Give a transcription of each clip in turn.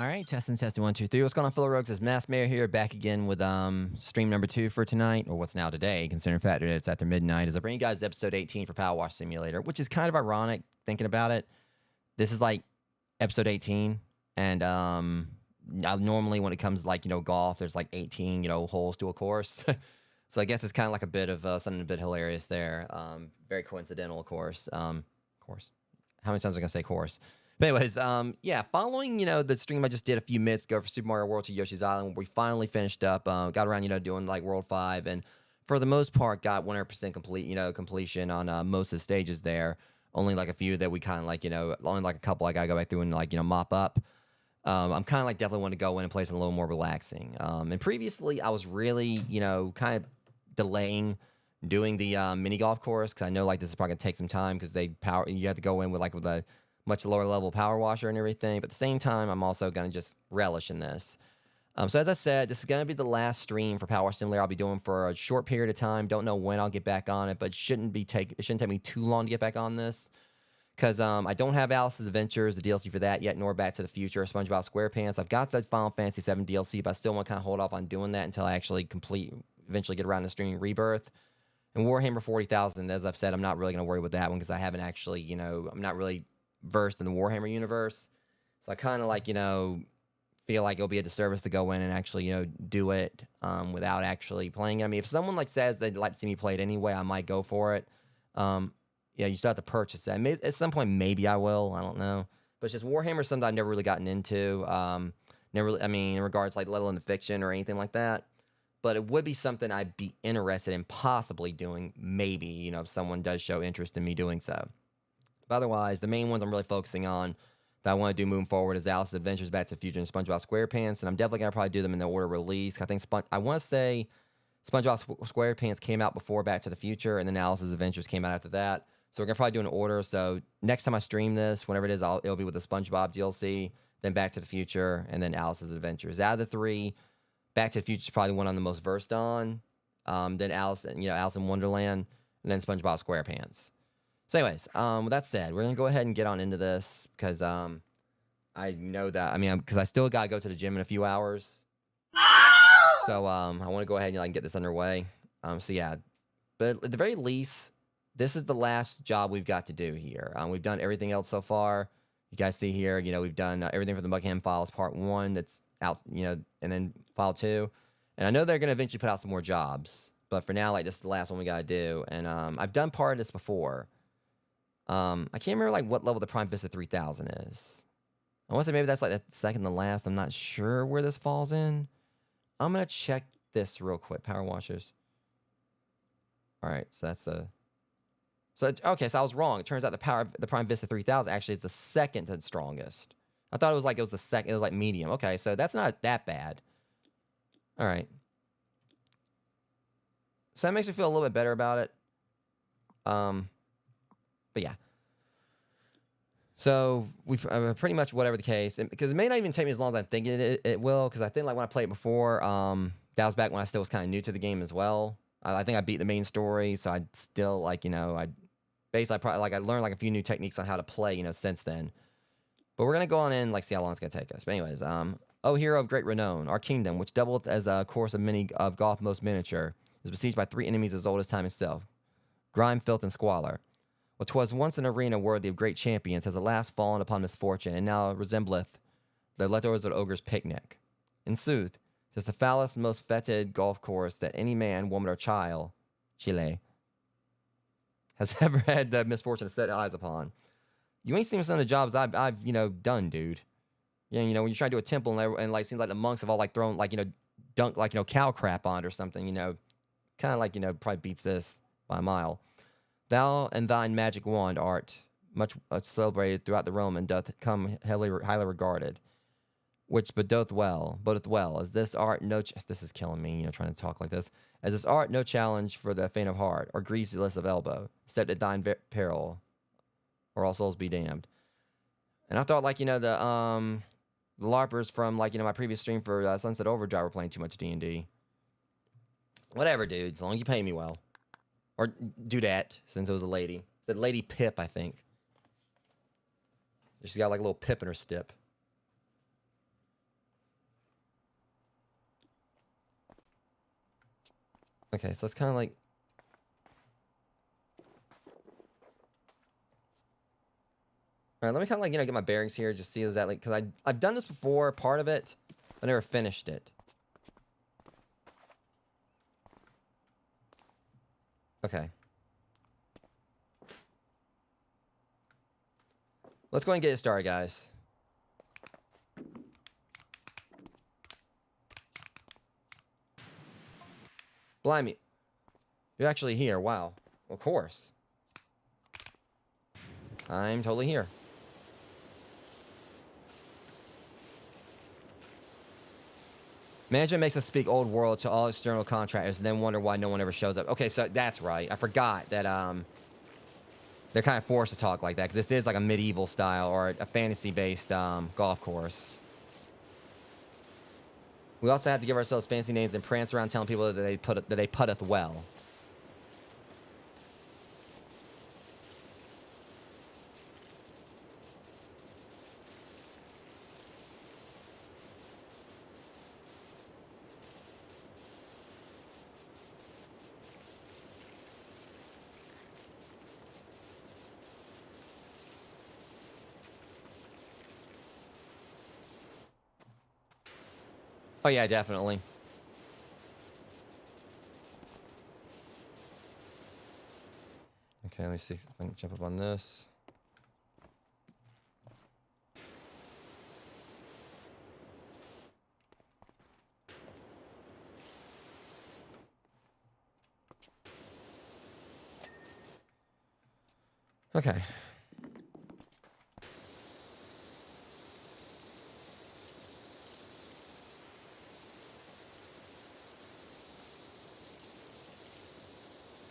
All right, testing 1 2 3. What's going on, fellow rogues? It's Mass Mayor here, back again with stream number 2 for tonight, or what's now today, considering the fact that it's after midnight. As I bring you guys episode 18 for Powerwash Simulator, which is kind of ironic thinking about it. This is like episode 18, and I normally when it comes to like golf, there's like 18 holes to a course. So I guess it's kind of like a bit of something a bit hilarious there. Very coincidental, of course. Course. How many times am I gonna say course? But anyways, yeah, following, the stream I just did a few minutes ago for Super Mario World to Yoshi's Island, we finally finished up, got around, doing like World 5, and for the most part, got 100% completion on most of the stages there. Only like a few that we kind of like, only like a couple I gotta go back through and like, mop up. I'm kind of like definitely want to go in and play something a little more relaxing. And previously I was really, kind of delaying doing the mini golf course because I know like this is probably gonna take some time because you have to go in with a much lower level power washer and everything. But at the same time, I'm also going to just relish in this. So as I said, this is going to be the last stream for Power Simulator I'll be doing for a short period of time. Don't know when I'll get back on it, but it shouldn't take me too long to get back on this. Because I don't have Alice's Adventures, the DLC for that yet, nor Back to the Future, or SpongeBob SquarePants. I've got the Final Fantasy VII DLC, but I still want to kind of hold off on doing that until I actually eventually get around to streaming Rebirth. And Warhammer 40,000, as I've said, I'm not really going to worry with that one because I haven't actually, I'm not really versed in the Warhammer universe. So I kind of like, feel like it'll be a disservice to go in and actually, do it without actually playing it. I mean, if someone like says they'd like to see me play it anyway, I might go for it. Yeah, you still have to purchase it. At some point, maybe I will. I don't know. But it's just Warhammer, something I've never really gotten into. Never really, I mean, in regards like let alone the fiction or anything like that. But it would be something I'd be interested in possibly doing, maybe, if someone does show interest in me doing so. But otherwise, the main ones I'm really focusing on that I want to do moving forward is Alice's Adventures, Back to the Future, and SpongeBob SquarePants. And I'm definitely going to probably do them in the order of release. I think I want to say SpongeBob SquarePants came out before Back to the Future, and then Alice's Adventures came out after that. So we're going to probably do an order. So next time I stream this, whenever it is, it'll be with the SpongeBob DLC, then Back to the Future, and then Alice's Adventures. Out of the three, Back to the Future is probably one I'm the most versed on. Then Alice in Wonderland, and then SpongeBob SquarePants. So anyways, with that said, we're going to go ahead and get on into this because I know that, because I still got to go to the gym in a few hours. So I want to go ahead and get this underway. So yeah, but at the very least, this is the last job we've got to do here. We've done everything else so far. You guys see here, we've done everything for the Buckingham Files Part 1 that's out, and then File 2. And I know they're going to eventually put out some more jobs. But for now, this is the last one we got to do. And I've done part of this before. I can't remember what level the Prime Vista 3000 is. I want to say maybe that's like the second to last. I'm not sure where this falls in. I'm going to check this real quick. Power washers. All right, so that's okay, so I was wrong. It turns out the Prime Vista 3000 actually is the second to the strongest. I thought it was the second. It was like medium. Okay, so that's not that bad. All right. So that makes me feel a little bit better about it. But yeah. So we pretty much whatever the case, because it may not even take me as long as I'm thinking it will, because I think when I played it before, that was back when I still was kind of new to the game as well. I think I beat the main story, so I'd still I learned a few new techniques on how to play, since then. But we're gonna go on in see how long it's gonna take us. But anyways, oh hero of great renown, our kingdom, which doubled as a course of golf most miniature, is besieged by 3 enemies as old as time itself: grime, filth, and squalor. What 'twas once an arena worthy of great champions has at last fallen upon misfortune, and now resembleth the leftovers of ogre's picnic. In sooth, 'tis the foulest, most fetid golf course that any man, woman, or child, Chile, has ever had the misfortune to set eyes upon. You ain't seen some of the jobs I've done, dude. Yeah, when you try to do a temple and seems like the monks have all thrown dunk cow crap on it or something, kind of probably beats this by a mile. Thou and thine magic wand art much celebrated throughout the realm and doth come highly regarded, which bodeth well, as this art this is killing me, trying to talk like this, as this art no challenge for the faint of heart, or greaseless of elbow, except at thine peril, or all souls be damned. And I thought the LARPers from my previous stream for Sunset Overdrive were playing too much D&D. Whatever, dude, as long as you pay me well. Or do that, since it was a lady. It's Lady Pip, I think. She's got a little pip in her step. Okay, so it's kind of like... All right, let me kind of like, get my bearings here, just see exactly, because I've done this before, part of it, but never finished it. Okay. Let's go ahead and get it started, guys. Blimey. You're actually here. Wow. Of course. I'm totally here. Management makes us speak old world to all external contractors and then wonder why no one ever shows up. Okay, so that's right. I forgot that they're kind of forced to talk like that because this is like a medieval style or a fantasy-based golf course. We also have to give ourselves fancy names and prance around telling people that they putteth well. Oh yeah, definitely. Okay, let me see if I can jump up on this. Okay.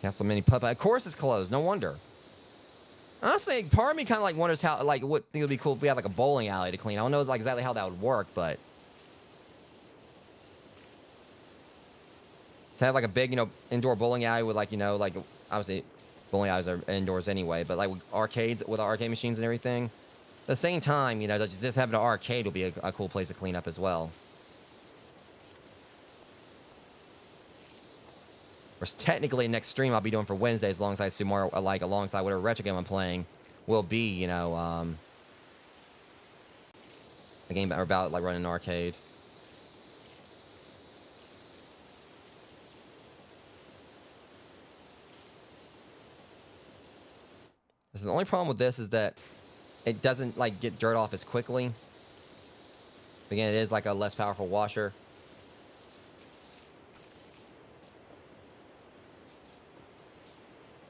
Cancel mini putt. Of course it's closed. No wonder. Honestly, part of me kind of like wonders how, like, what think it would be cool if we had like a bowling alley to clean. I don't know like exactly how that would work, but to have like a big, indoor bowling alley with like, like obviously bowling alleys are indoors anyway, but like with arcades, with arcade machines and everything. At the same time, just having an arcade would be a cool place to clean up as well. Whereas technically, next stream I'll be doing for Wednesdays, alongside tomorrow, like alongside whatever retro game I'm playing, will be, a game about like running an arcade. So the only problem with this is that it doesn't like get dirt off as quickly. Again, it is like a less powerful washer.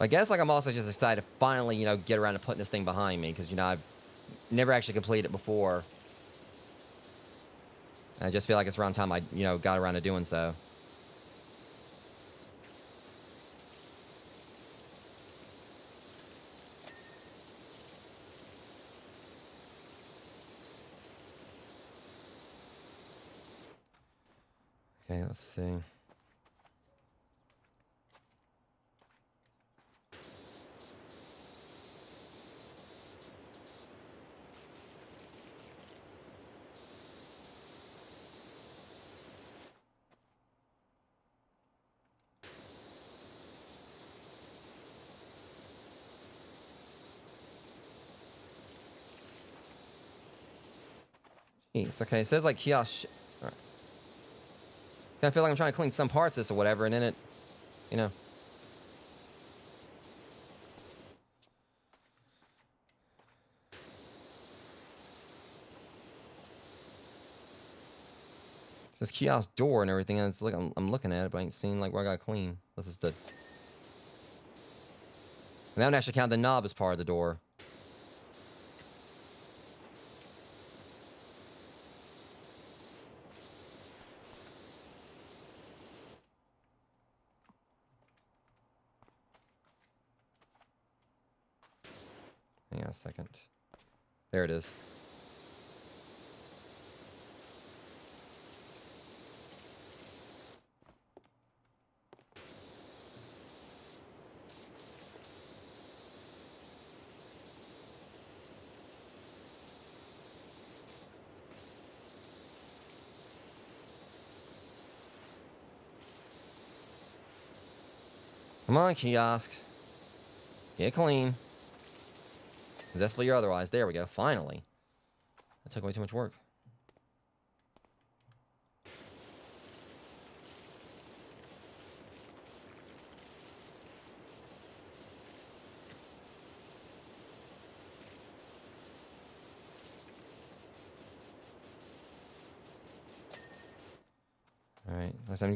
I guess like I'm also just excited to finally, get around to putting this thing behind me because, I've never actually completed it before. And I just feel like it's around time I, got around to doing so. Okay, let's see. Jeez, okay, it says like kiosk. All right. I feel like I'm trying to clean some parts of this or whatever, and then it, you know. It says kiosk door and everything, and it's like I'm looking at it, but I ain't seeing like where I gotta clean. This is the. And that would actually count the knob as part of the door. Hang on a second. There it is. Come on, kiosk. Get clean. Zestfully or otherwise. There we go. Finally. That took way too much work. All right.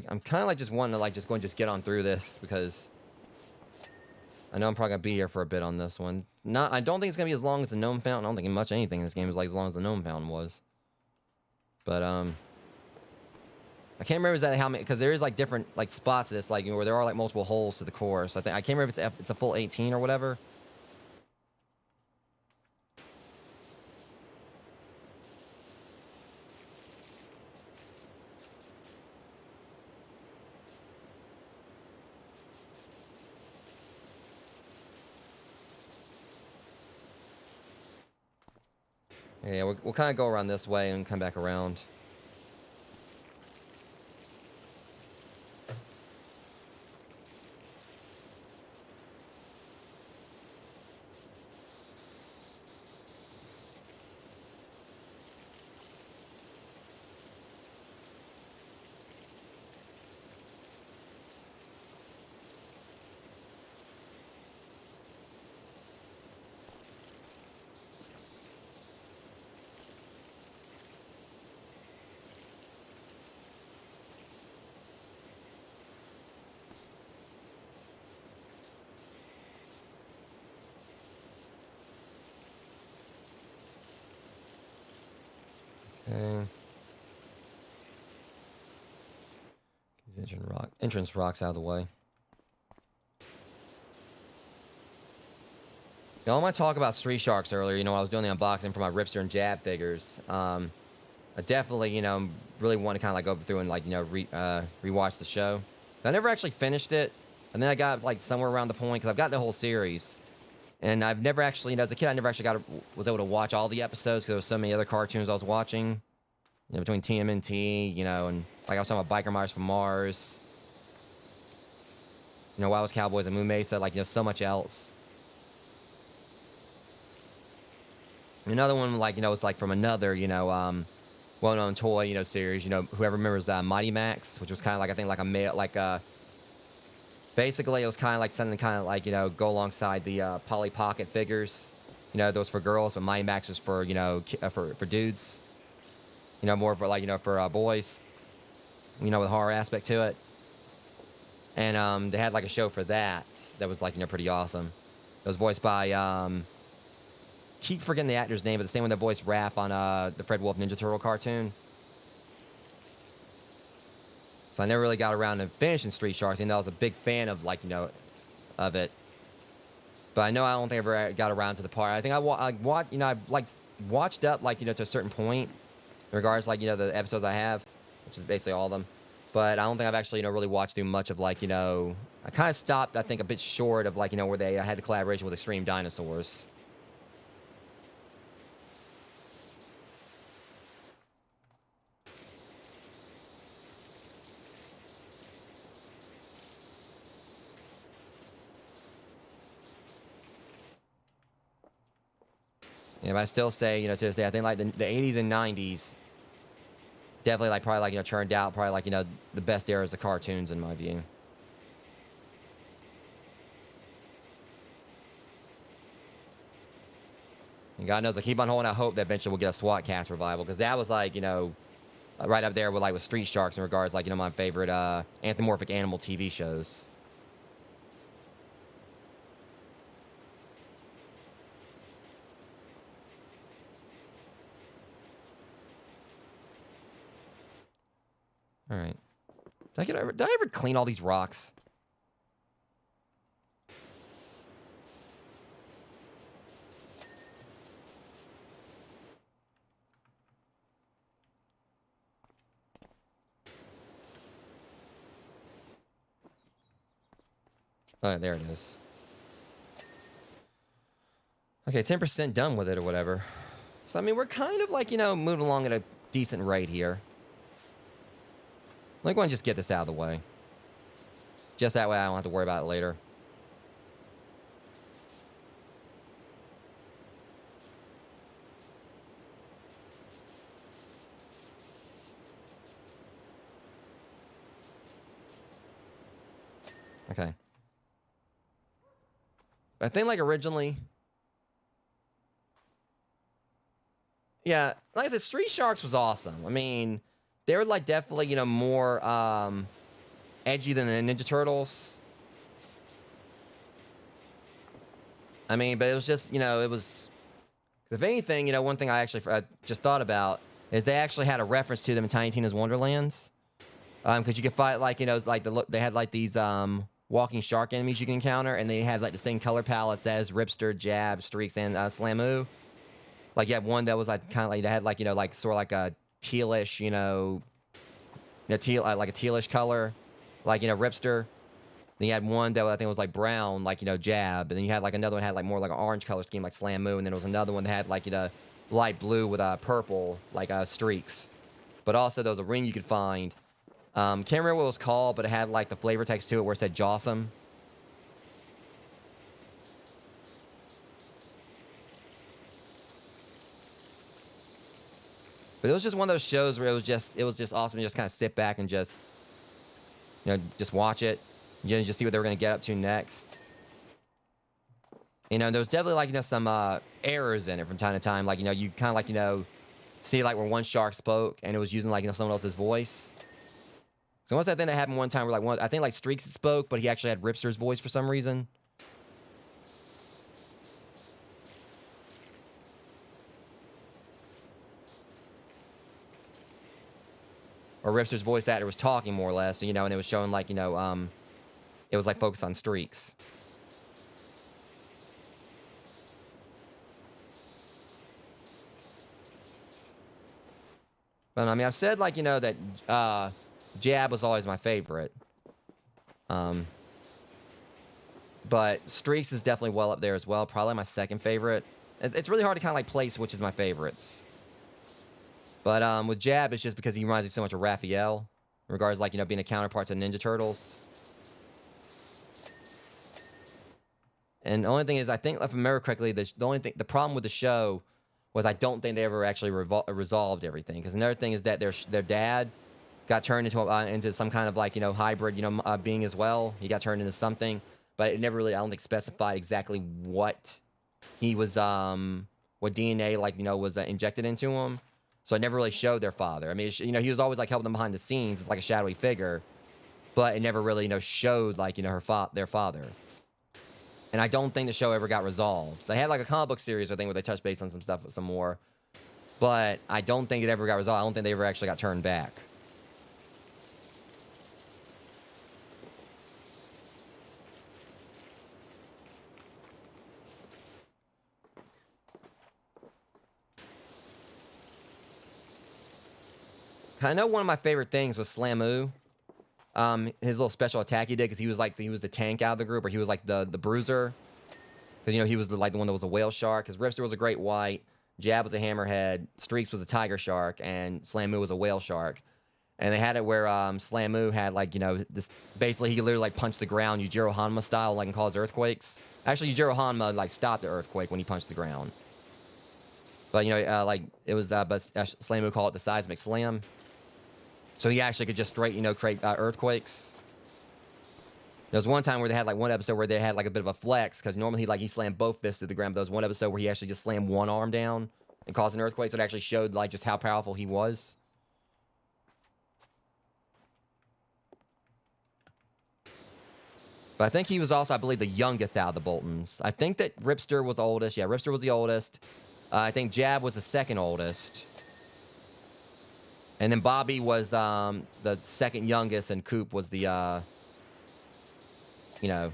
I'm kind of like just wanting to like just go and just get on through this because I know I'm probably gonna be here for a bit on this one. I don't think it's gonna be as long as the gnome fountain. I don't think much anything in this game is like as long as the gnome fountain was. But I can't remember exactly how many because there is like different like spots of this like where there are like multiple holes to the course. I can't remember if it's a full 18 or whatever. Yeah, we'll kind of go around this way and come back around. Okay. These entrance rocks out of the way. Now, I want to talk about Street Sharks earlier. You know, I was doing the unboxing for my Ripster and Jab figures. I definitely, you know, really want to kind of like go through and like, you know, rewatch the show. I never actually finished it. And then I got like somewhere around the point because I've got the whole series. And I've never actually, you know, as a kid, I never actually was able to watch all the episodes because there was so many other cartoons I was watching. You know, between TMNT, you know, and like I was talking about Biker Mice from Mars. You know, Wild West Cowboys and Moon Mesa, like, you know, so much else. Another one, like, you know, it's like from another, you know, well-known toy, you know, series. You know, whoever remembers Mighty Max, which was kind of like, I think, like a male, like, basically it was kind of like something kind of like, you know, go alongside the Polly Pocket figures. You know, those for girls, but Mighty Max was for, you know, for dudes. You know, more for like, you know, for boys, you know, with horror aspect to it. And they had like a show for that was like, you know, pretty awesome. It was voiced by, keep forgetting the actor's name, but the same one that voiced Raph on the Fred Wolf Ninja Turtle cartoon. So I never really got around to finishing Street Sharks, even though I was a big fan of like, you know, of it. But I know I don't think I ever got around to the part. I think you know, I've like watched up like, you know, to a certain point. In regards, like, you know, the episodes I have, which is basically all of them. But I don't think I've actually, you know, really watched through much of, like, you know... I kind of stopped, I think, a bit short of, like, you know, where they had the collaboration with Extreme Dinosaurs. Yeah, but I still say, you know, to this day, I think, like, the 80s and 90s... definitely, like, probably, like, you know, churned out probably, like, you know, the best eras of cartoons, in my view. And God knows, I keep on holding out hope that eventually we'll get a SWAT Cast revival, because that was, like, you know, right up there with, like, with Street Sharks in regards, like, you know, my favorite anthropomorphic animal TV shows. All right. Did I ever clean all these rocks? Oh, there it is. Okay, 10% done with it or whatever. So, I mean, we're kind of like, you know, moving along at a decent rate here. Let me go and just get this out of the way. Just that way I don't have to worry about it later. Okay. I think like originally, yeah, like I said, Street Sharks was awesome. I mean, they were like definitely, you know, more edgy than the Ninja Turtles. I mean, but it was just, you know, it was, if anything, you know, one thing I actually just thought about is they actually had a reference to them in Tiny Tina's Wonderlands. Because you could fight, like, you know, like they had like these walking shark enemies you can encounter, and they had like the same color palettes as Ripster, Jab, Streaks, and Slamoo. Like you had one that was like kind of like, they had like, you know, like sort of like a tealish, teal, like a tealish color, like, you know, Ripster. Then you had one that I think was like brown, like, you know, Jab. And then you had like another one that had like more like an orange color scheme, like Slamoo. And then there was another one that had like, you know, light blue with purple, like Streaks. But also there was a ring you could find. Can't remember what it was called, but it had like the flavor text to it where it said Jawsome. But it was just one of those shows where it was just awesome to just kind of sit back and just, you know, just watch it. You know, just see what they were going to get up to next. You know, there was definitely like, you know, some errors in it from time to time. Like, you know, you kind of like, you know, see like where one shark spoke and it was using like, you know, someone else's voice. So once that thing that happened one time where like I think like Streaks spoke, but he actually had Ripster's voice for some reason. Or Ripster's voice actor was talking more or less, you know, and it was showing like, you know, it was like focused on Streaks. But I mean, I've said like, you know, that Jab was always my favorite. But Streaks is definitely well up there as well. Probably my second favorite. It's really hard to kind of like place which is my favorites. But with Jab, it's just because he reminds me so much of Raphael. In regards to, like, you know, being a counterpart to Ninja Turtles. And the only thing is, I think, if I remember correctly, the problem with the show was I don't think they ever actually resolved everything. Because another thing is that their dad got turned into some kind of like, you know, hybrid, you know, being as well. He got turned into something, but it never really, I don't think, specified exactly what he was, what DNA, like, you know, was injected into him. So it never really showed their father. I mean, you know, he was always like helping them behind the scenes. It's like a shadowy figure, but it never really, you know, showed like, you know, their father. And I don't think the show ever got resolved. They had like a comic book series, I think, where they touched base on some stuff with some more. But I don't think it ever got resolved. I don't think they ever actually got turned back. I know one of my favorite things was Slamoo. His little special attack he did, because he was the tank out of the group, or he was like the bruiser. Because, you know, he was the one that was a whale shark. Because Ripster was a great white, Jab was a hammerhead, Streaks was a tiger shark, and Slamoo was a whale shark. And they had it where Slamoo had, like, you know, this, basically he could literally like punch the ground Yujiro Hanma style, like, and cause earthquakes. Actually, Yujiro Hanma like stopped the earthquake when he punched the ground. But, you know, like it was, but Slamoo called it the seismic slam. So he actually could just straight, you know, create earthquakes. There was one time where they had like one episode where they had like a bit of a flex, because normally he slammed both fists to the ground. But there was one episode where he actually just slammed one arm down and caused an earthquake. So it actually showed like just how powerful he was. But I think he was also, I believe, the youngest out of the Boltons. I think that Ripster was the oldest. Yeah, Ripster was the oldest. I think Jab was the second oldest. And then Bobby was the second youngest, and Coop was the, you know,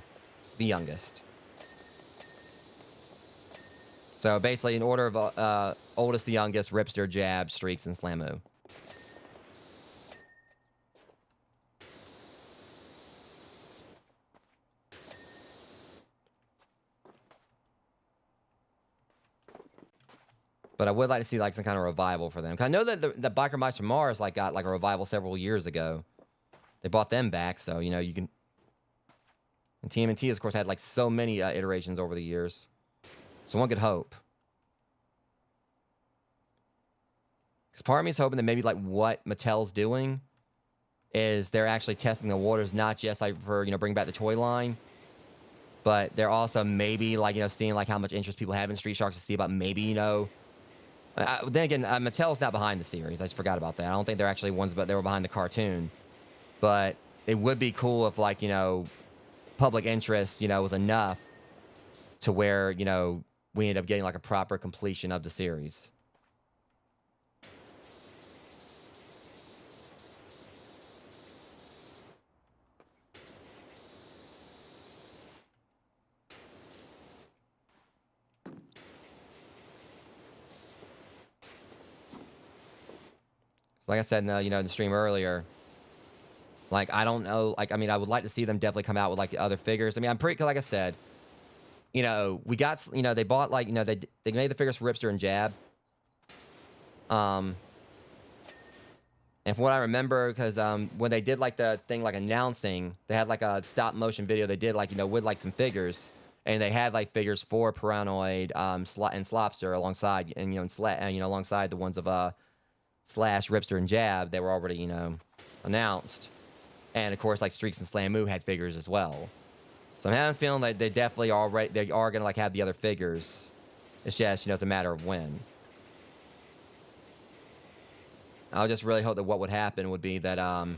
the youngest. So basically, in order of oldest to youngest, Ripster, Jab, Streaks, and Slamoo. But I would like to see like some kind of revival for them. 'Cause I know that the Biker Mice from Mars like got like a revival several years ago. They bought them back, so you know you can. And TMNT, of course, had like so many iterations over the years. So one could hope. Because part of me is hoping that maybe like what Mattel's doing is they're actually testing the waters, not just like for, bring back the toy line, but they're also maybe like, seeing like how much interest people have in Street Sharks to see about maybe, then again, Mattel's not behind the series. I just forgot about that. I don't think they're actually ones, but they were behind the cartoon. But it would be cool if like, public interest, was enough to where, we end up getting like a proper completion of the series. Like I said, in the stream earlier, like, I don't know. Like, I mean, I would like to see them definitely come out with like the other figures. I mean, I'm pretty, like I said, we got, they bought like, they made the figures for Ripster and Jab. And from what I remember, because when they did like the thing like announcing, they had like a stop motion video. They did like, with like some figures, and they had like figures for Paranoid, and Slopster alongside, and alongside the ones of Slash, Ripster, and Jab. They were already announced, and of course like Streaks and Slamu had figures as well. So I'm having a feeling that they definitely they are gonna like have the other figures. It's just it's a matter of when. I just really hope that what would happen would be that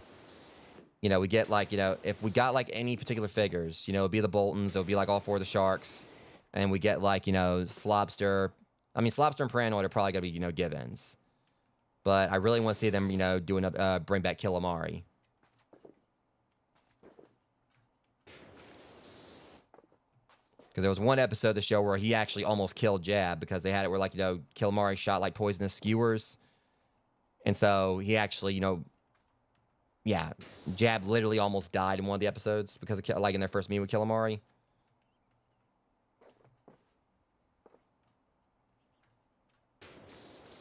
we get like if we got like any particular figures, it'd be the Boltons, it would be like all four of the Sharks, and we get like Slopster. I mean, Slopster and Paranoid are probably gonna be give-ins, but I really want to see them do another bring back Killamari. Because there was one episode of the show where he actually almost killed Jab, because they had it where like Killamari shot like poisonous skewers. And so he actually, yeah, Jab literally almost died in one of the episodes because of, like, in their first meet with Killamari.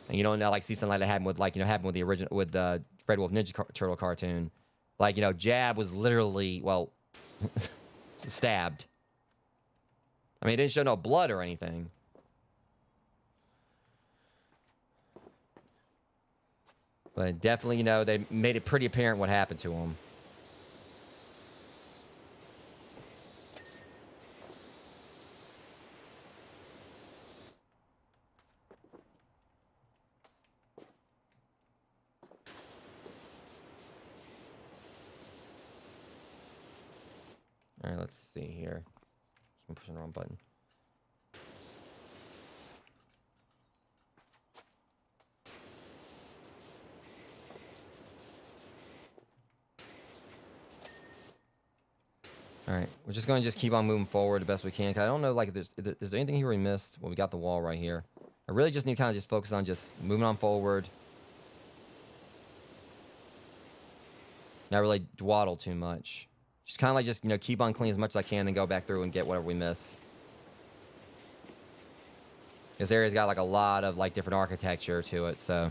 And now, like, see something like that happen with, like, happened with the original, with the Fred Wolf Ninja Turtle cartoon. Like, Jab was literally, well, stabbed. I mean, it didn't show no blood or anything. But definitely, they made it pretty apparent what happened to him. All right, let's see here. I'm pushing the wrong button. All right, we're just going to keep on moving forward the best we can. Cause I don't know, like, is there anything here we missed? Well, we got the wall right here. I really just need to kind of just focus on just moving on forward. Not really dwaddle too much. Just kind of like just, keep on clean as much as I can, then go back through and get whatever we miss. This area's got like a lot of like different architecture to it, so.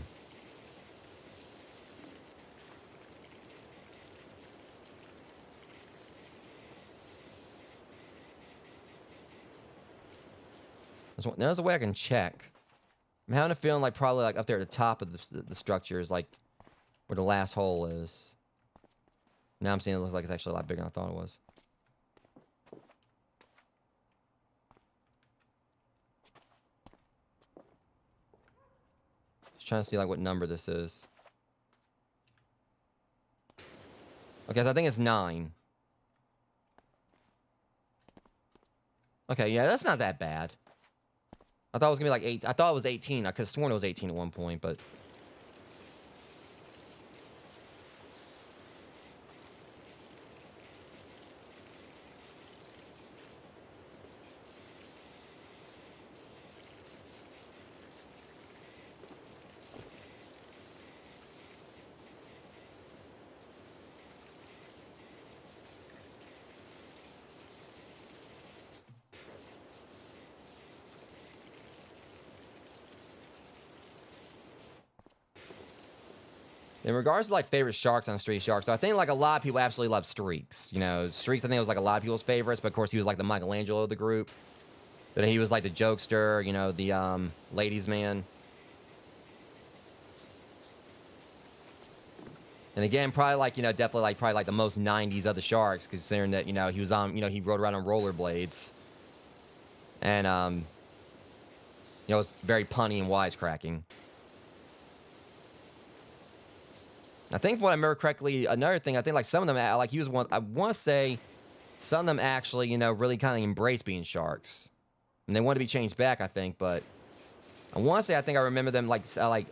There's a way I can check. I'm having a feeling like probably like up there at the top of the structure is like where the last hole is. Now I'm seeing it looks like it's actually a lot bigger than I thought it was. Just trying to see like what number this is. Okay, so I think it's 9. Okay, yeah, that's not that bad. I thought it was gonna be like 8. I thought it was 18. I could have sworn it was 18 at one point, but. In regards to like favorite sharks on Street Sharks, so I think like a lot of people absolutely love Streaks. Streaks I think it was like a lot of people's favorites, but of course he was like the Michelangelo of the group. But he was like the jokester, the ladies' man. And again, probably like, definitely like probably like the most 90s of the sharks, considering that, he was on, he rode around on rollerblades. And, it was very punny and wisecracking. I think if I remember correctly, another thing, I think like some of them, like he was one, I want to say some of them actually, really kind of embraced being sharks. And they wanted to be changed back, I think, but I want to say, I think I remember them like some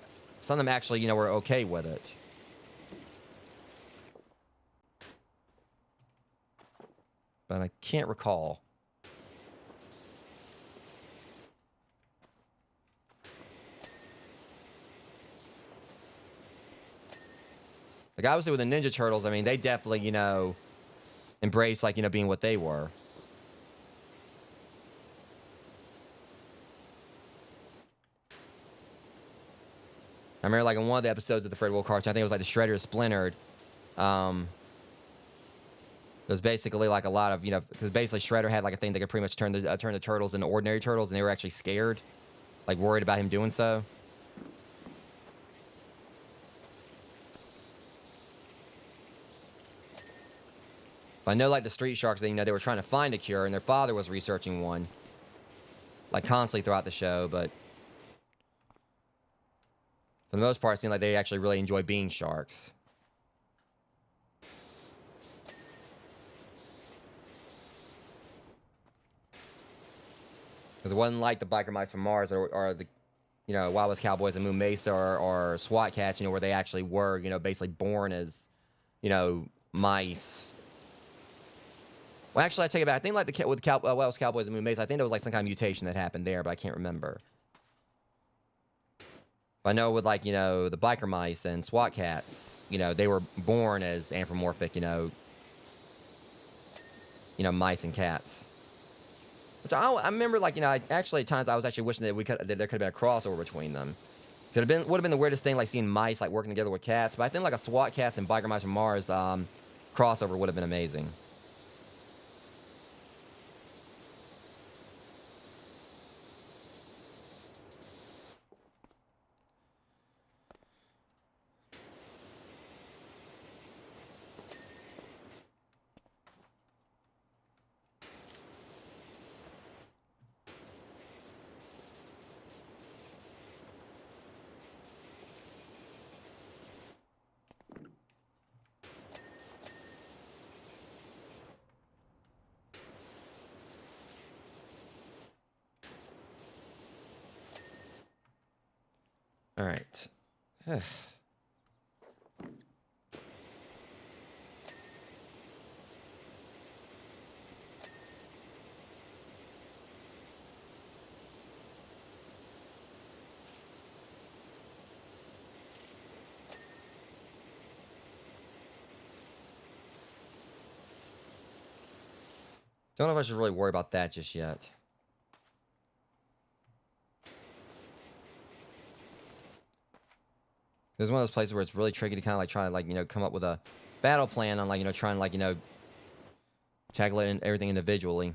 of them actually, were okay with it. But I can't recall. Like, obviously, with the Ninja Turtles, I mean, they definitely, embraced, like, being what they were. I remember, like, in one of the episodes of the Fred Will cartoon, I think it was, like, the Shredder Splintered. It was basically, like, a lot of, because basically Shredder had, like, a thing that could pretty much turn the turtles into ordinary turtles, and they were actually scared. Like, worried about him doing so. I know, like, the Street Sharks, they were trying to find a cure, and their father was researching one. Like, constantly throughout the show, but for the most part, it seemed like they actually really enjoy being sharks. Because it wasn't like the Biker Mice from Mars or the, Wild West Cowboys and Moon Mesa or SWAT Cats, where they actually were, basically born as, mice. Well, actually, I take it back. I think like with the Wild West Cowboys and Moon Mesa, I think there was like some kind of mutation that happened there, but I can't remember. But I know with like, the Biker Mice and SWAT Cats, they were born as anthropomorphic, mice and cats. Which I remember, like, actually at times I was actually wishing that there could have been a crossover between them. Would have been the weirdest thing, like seeing mice like working together with cats. But I think like a SWAT Cats and Biker Mice from Mars crossover would have been amazing. All right. Don't know if I should really worry about that just yet. There's one of those places where it's really tricky to kind of like try to like, come up with a battle plan on like, trying to like, tackle it and everything individually.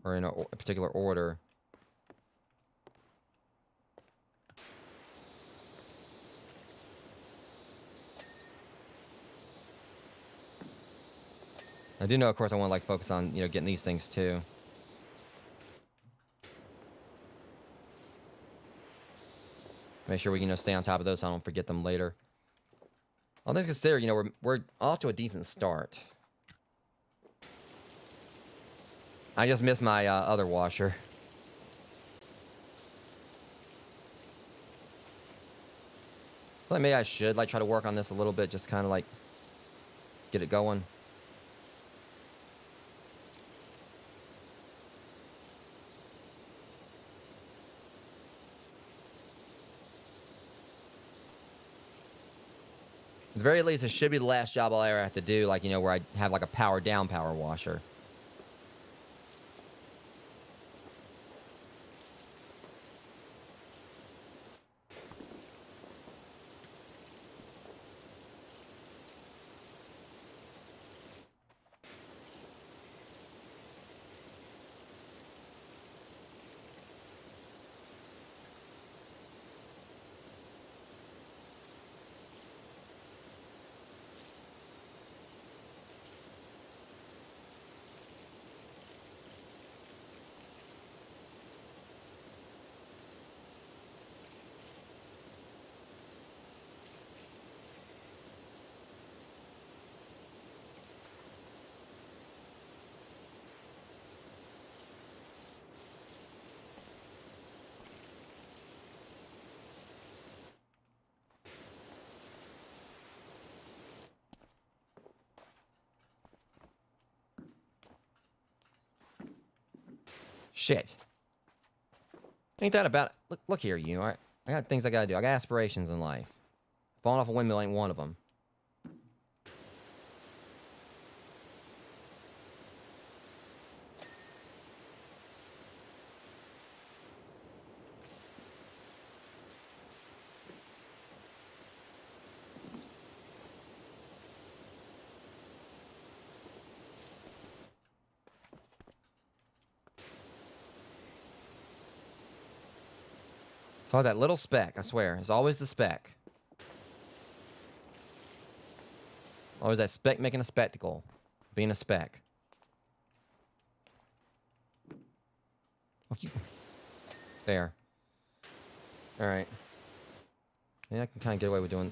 Or in a particular order. I do know, of course, I want to like focus on, getting these things too. Make sure we can, stay on top of those so I don't forget them later. All things considered, we're off to a decent start. I just missed my other washer. Like maybe I should like try to work on this a little bit, just kind of like get it going. At the very least, it should be the last job I'll ever have to do, like, where I have, like, a power down power washer. Shit. Ain't that about it? Look here, you. All right. I got things I gotta do. I got aspirations in life. Falling off a windmill ain't one of them. So that little speck, I swear, it's always the speck. Always that speck making a spectacle. Being a speck. There. Alright. Yeah, I can kind of get away with doing...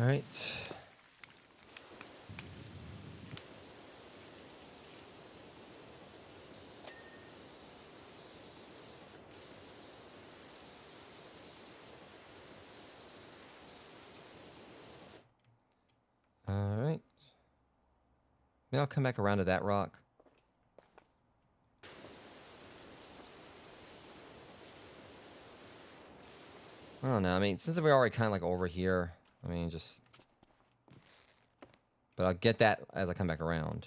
All right. All right. Maybe I'll come back around to that rock. I don't know. I mean, since we're already kind of like over here, I mean, just... But I'll get that as I come back around.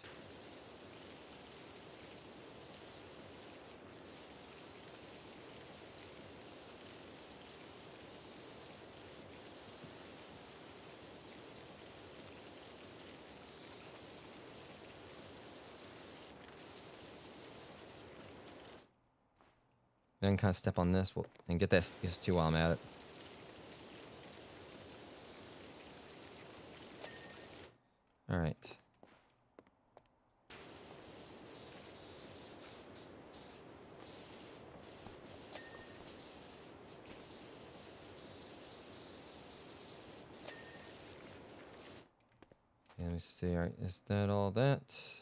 Then kind of step on this and get this too while I'm at it. All right. Let me see. All right, is that all that? See,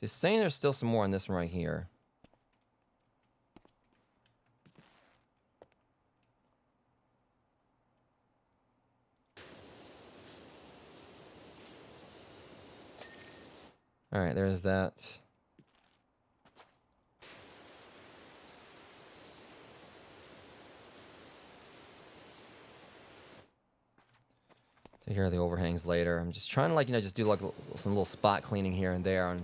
it's saying there's still some more on this one right here. All right, there's that. Take care of the overhangs later. I'm just trying to, like, just do like some little spot cleaning here and there on...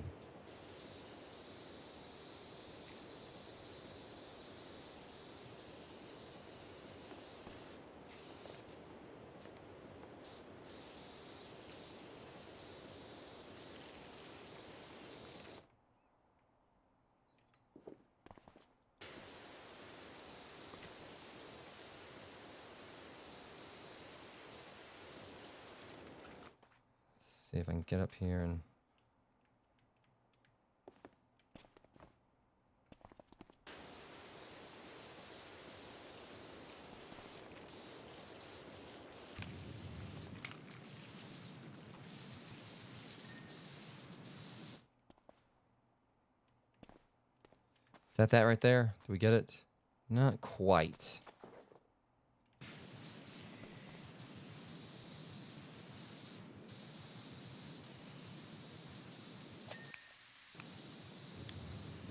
See if I can get up here and... Is that right there? Do we get it? Not quite.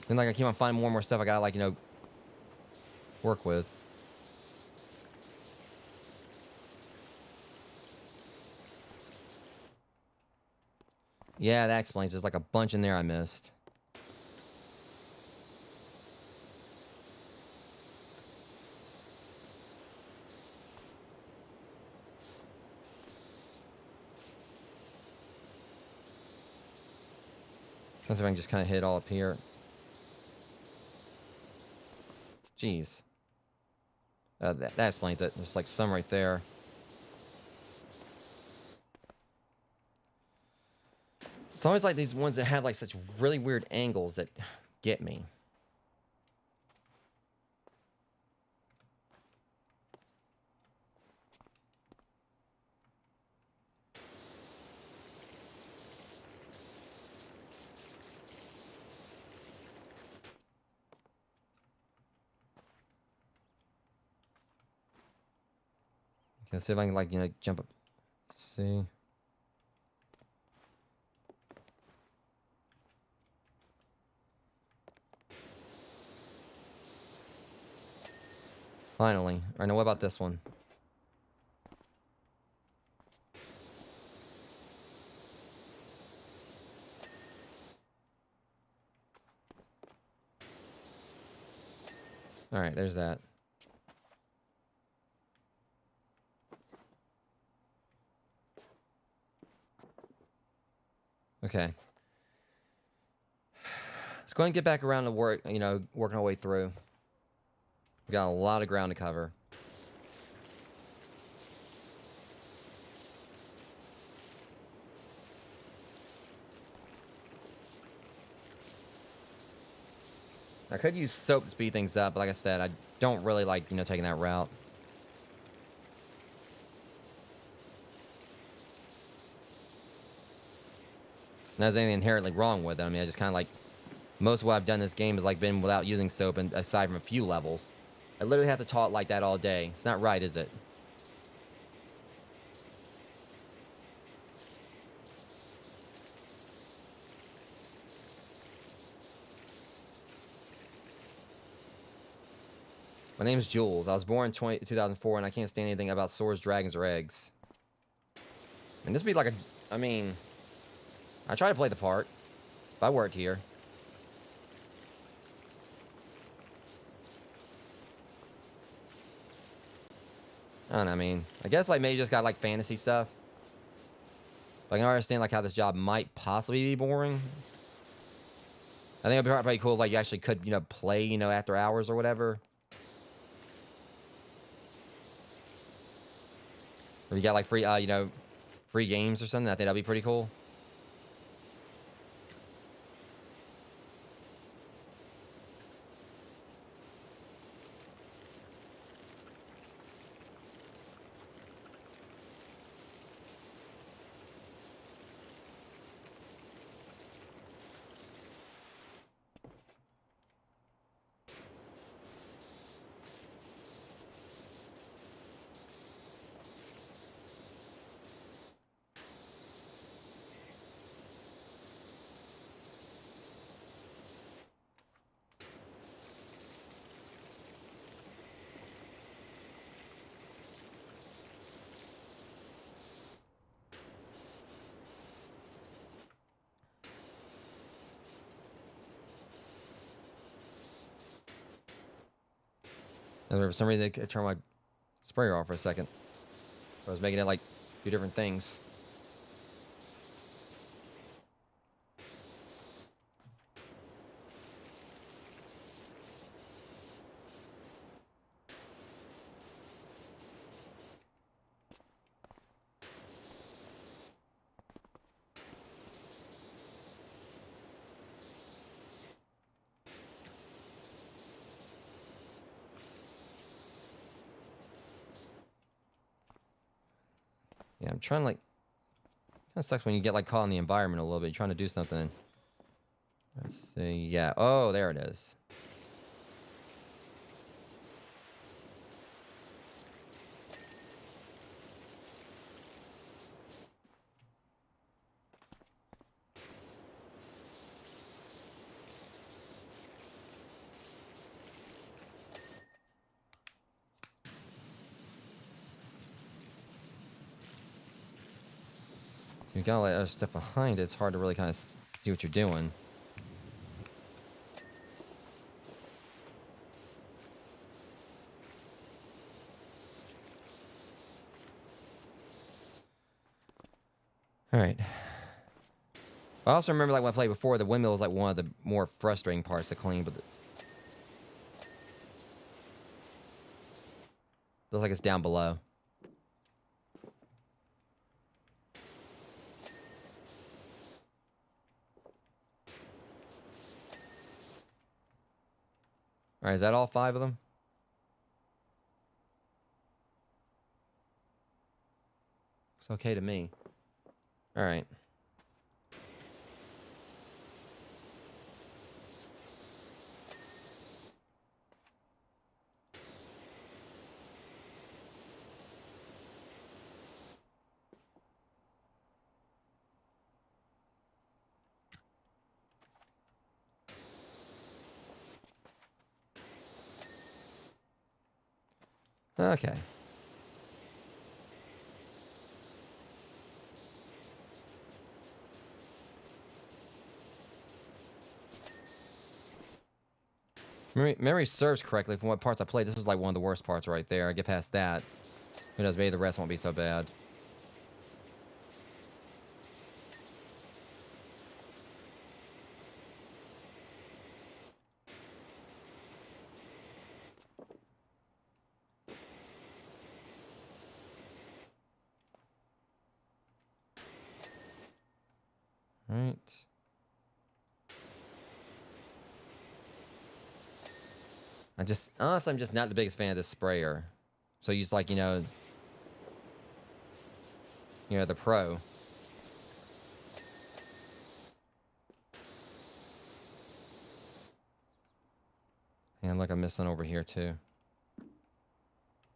Then, like, I keep on finding more and more stuff I gotta, like, work with. Yeah, that explains. There's like a bunch in there I missed. Let's see if I can just kind of hit all up here. Jeez. That explains it. There's like some right there. It's always like these ones that have like such really weird angles that get me. Let's see if I can, like, you know, jump up. Let's see. Finally. All right, now what about this one? All right, there's that. Okay. Let's go ahead and get back around to work, you know, working our way through. We got a lot of ground to cover. I could use soap to speed things up, but like I said, I don't really like, you know, taking that route. And there's anything inherently wrong with it. I mean, I just kind of like, most of what I've done in this game has like been without using soap, and aside from a few levels. I literally have to talk like that all day. It's not right, is it? My name's Jules. I was born in 2004, and I can't stand anything about swords, dragons, or eggs. And this would be like a... I mean... I try to play the part. If I worked here. I don't know, I mean... I guess, like, maybe just got, like, fantasy stuff. But I can understand, like, how this job might possibly be boring. I think it'd be probably cool if, like, you actually could, you know, play, you know, after hours or whatever. Or you got, like, free, you know, free games or something. I think that'd be pretty cool. And for some reason, I turned my sprayer off for a second. I was making it, like, do different things. Yeah, I'm trying to, like... Kind of sucks when you get, like, caught in the environment a little bit. You're trying to do something. Let's see. Yeah. Oh, there it is. You gotta let other stuff behind it. It's hard to really kind of see what you're doing. All right. I also remember, like, when I played before, the windmill was like one of the more frustrating parts to clean, but looks like it's down below. All right, is that all 5 of them? It's okay to me. All right. Okay. Memory serves correctly from what parts I played. This was like one of the worst parts right there. I get past that. Who knows? Maybe the rest won't be so bad. Right. Honestly, I'm just not the biggest fan of this sprayer. So use like, the Pro. And look, I'm missing over here too.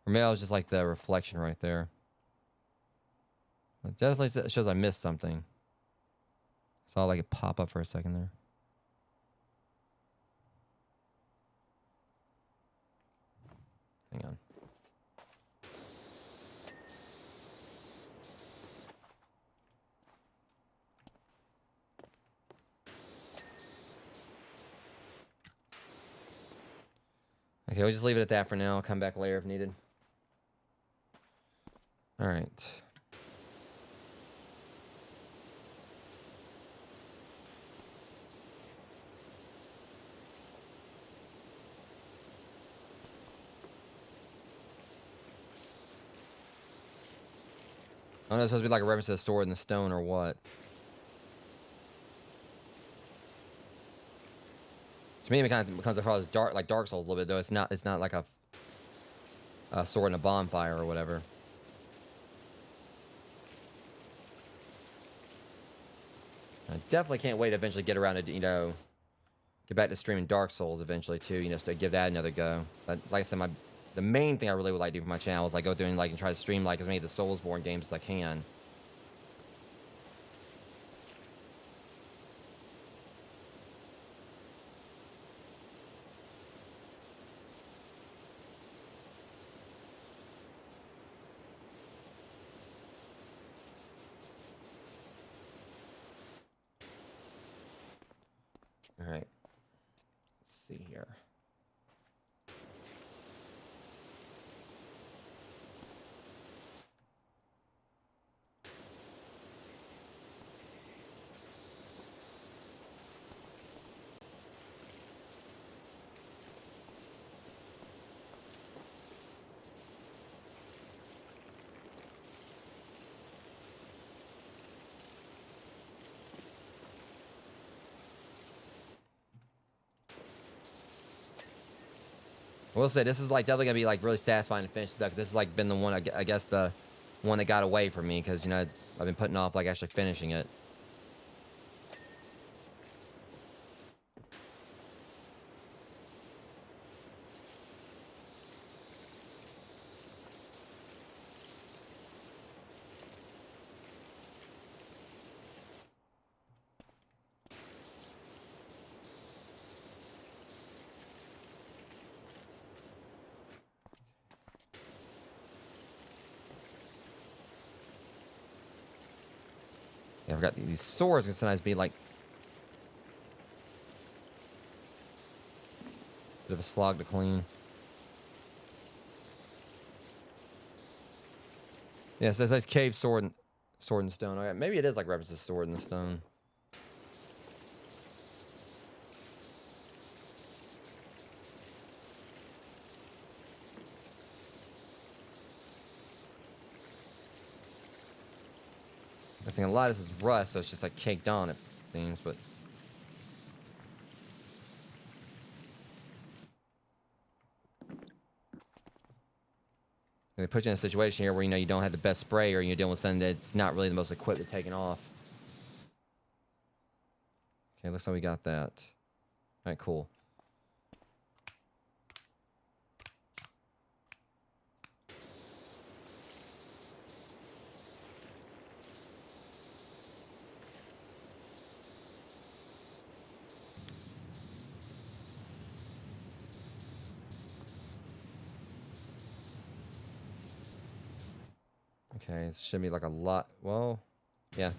Or maybe I was just like the reflection right there. It definitely shows I missed something. Saw like it pop up for a second there. Hang on. Okay, we'll just leave it at that for now. I'll come back later if needed. All right. I don't know if it's supposed to be like a reference to the sword and the stone or what. To me, it kind of becomes across dark, like Dark Souls a little bit, though. It's not like a sword and a bonfire or whatever. I definitely can't wait to eventually get around to, get back to streaming Dark Souls eventually too. So give that another go. But like I said, the main thing I really would like to do for my channel is like go through and and try to stream like as many of the Soulsborne games as I can. All right. Let's see here. I will say this is like definitely gonna be like really satisfying to finish stuff. This has like been the one I guess the one that got away from me because I've been putting off like actually finishing it. Yeah, I forgot these swords can sometimes be like a bit of a slog to clean. Yeah, so it says cave sword and stone. Okay, maybe it is like references sword and the stone. I think a lot of this is rust, so it's just like caked on, it seems, but they put you in a situation here where you don't have the best spray or you're dealing with something that's not really the most equipped at taking off. Okay, looks like we got that. All right, cool. Okay, it should be like a lot. Well, yeah.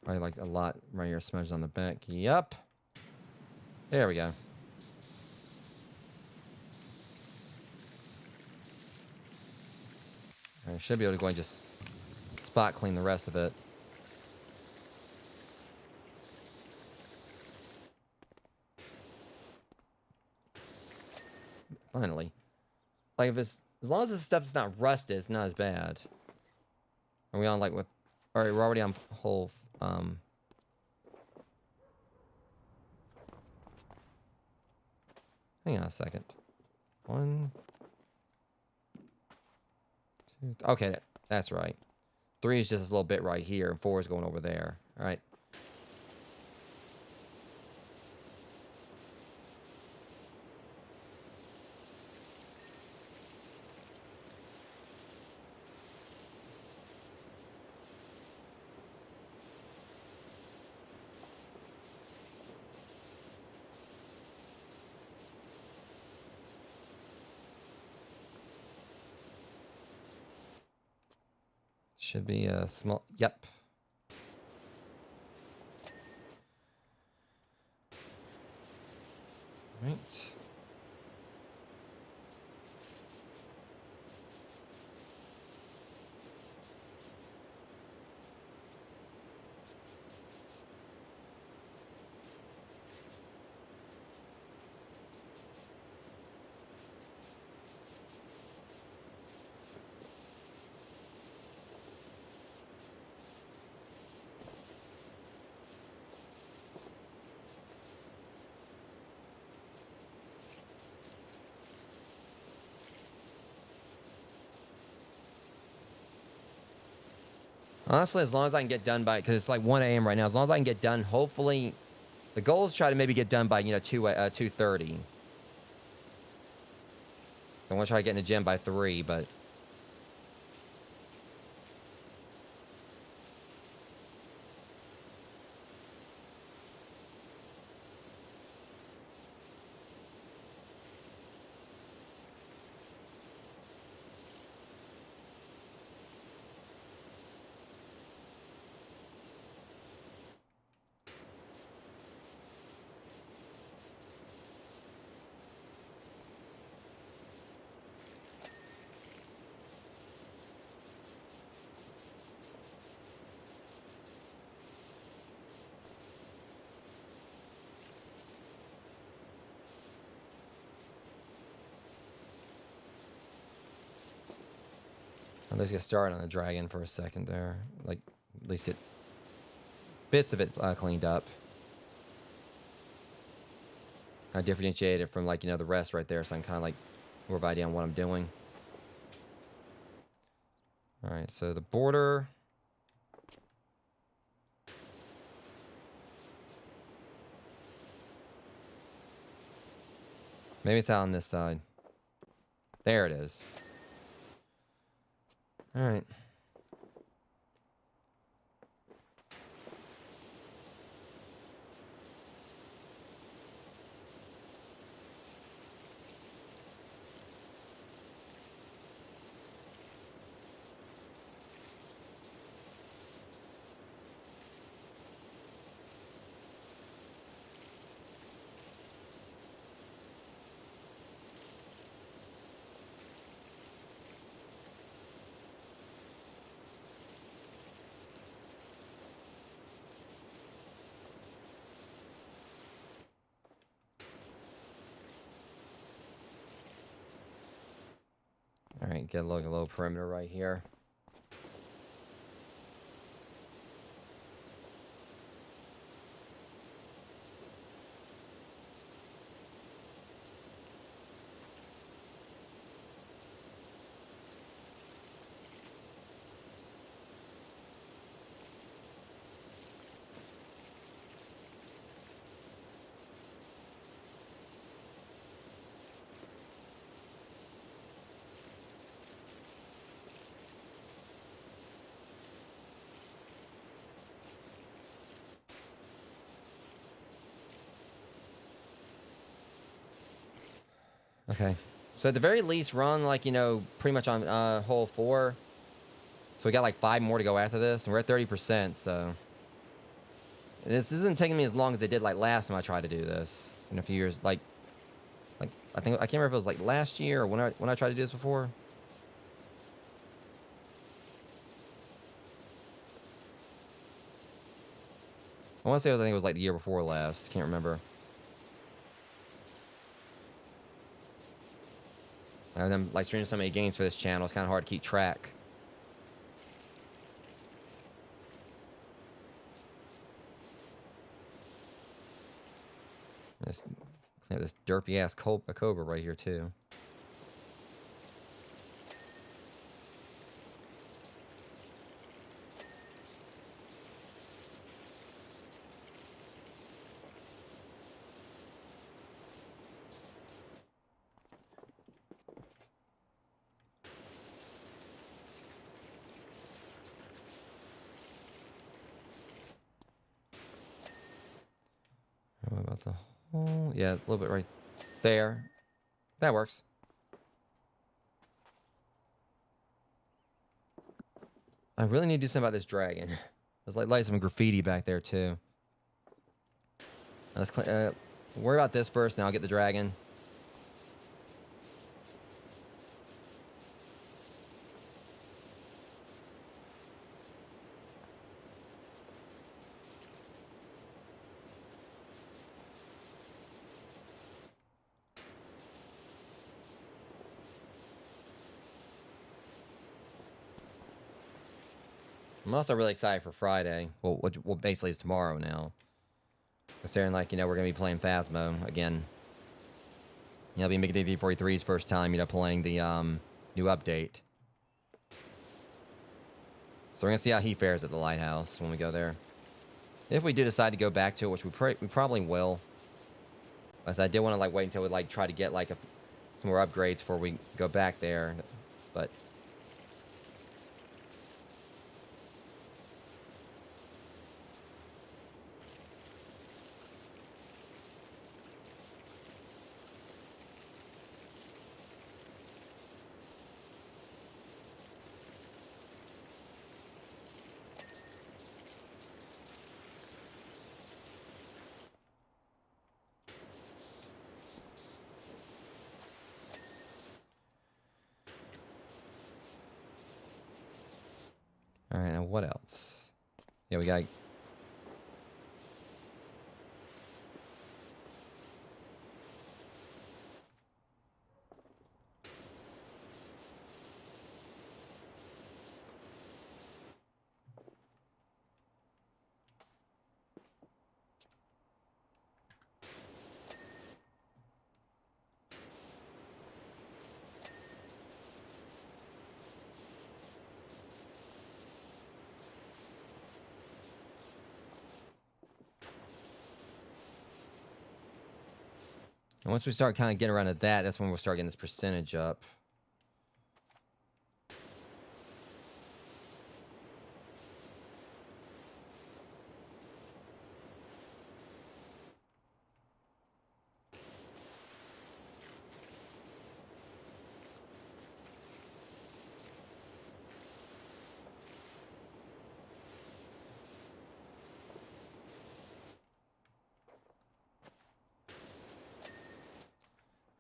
Probably like a lot right here smudged on the back. Yep. There we go. I should be able to go and just spot clean the rest of it. Finally. Like if it's, as long as this stuff is not rusted, it's not as bad. Are we on like with, all right, we're already on hole, hang on a second. 1, 2, okay, that's right. 3 is just a little bit right here, and 4 is going over there. All right. Should be a small, yep. Right. Honestly, as long as I can get done by, because it's like 1 a.m. right now, as long as I can get done, hopefully, the goal is try to maybe get done by, 2:30. So I want to try to get in the gym by 3, but I'll just get started on the dragon for a second there. Like, at least get bits of it cleaned up. I differentiate it from, like, the rest right there, so I can kind of, like, more of an idea on what I'm doing. All right, so the border. Maybe it's out on this side. There it is. All right. All right, get a little perimeter right here. Okay. So at the very least, run like, you know, pretty much on hole 4. So we got like 5 more to go after this, and we're at 30%. So and this isn't taking me as long as it did like last time I tried to do this in a few years. Like I think I can't remember if it was like last year or when I tried to do this before. I want to say I think it was like the year before last. Can't remember. And I'm like streaming so many games for this channel. It's kind of hard to keep track. This, clean up this derpy ass cobra right here too. What about the hole? Yeah, a little bit right there. That works. I really need to do something about this dragon. There's like some graffiti back there too. Let's worry about this first, and I'll get the dragon. I'm also really excited for Friday. Well, which basically is tomorrow now. Considering, like, you know, we're going to be playing Phasmo again. You know, it'll be Mickey D 43's first time, you know, playing the new update. So we're going to see how he fares at the lighthouse when we go there. If we do decide to go back to it, which we probably will. As I did want to, like, wait until we, like, try to get, like, some more upgrades before we go back there. But all right, now what else? Yeah, we got... And once we start kind of getting around to that, that's when we'll start getting this percentage up.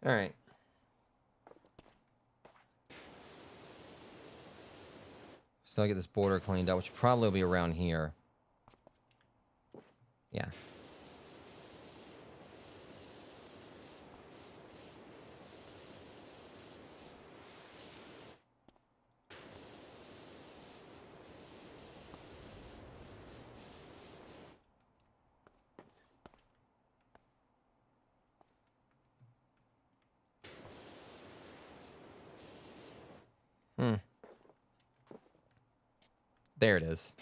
All right. Still get this border cleaned up, which probably will be around here. Yeah. There it is.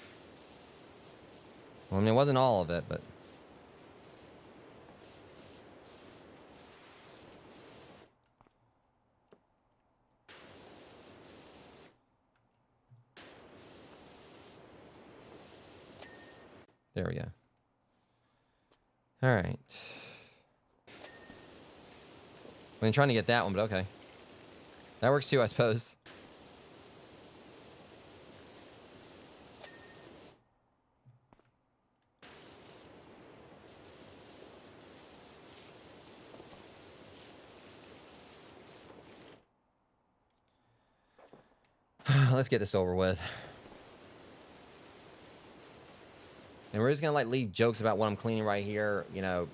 Well, I mean, it wasn't all of it, but... There we go. All right. been trying to get that one, but okay. That works too, I suppose. Let's get this over with. And we're just gonna like leave jokes about what I'm cleaning right here, you know.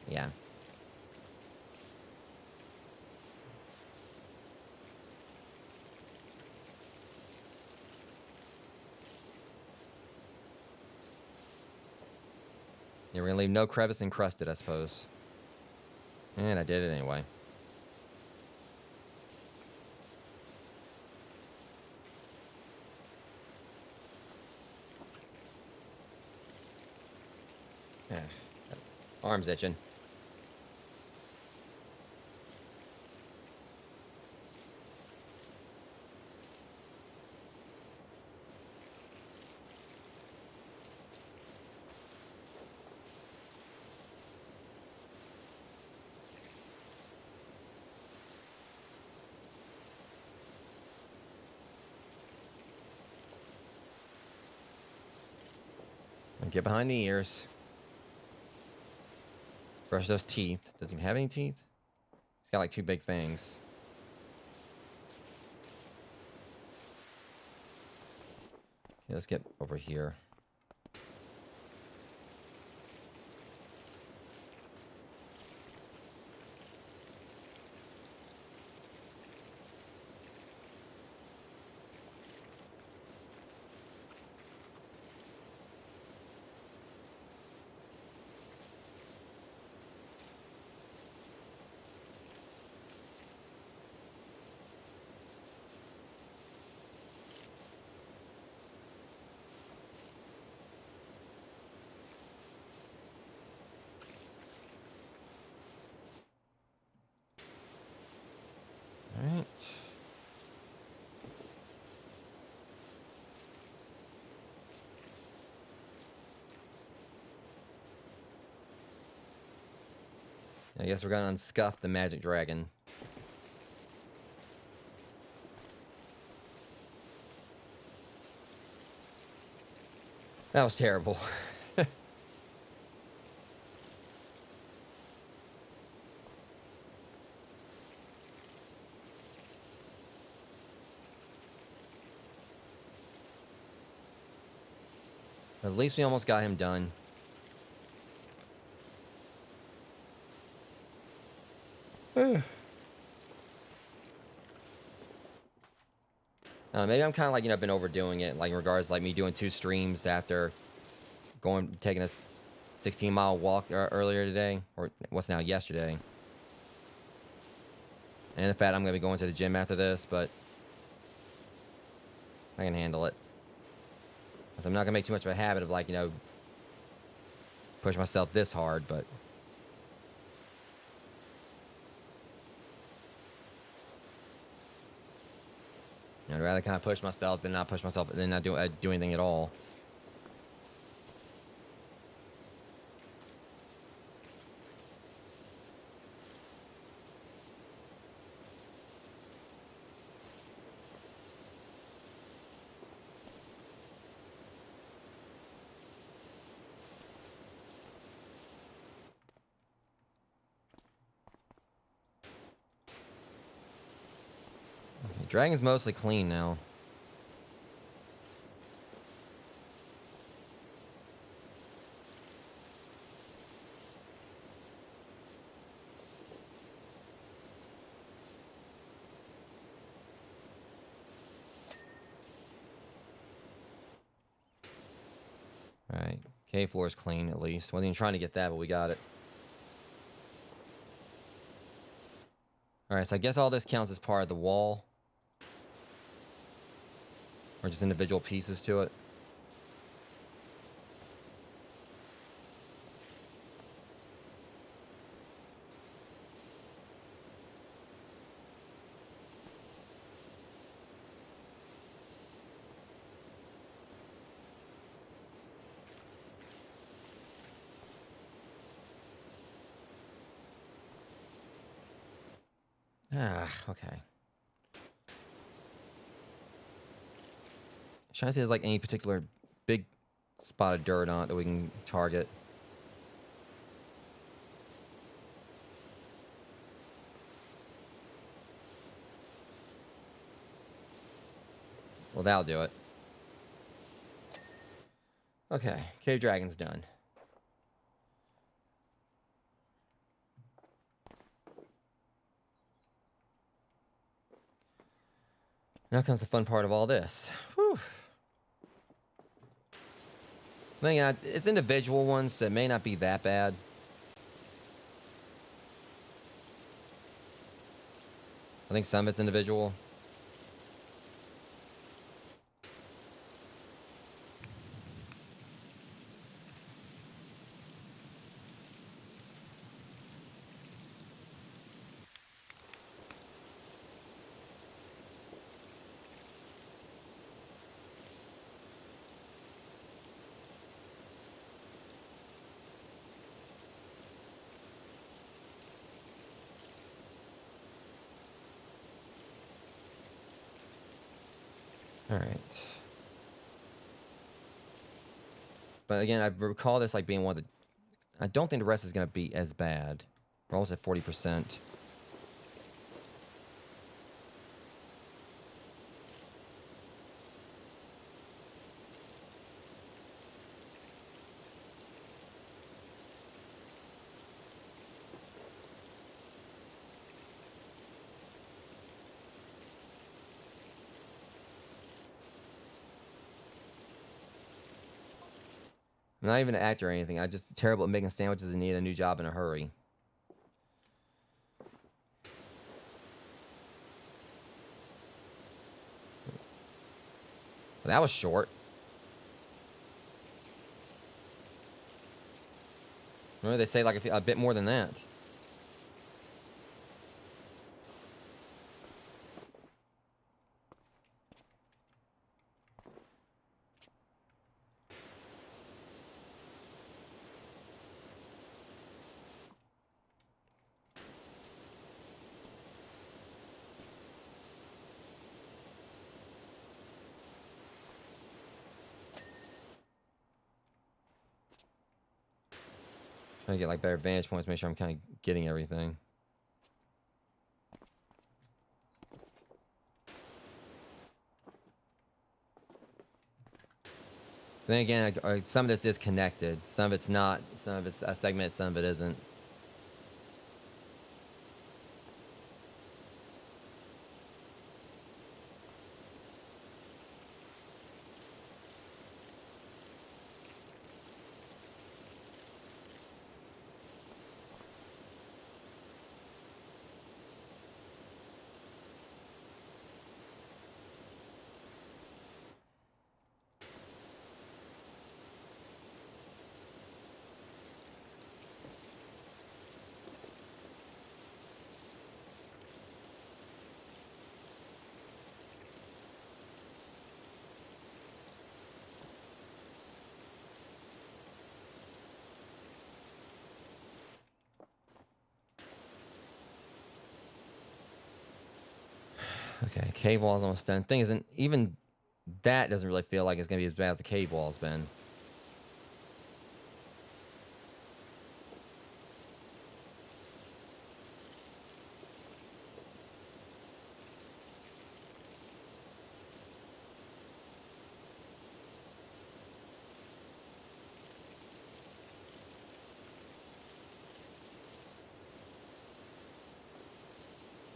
Yeah. Yeah, we're gonna leave no crevice encrusted, I suppose. And I did it anyway. Yeah. Arm's itching. Get behind the ears. Brush those teeth. Does he have any teeth? He's got like 2 big fangs. Okay, let's get over here. All right. I guess we're gonna unscuff the magic dragon. That was terrible. At least we almost got him done. Maybe I'm kind of like, you know, been overdoing it, like in regards to like me doing 2 streams after taking a 16-mile walk earlier today, or what's now yesterday. And in fact, I'm going to be going to the gym after this, but I can handle it. Because I'm not going to make too much of a habit of like, you know, push myself this hard, but... I'd rather kind of push myself than not push myself, than not do anything at all. Okay, dragon's mostly clean now. Alright, cave floor is clean at least. Wasn't even trying to get that, but we got it. Alright, so I guess all this counts as part of the wall. Or just individual pieces to it. Okay. Trying to see if there's like any particular big spot of dirt on it that we can target. Well, that'll do it. Okay, cave dragon's done. Now comes the fun part of all this. Whew. Thing, it's individual ones, so it may not be that bad. I think some of it's individual. All right. But again, I recall this like being one of the... I don't think the rest is going to be as bad. We're almost at 40%. I'm not even an actor or anything. I'm just terrible at making sandwiches and need a new job in a hurry. Well, that was short. Remember, they say like a bit more than that. Trying to get like better vantage points, make sure I'm kind of getting everything. Then again, some of this is connected. Some of it's not. Some of it's a segment, some of it isn't. Okay, cave wall's almost done. Thing isn't even that doesn't really feel like it's gonna be as bad as the cave wall's been.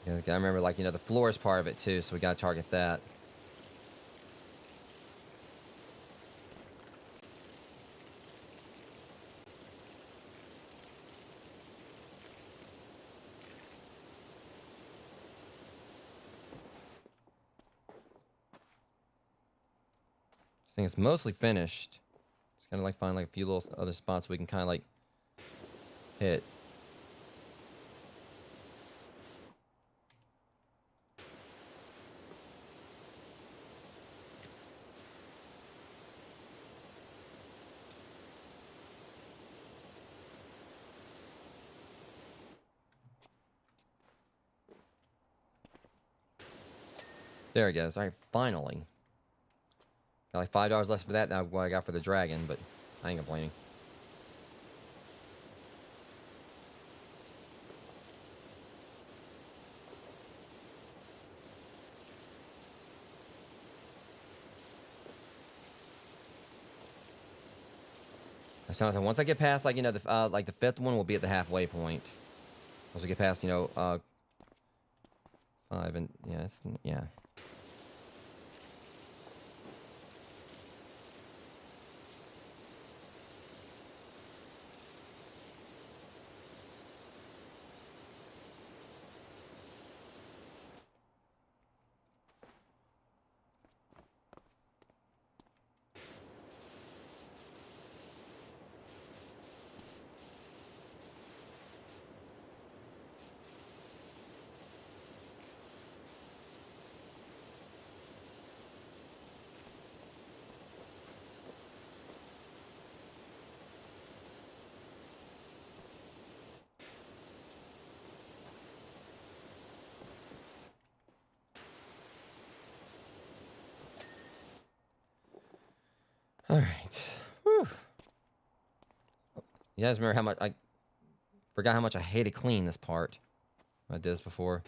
Yeah, I remember, like, the floor is part of it too, so we gotta target that. This thing is mostly finished. Just gotta like find like a few little other spots we can kind of like hit. There it goes. All right, finally. Got like $5 less for that than what I got for the dragon, but I ain't complaining. So once I get past, like, like the fifth one, we'll be at the halfway point. Once we get past, 5 and yeah. All right. Whew. You guys remember how much I forgot how much I hated cleaning this part. I did this before. At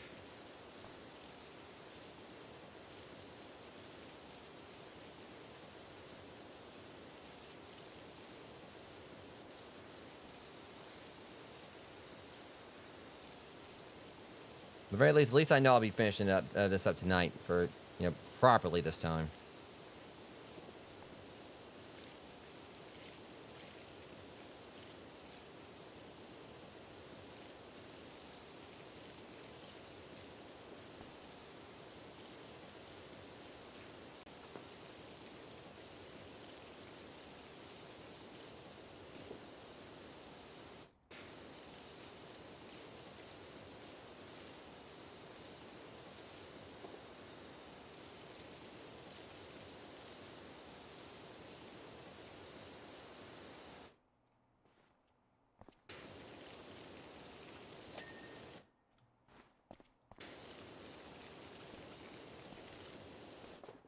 the very least, I know I'll be finishing up this up tonight for properly this time.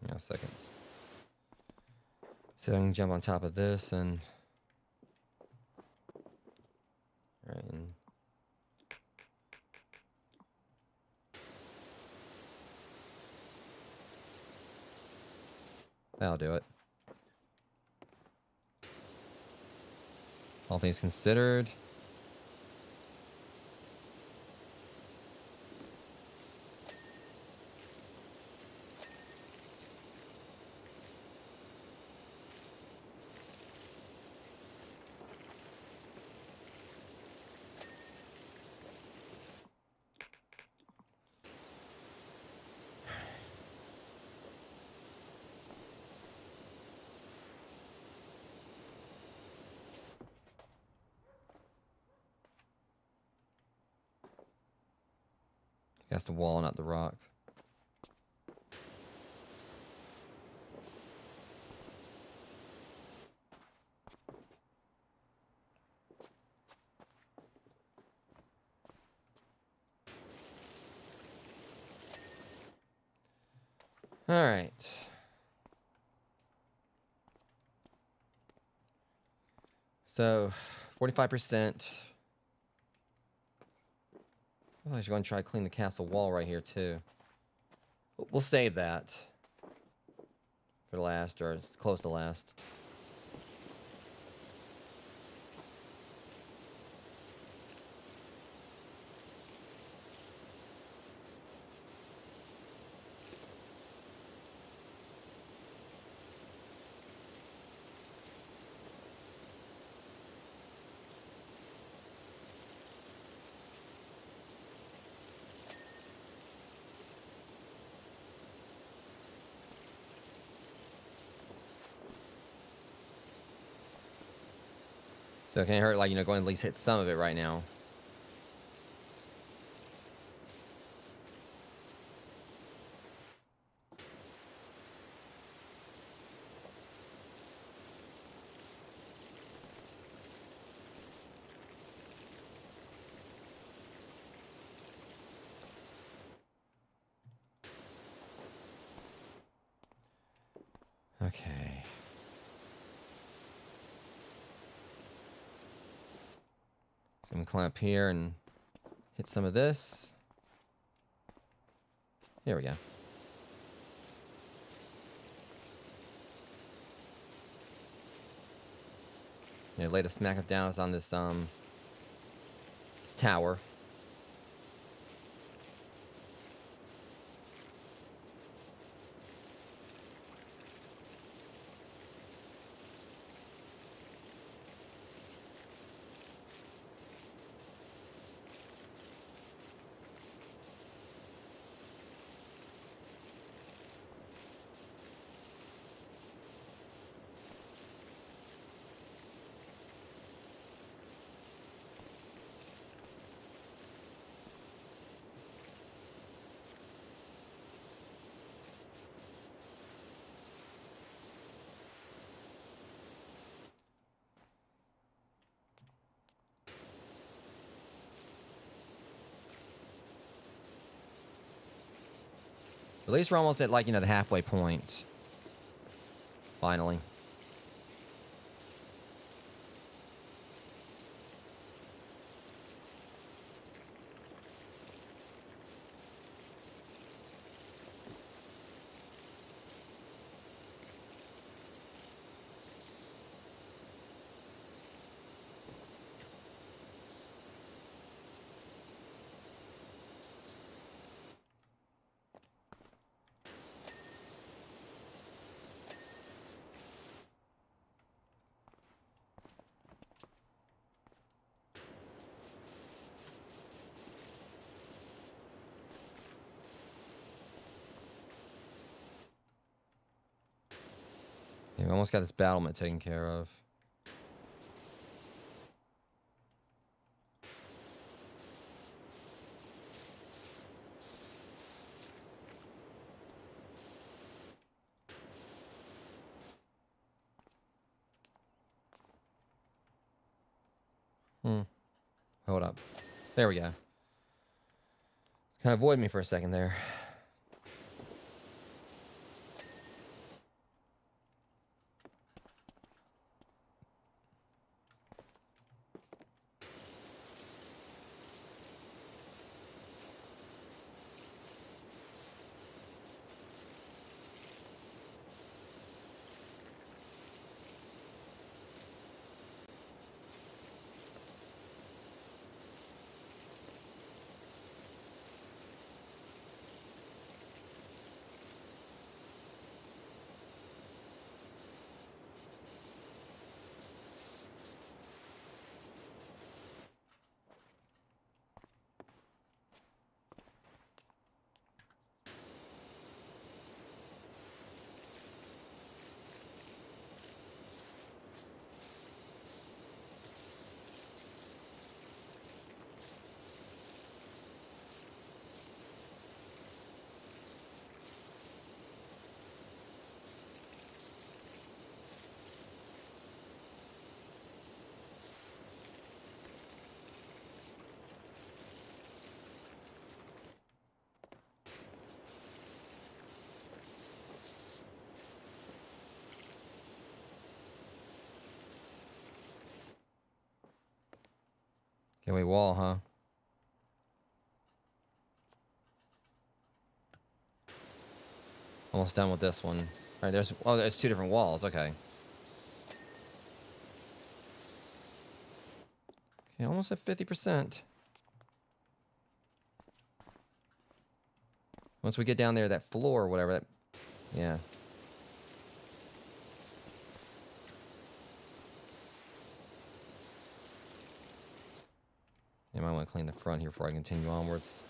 A second. So I can jump on top of this and right. And that'll do it. All things considered. That's the wall, not the rock. All right. So, 45%. I'm actually going to try to clean the castle wall right here, too. We'll save that for last, or it's close to last. So it can't hurt, like, go and at least hit some of it right now. Okay. So I'm gonna climb up here and hit some of this. Here we go. Yeah, lay the smack of down is on this tower. At least we're almost at, like, the halfway point. Finally. Yeah, we almost got this battlement taken care of. Hold up. There we go. Kind of avoid me for a second there. Gateway wall, huh? Almost done with this one. All right, there's two different walls. Okay. Okay, almost at 50%. Once we get down there, that floor or whatever, yeah. I might want to clean the front here before I continue onwards.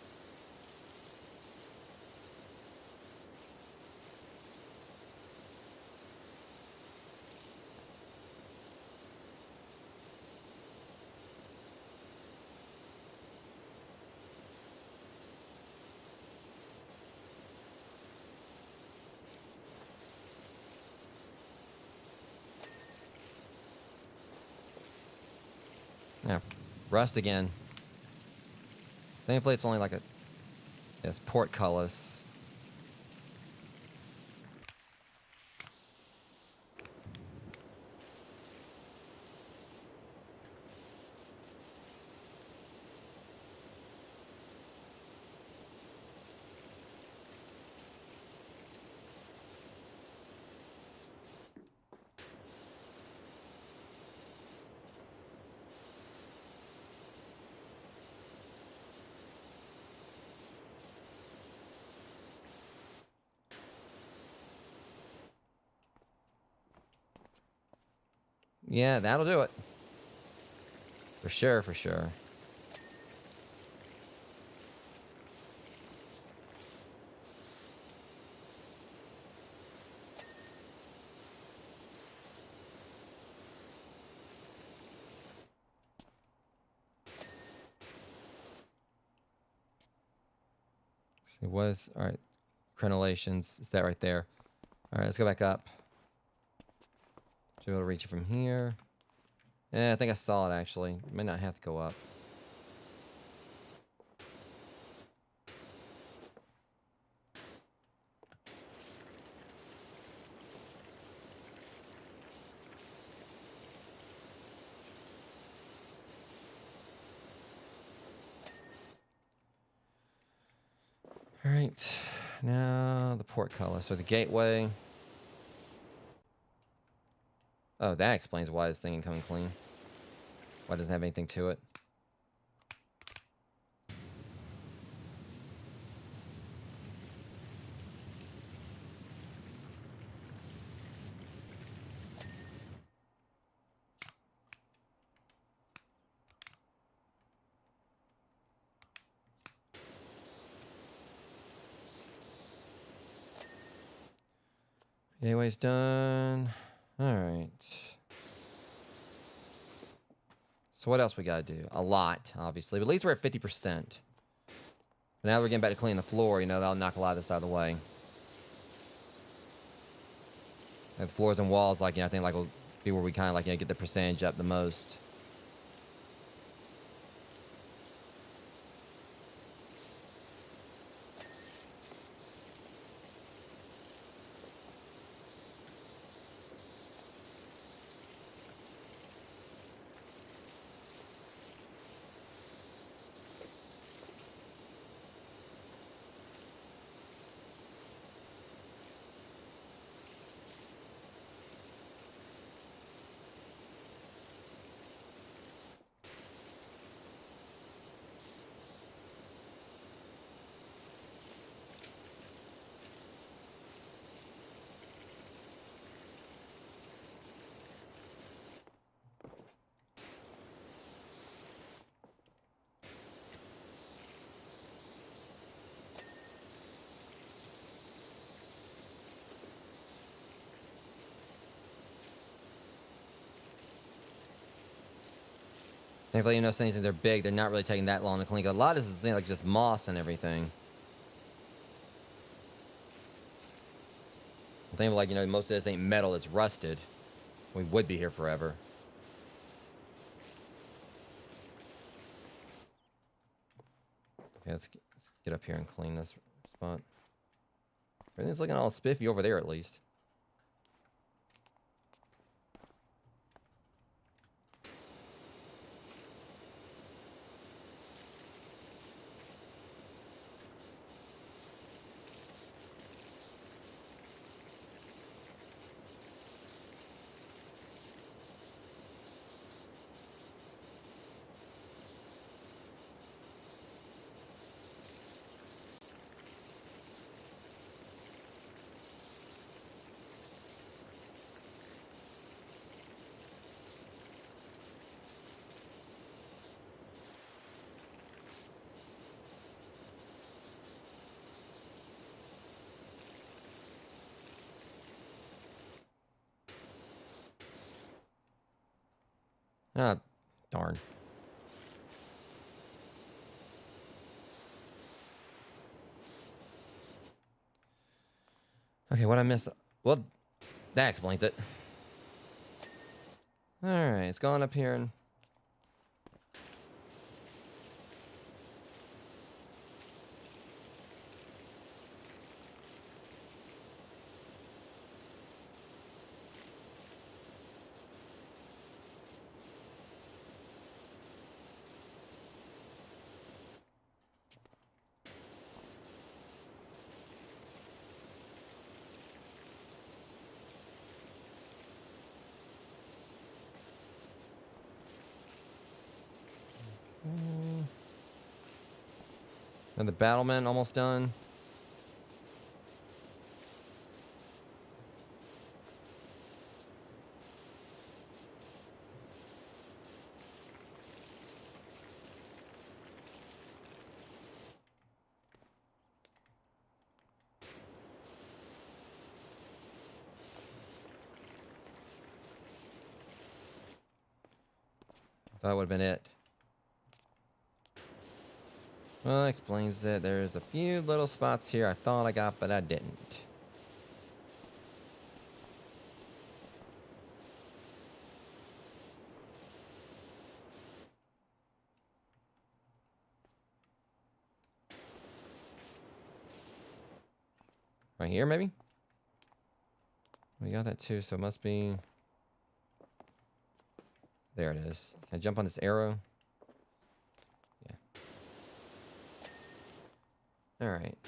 Yeah, rust again. Thankfully, it's only like it's portcullis. Yeah, that'll do it. For sure, for sure. It was, all right, crenellations. It's that right there. All right, let's go back up. Should be able to reach it from here. Yeah, I think I saw it, actually. May not have to go up. All right, now the portcullis, so the gateway. Oh, that explains why this thing ain't coming clean. Why it doesn't have anything to it. Gateway's done. All right. So what else we gotta do? A lot, obviously. But at least we're at 50%. But now we're getting back to cleaning the floor. You know, that'll knock a lot of this out of the way. And the floors and walls, like, you know, I think, like, will be where we kind of, like, you know, get the percentage up the most. Thankfully, you know, since they're big, they're not really taking that long to clean. A lot of this is, you know, like, just moss and everything. I think, like, you know, most of this ain't metal, it's rusted. We would be here forever. Okay, let's get up here and clean this spot. Everything's looking all spiffy over there, at least. Ah, darn. Okay, what I missed? Well, that explains it. Alright, it's going up here and... And the battlement almost done. That would have been it. Well, that explains it. There's a few little spots here I thought I got, but I didn't. Right here, maybe? We got that too, so it must be... There it is. Can I jump on this arrow? Yeah. Alright.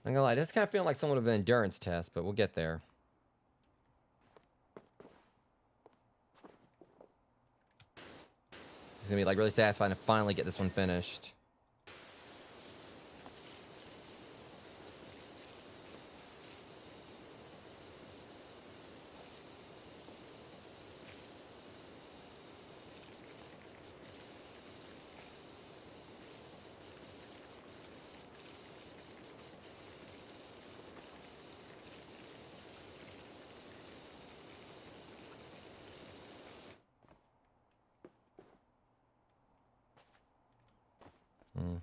I'm gonna lie, this kind of feeling like somewhat of an endurance test, but we'll get there. It's gonna be like really satisfying to finally get this one finished. Hmm.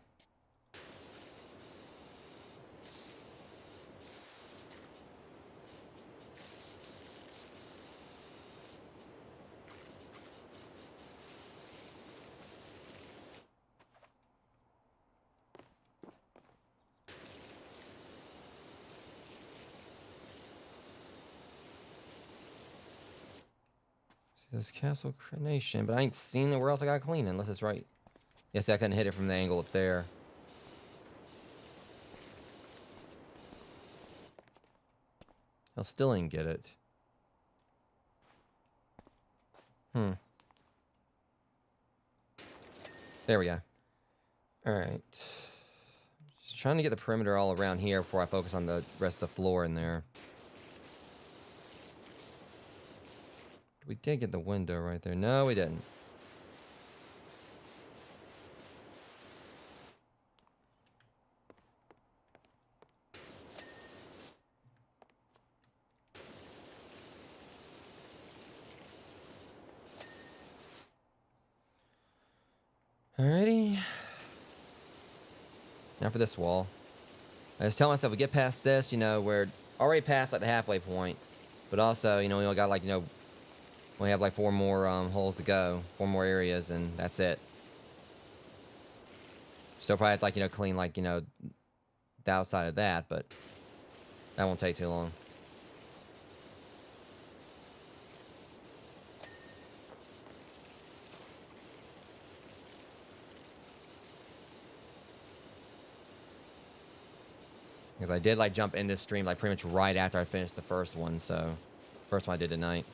This castle nation, but I ain't seen where else I gotta clean unless it's right. Yes, I couldn't hit it from the angle up there. I still ain't get it. There we go. Alright. Just trying to get the perimeter all around here before I focus on the rest of the floor in there. We did get the window right there. No, we didn't. Alrighty. Now for this wall. I just tell myself, we get past this, you know, we're already past like the halfway point. But also, you know, we only got like, you know, we have like 4 more holes to go. 4 more areas, and that's it. Still probably have to, like, you know, clean like, you know, the outside of that, but that won't take too long. Because I did like jump in this stream like pretty much right after I finished the first one, so first one I did tonight.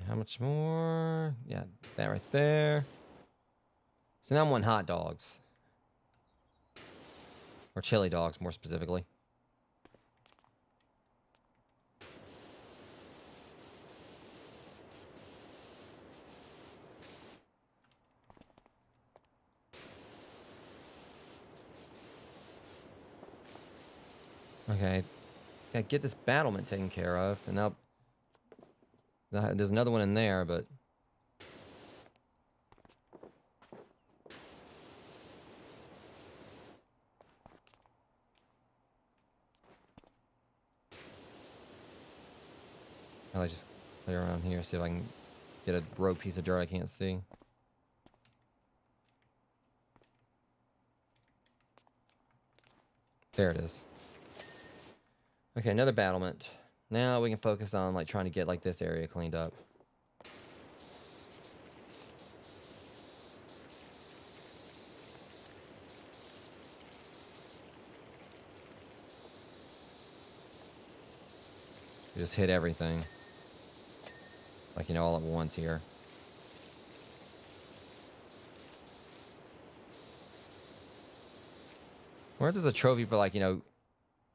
How much more? Yeah, that right there. So now I'm wanting hot dogs. Or chili dogs, more specifically. Okay. Just gotta get this battlement taken care of. And now there's another one in there, but I'll just play around here, see if I can get a rogue piece of dirt I can't see. There it is. Okay, another battlement. Now we can focus on like trying to get like this area cleaned up. Just hit everything. Like, you know, all at once here. Where there's a trophy for, like, you know,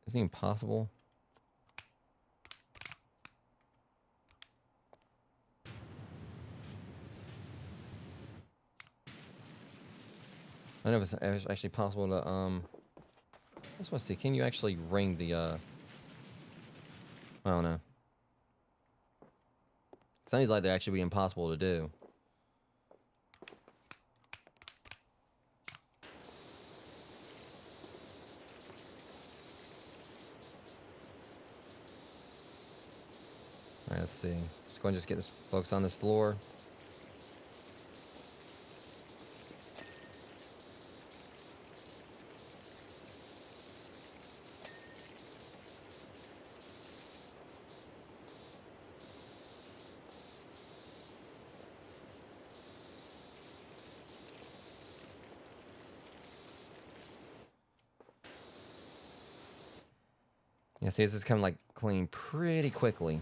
isn't even possible. I don't know if it's actually possible to, I just want to see, can you actually ring the, I don't know. Sounds like they're actually be impossible to do. Alright, let's see. Just go and just get this focus on this floor. Yeah, see, this is coming like clean pretty quickly.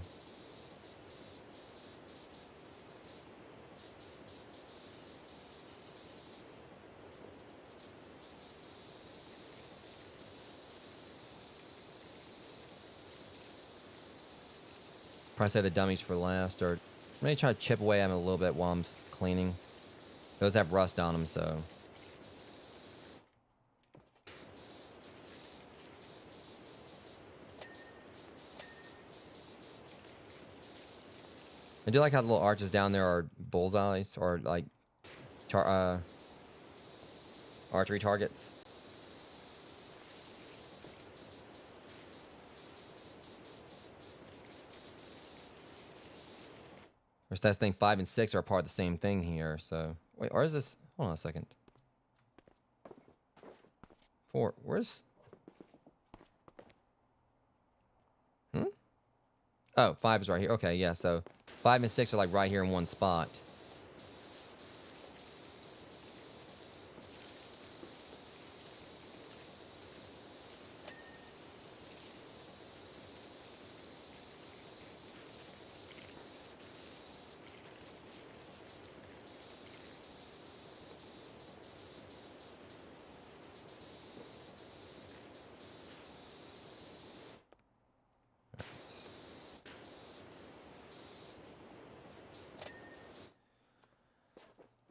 Probably save the dummies for last, or maybe try to chip away at them a little bit while I'm cleaning. Those have rust on them, so. I do like how the little arches down there are bullseyes, or like archery targets. Or that's thing 5 and 6 are part of the same thing here. So wait, or is this? Hold on a second. 4. Where's? Oh, 5 is right here. Okay, yeah. So 5 and 6 are like right here in one spot.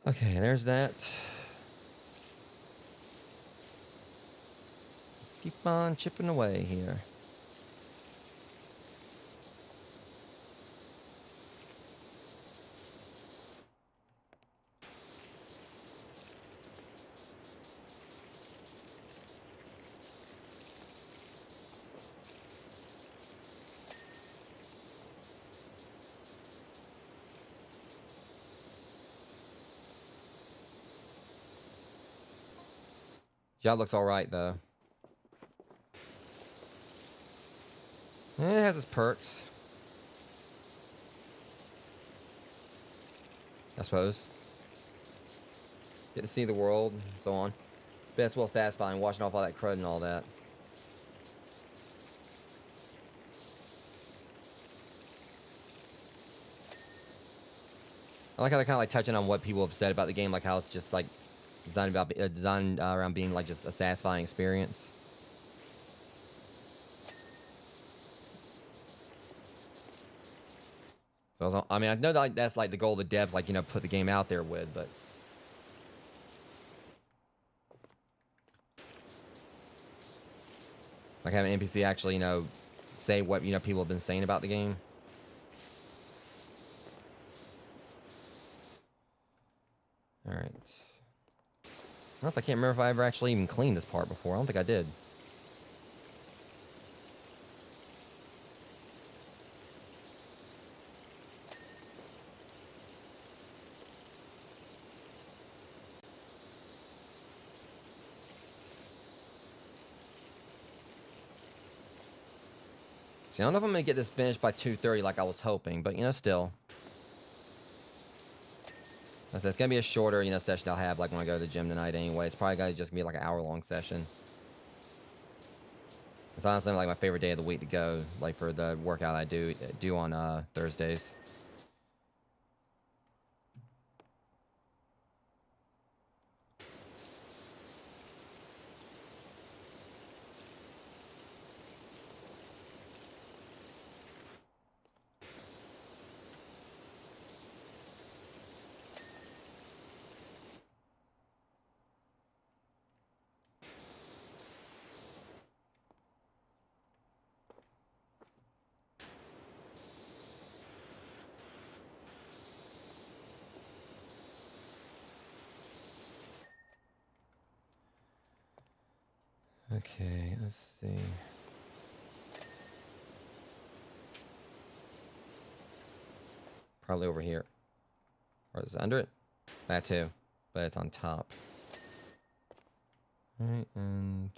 Okay, there's that. Let's keep on chipping away here. Job looks all right though. It has its perks, I suppose. Get to see the world, and so on. But it's well satisfying washing off all that crud and all that. I like how they're kind of like touching on what people have said about the game, like how it's just like designed around being like just a satisfying experience. So I mean, I know that like, that's like the goal of the devs, like, you know, put the game out there with, but Like having an NPC actually, say what, people have been saying about the game. All right. Unless I can't remember if I ever actually even cleaned this part before. I don't think I did. See, I don't know if I'm going to get this finished by 2:30 like I was hoping, but, still. I said, it's going to be a shorter, session I'll have, like, when I go to the gym tonight anyway. It's probably going to just be, like, an hour-long session. It's honestly, like, my favorite day of the week to go, like, for the workout I do on Thursdays. Okay, let's see. Probably over here. Or is it under it? That too. But it's on top. Alright, and...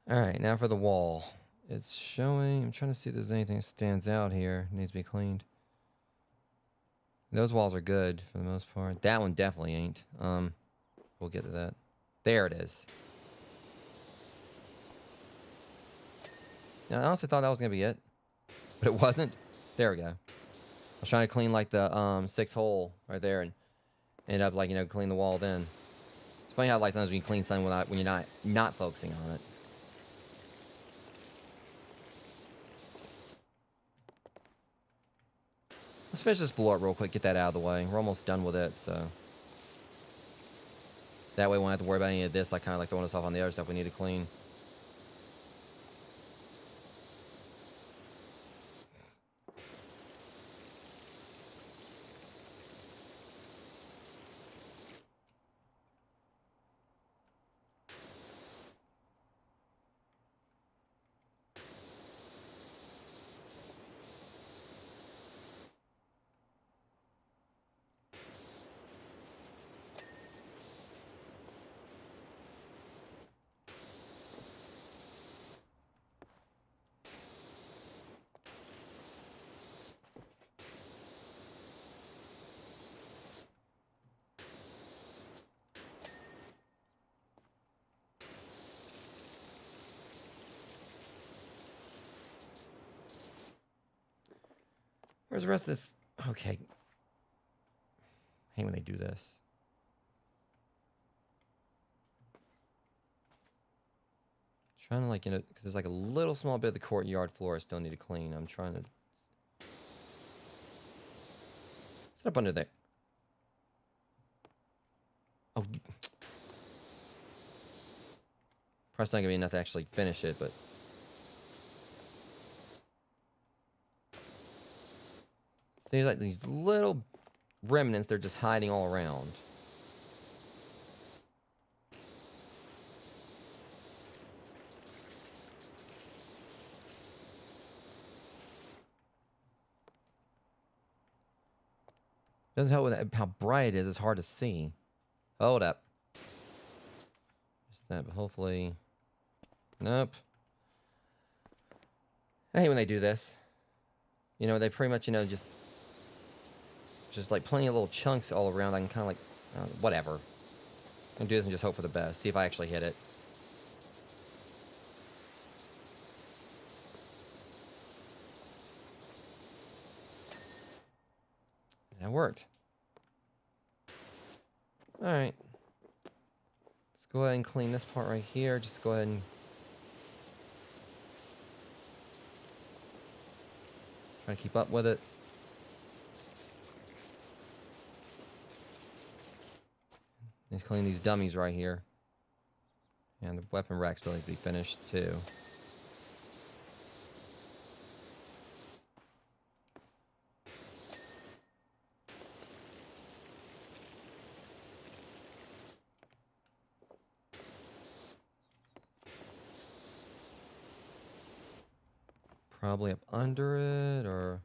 Alright, now for the wall. It's showing... I'm trying to see if there's anything that stands out here. It needs to be cleaned. Those walls are good for the most part. That one definitely ain't. We'll get to that. There it is. Now, I honestly thought that was going to be it. But it wasn't. There we go. I was trying to clean, like, the 6th hole right there. And end up, like, clean the wall then. It's funny how, like, sometimes when you clean something when you're not focusing on it. Let's finish this floor up real quick, get that out of the way. We're almost done with it, so. That way we won't have to worry about any of this, like, kind of like throwing us off on the other stuff we need to clean. Where's the rest of this? Okay. I hate when they do this. Trying to, like, because there's, like, a little small bit of the courtyard floor I still need to clean. I'm trying to... Sit up under there. Oh. Probably not going to be enough to actually finish it, but... See, like, these little remnants, they're just hiding all around. Doesn't help with how bright it is. It's hard to see. Hold up. Just that, but hopefully... Nope. I hate when they do this. They pretty much, just like plenty of little chunks all around. I can kind of like, whatever. I'm gonna do this and just hope for the best. See if I actually hit it. That worked. All right. Let's go ahead and clean this part right here. Just go ahead and try to keep up with it. And clean these dummies right here. And the weapon rack still needs to be finished too. Probably up under it, or...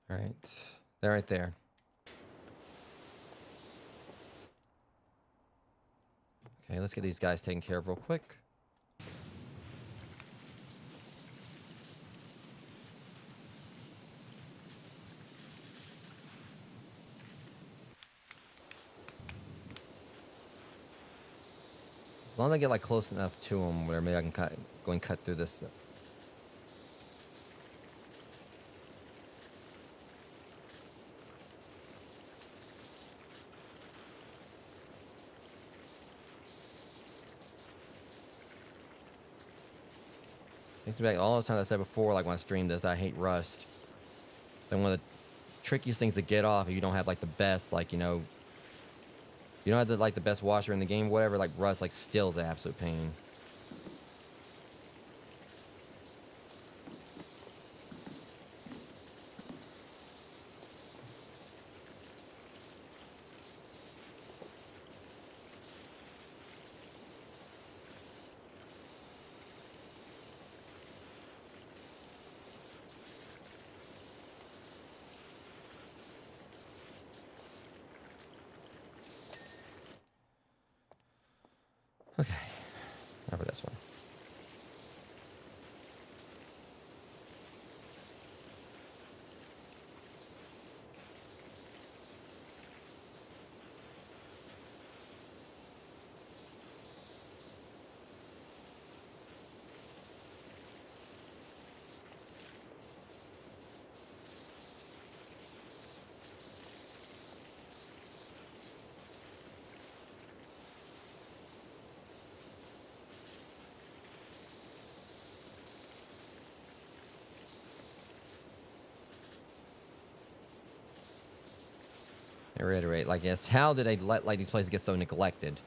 All right. They're right there. Okay, let's get these guys taken care of real quick. As long as I get like close enough to them where maybe I can go and cut through this. It's like all the time I said before, like when I streamed this, that I hate rust. And one of the trickiest things to get off if you don't have like the best, like, you know, you don't have the, like the best washer in the game, whatever, like rust, like still's an absolute pain. Okay, now for this one. I reiterate, like, yes, how did they let like these places get so neglected?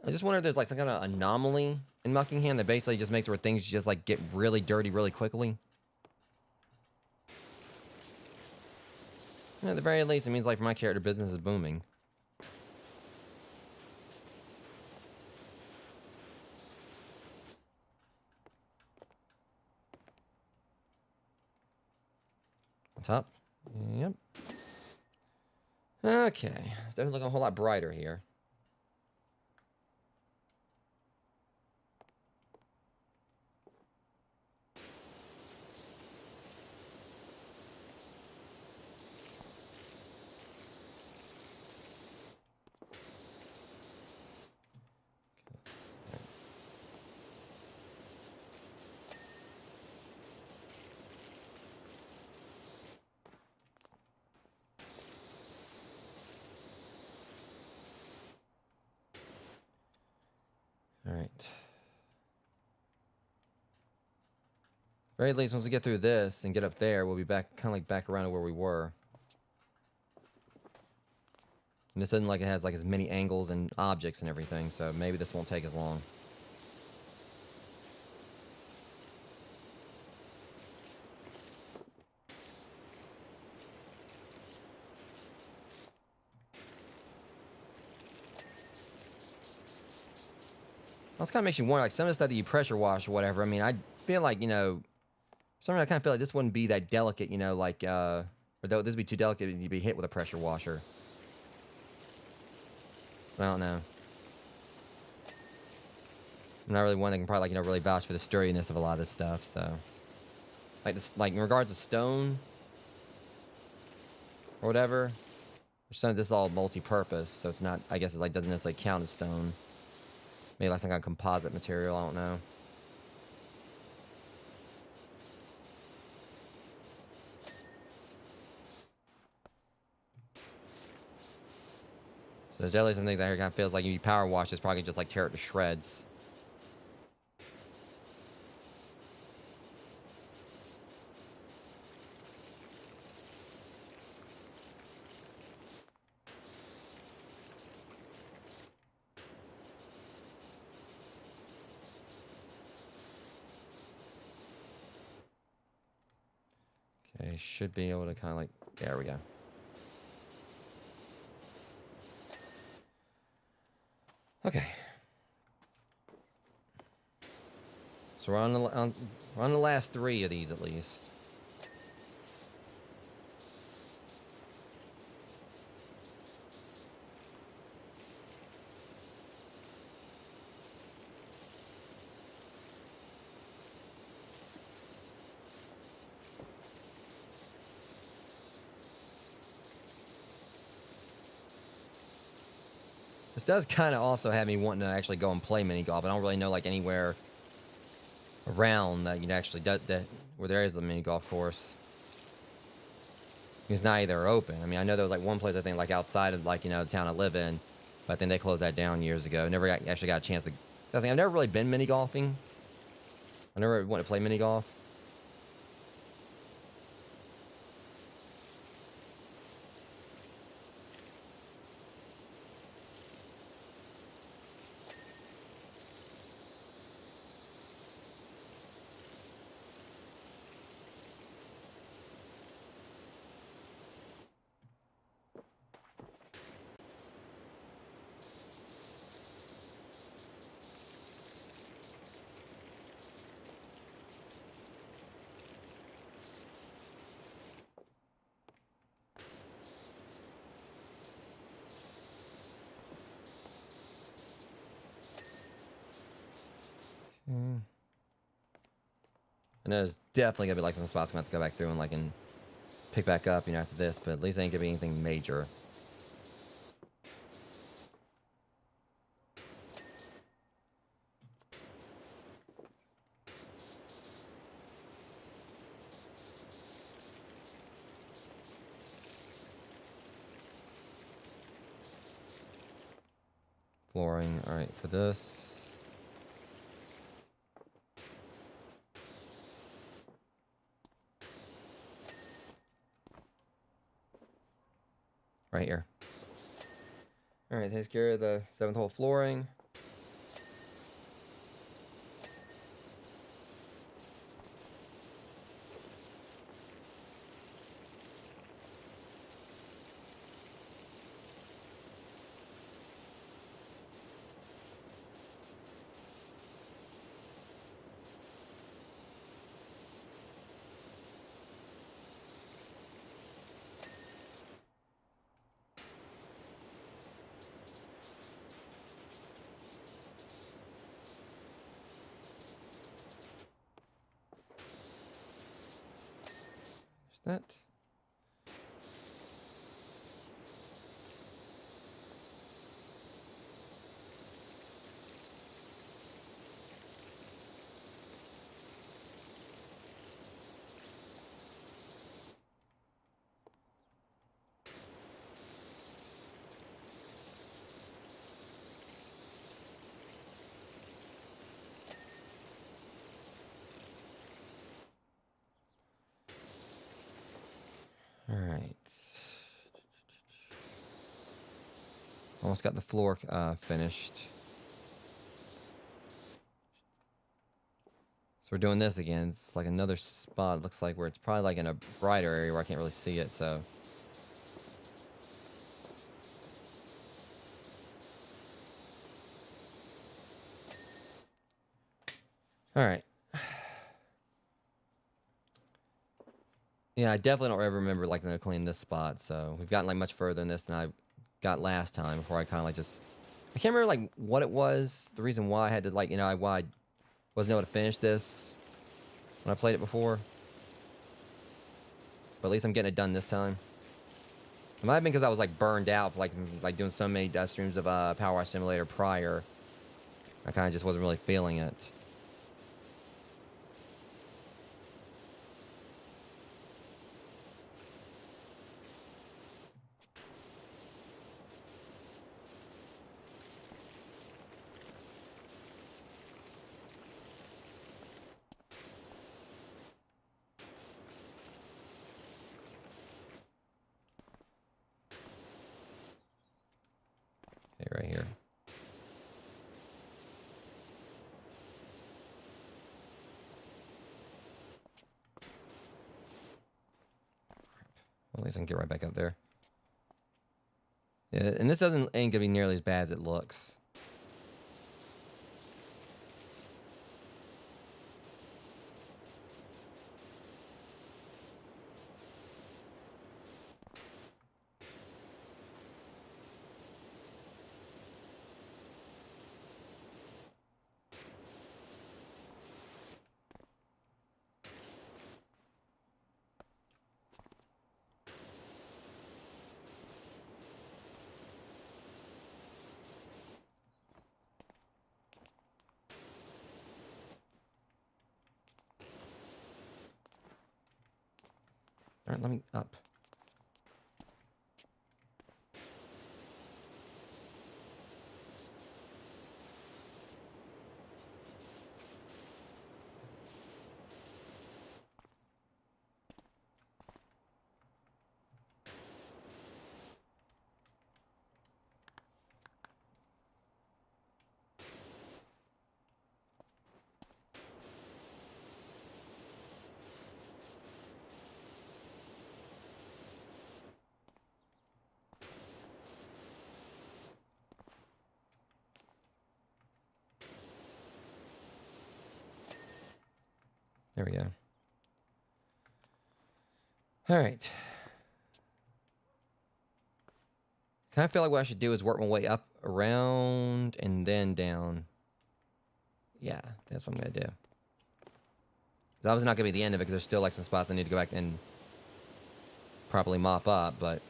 I just wonder if there's like some kind of anomaly in Muckingham that basically just makes it where things just like get really dirty really quickly. At the very least, it means like for my character, business is booming. On top. Yep. Okay. It's definitely looking a whole lot brighter here. All right. Very least, once we get through this and get up there, we'll be back, kind of like back around to where we were. And this isn't like it has like as many angles and objects and everything, so maybe this won't take as long. Also kind of makes you wonder, like, some of the stuff that you pressure wash or whatever. I mean, I feel like, you know, sometimes I kind of feel like this wouldn't be that delicate, you know, like, or though this would be too delicate and you'd be hit with a pressure washer. I don't know. I'm not really one that can probably, like, you know, really vouch for the sturdiness of a lot of this stuff, so. Like, this, like, in regards to stone or whatever, some of this is all multi-purpose, so it's not, I guess it, like, doesn't necessarily count as stone. Maybe like some kind of composite material, I don't know. So there's definitely some things out here kind of feels like if you power wash, it's probably just like tear it to shreds. Okay, should be able to kind of like, there we go. Okay. So we're on the last 3 of these at least. This does kind of also have me wanting to actually go and play mini golf. I don't really know like anywhere around that you can actually do that where there is a mini golf course. It's not either open. I mean, I know there was like one place I think like outside of like, you know, the town I live in, but I think they closed that down years ago. Actually got a chance to. I think I've never really been mini golfing. I never wanted to play mini golf. Mm. I know there's definitely gonna be like some spots I'm gonna have to go back through and like and pick back up, you know, after this, but at least it ain't gonna be anything major. Flooring, all right, for this. Right here. All right, takes care of the 7th hole flooring. That. All right. Almost got the floor finished. So we're doing this again. It's like another spot. It looks like where it's probably like in a brighter area where I can't really see it. So. All right. Yeah, I definitely don't ever remember like to clean this spot. So we've gotten like much further in this than I got last time before I kind of like just. I can't remember like what it was. The reason why I had to like why I wasn't able to finish this when I played it before. But at least I'm getting it done this time. It might have been because I was like burned out, like doing so many streams of Powerwash Simulator prior. I kind of just wasn't really feeling it. Okay, right here. Well, at least I can get right back up there. Yeah, and this ain't gonna be nearly as bad as it looks. All right, let me up. There we go. All right. Kind of feel like what I should do is work my way up, around, and then down. Yeah, that's what I'm going to do. That was not going to be the end of it because there's still like some spots I need to go back and properly mop up, but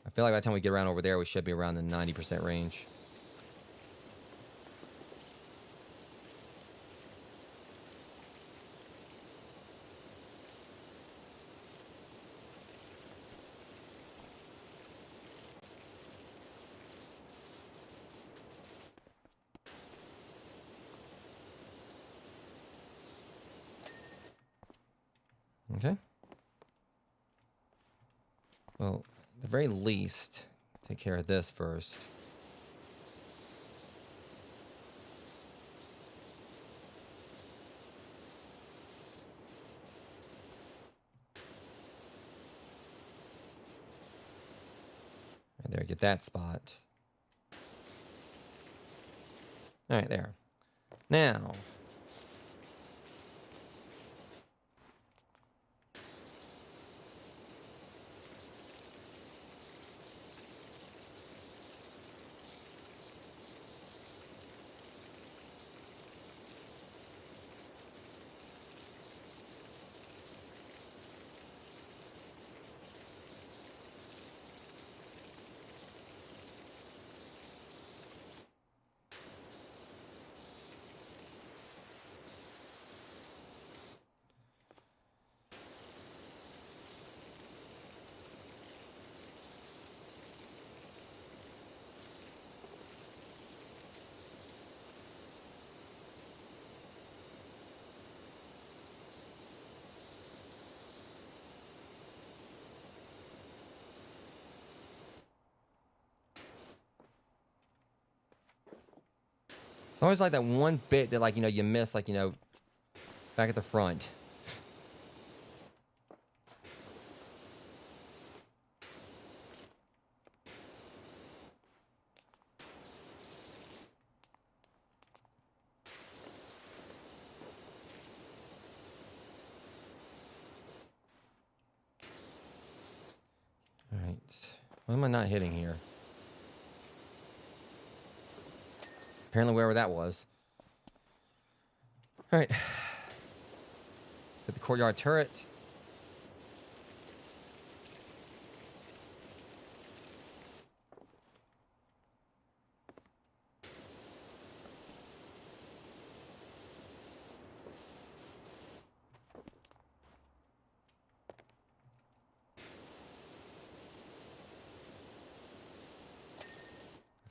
I feel like by the time we get around over there, we should be around the 90% range. Okay. Well, at the very least, take care of this first. Right there, get that spot. All right, there. Now, it's always like that one bit that, like, you miss, like, back at the front. Why am I not hitting here? Apparently wherever that was. All right. Hit the courtyard turret.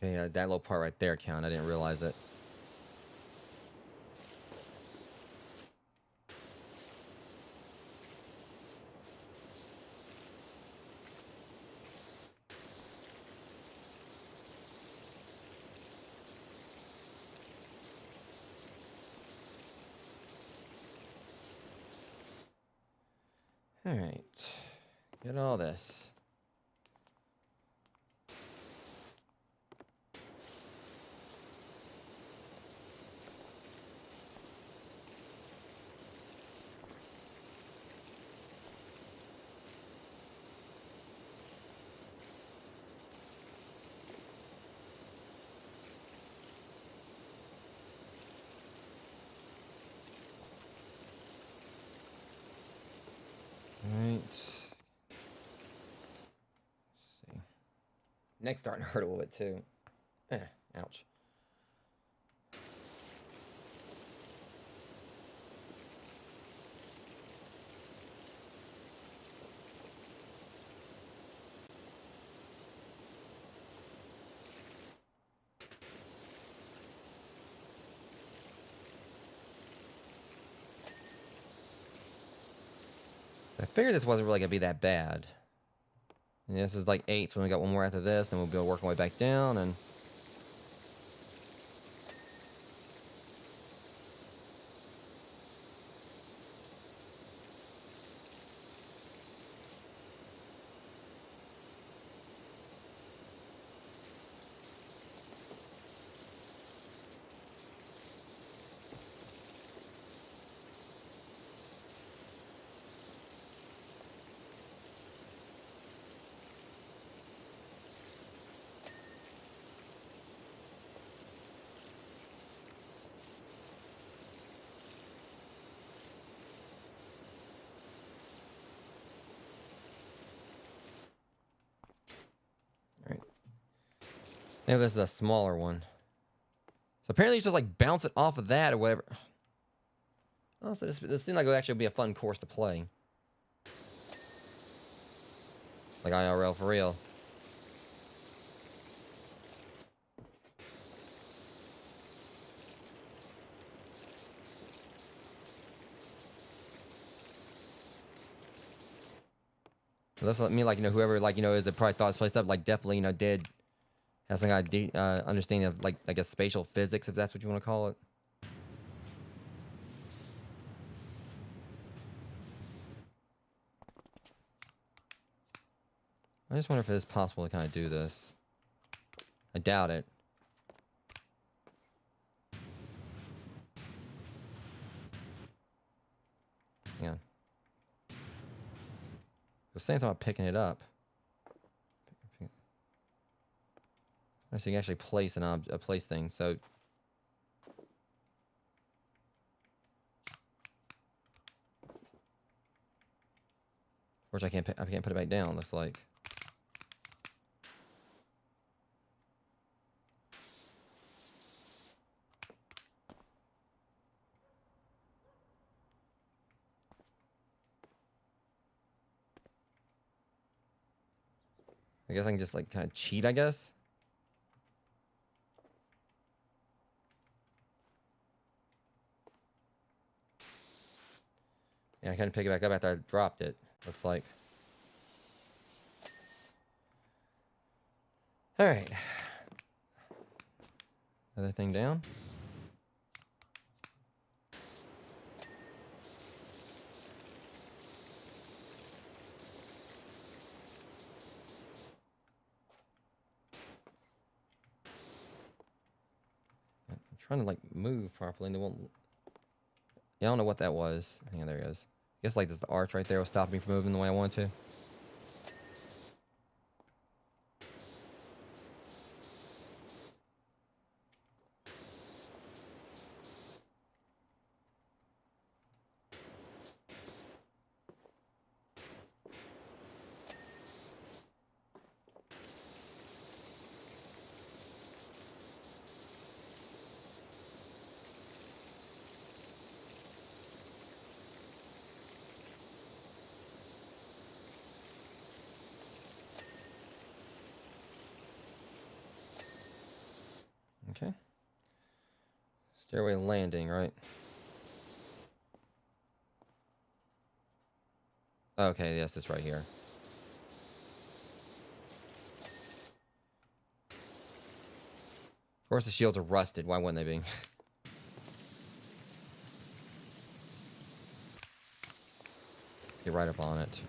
Okay, that little part right there counted. I didn't realize it. All right. Get all this. All right. Let's see. Neck's starting to hurt a little bit too. Ouch. So I figured this wasn't really gonna be that bad. And this is like 8, so we got one more after this, then we'll be able to work our way back down and. Maybe this is a smaller one. So apparently you just like bounce it off of that or whatever. Oh, so this seems like it would actually be a fun course to play. Like IRL for real. That's what I mean, like, whoever, like, is it probably thought this place up, like, definitely, did have some kind of understanding of, like, I guess, spatial physics, if that's what you want to call it. I just wonder if it is possible to kind of do this. I doubt it. Hang on. The same thing about picking it up. So you can actually place a place thing. So, of course, I can't put it back down. Looks like. I guess I can just like kind of cheat. I guess. Yeah, I couldn't pick it back up after I dropped it. Looks like. All right. Other thing down. I'm trying to like move properly and it won't. Yeah, I don't know what that was. Hang on, there it is. I guess like this, the arch right there was stopping me from moving the way I wanted to. Stairway landing, right? Okay, yes, this right here. Of course, the shields are rusted. Why wouldn't they be? Let's get right up on it.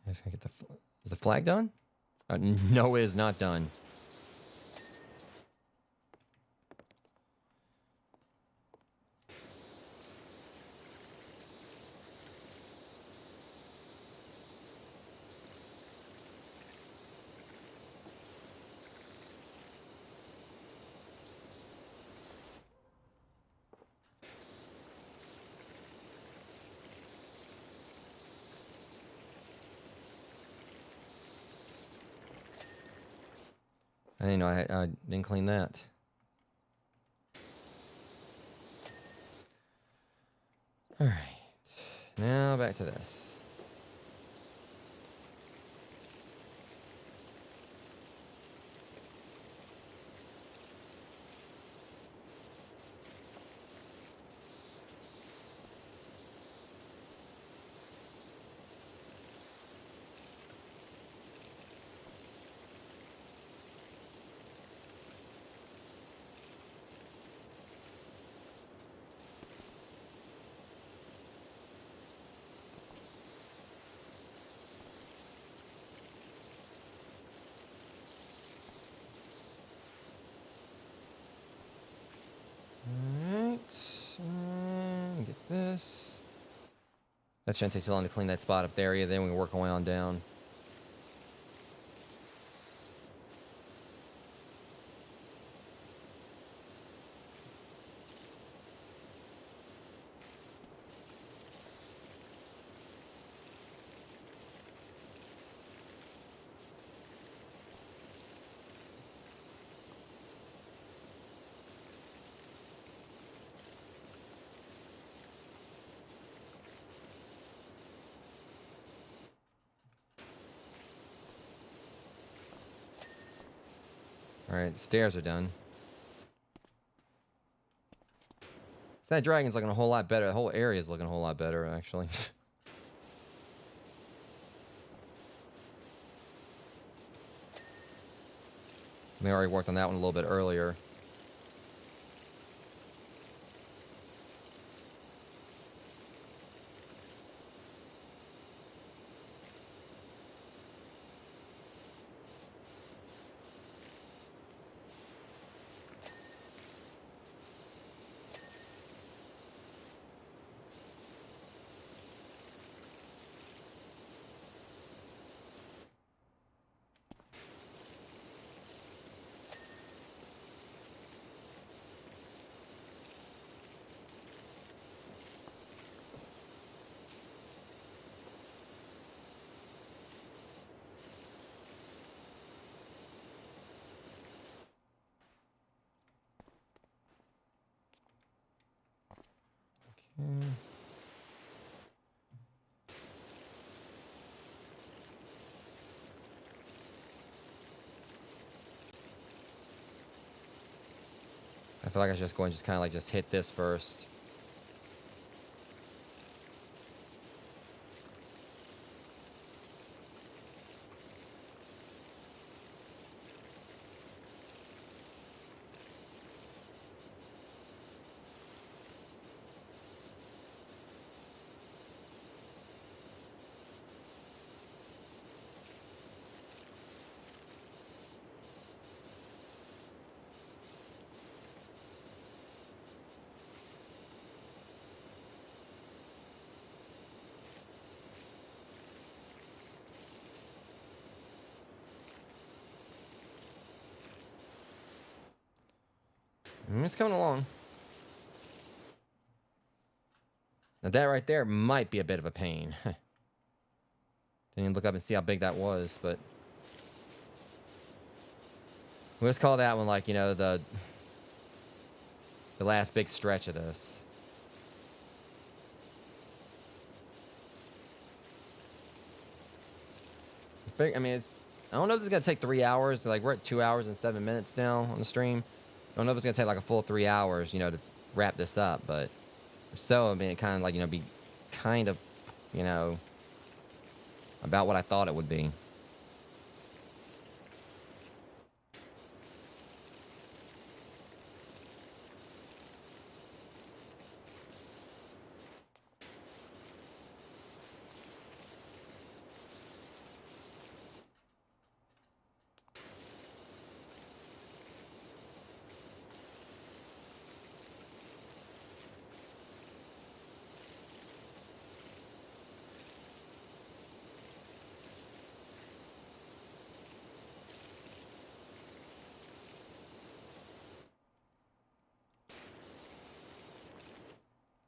I just gotta get the. Is the flag done? No, it is not done. I didn't know I didn't clean that. All right. Now back to this. Alright. Get this. That shouldn't take too long to clean that spot up there. Yeah, then we can work our way on down. Alright, the stairs are done. So that dragon's looking a whole lot better. The whole area is looking a whole lot better, actually. We already worked on that one a little bit earlier. Okay. I feel like I should just go and just kind of like just hit this first. It's coming along. Now that right there might be a bit of a pain. Didn't even look up and see how big that was, but we'll just call that one, like, you know, the last big stretch of this. It's big. I mean, I don't know if it's gonna take 3 hours. Like, we're at 2 hours and 7 minutes now on the stream. I don't know if it's gonna take like a full 3 hours, you know, to wrap this up, but if so, I mean, it kind of, like, you know, be kind of, you know, about what I thought it would be.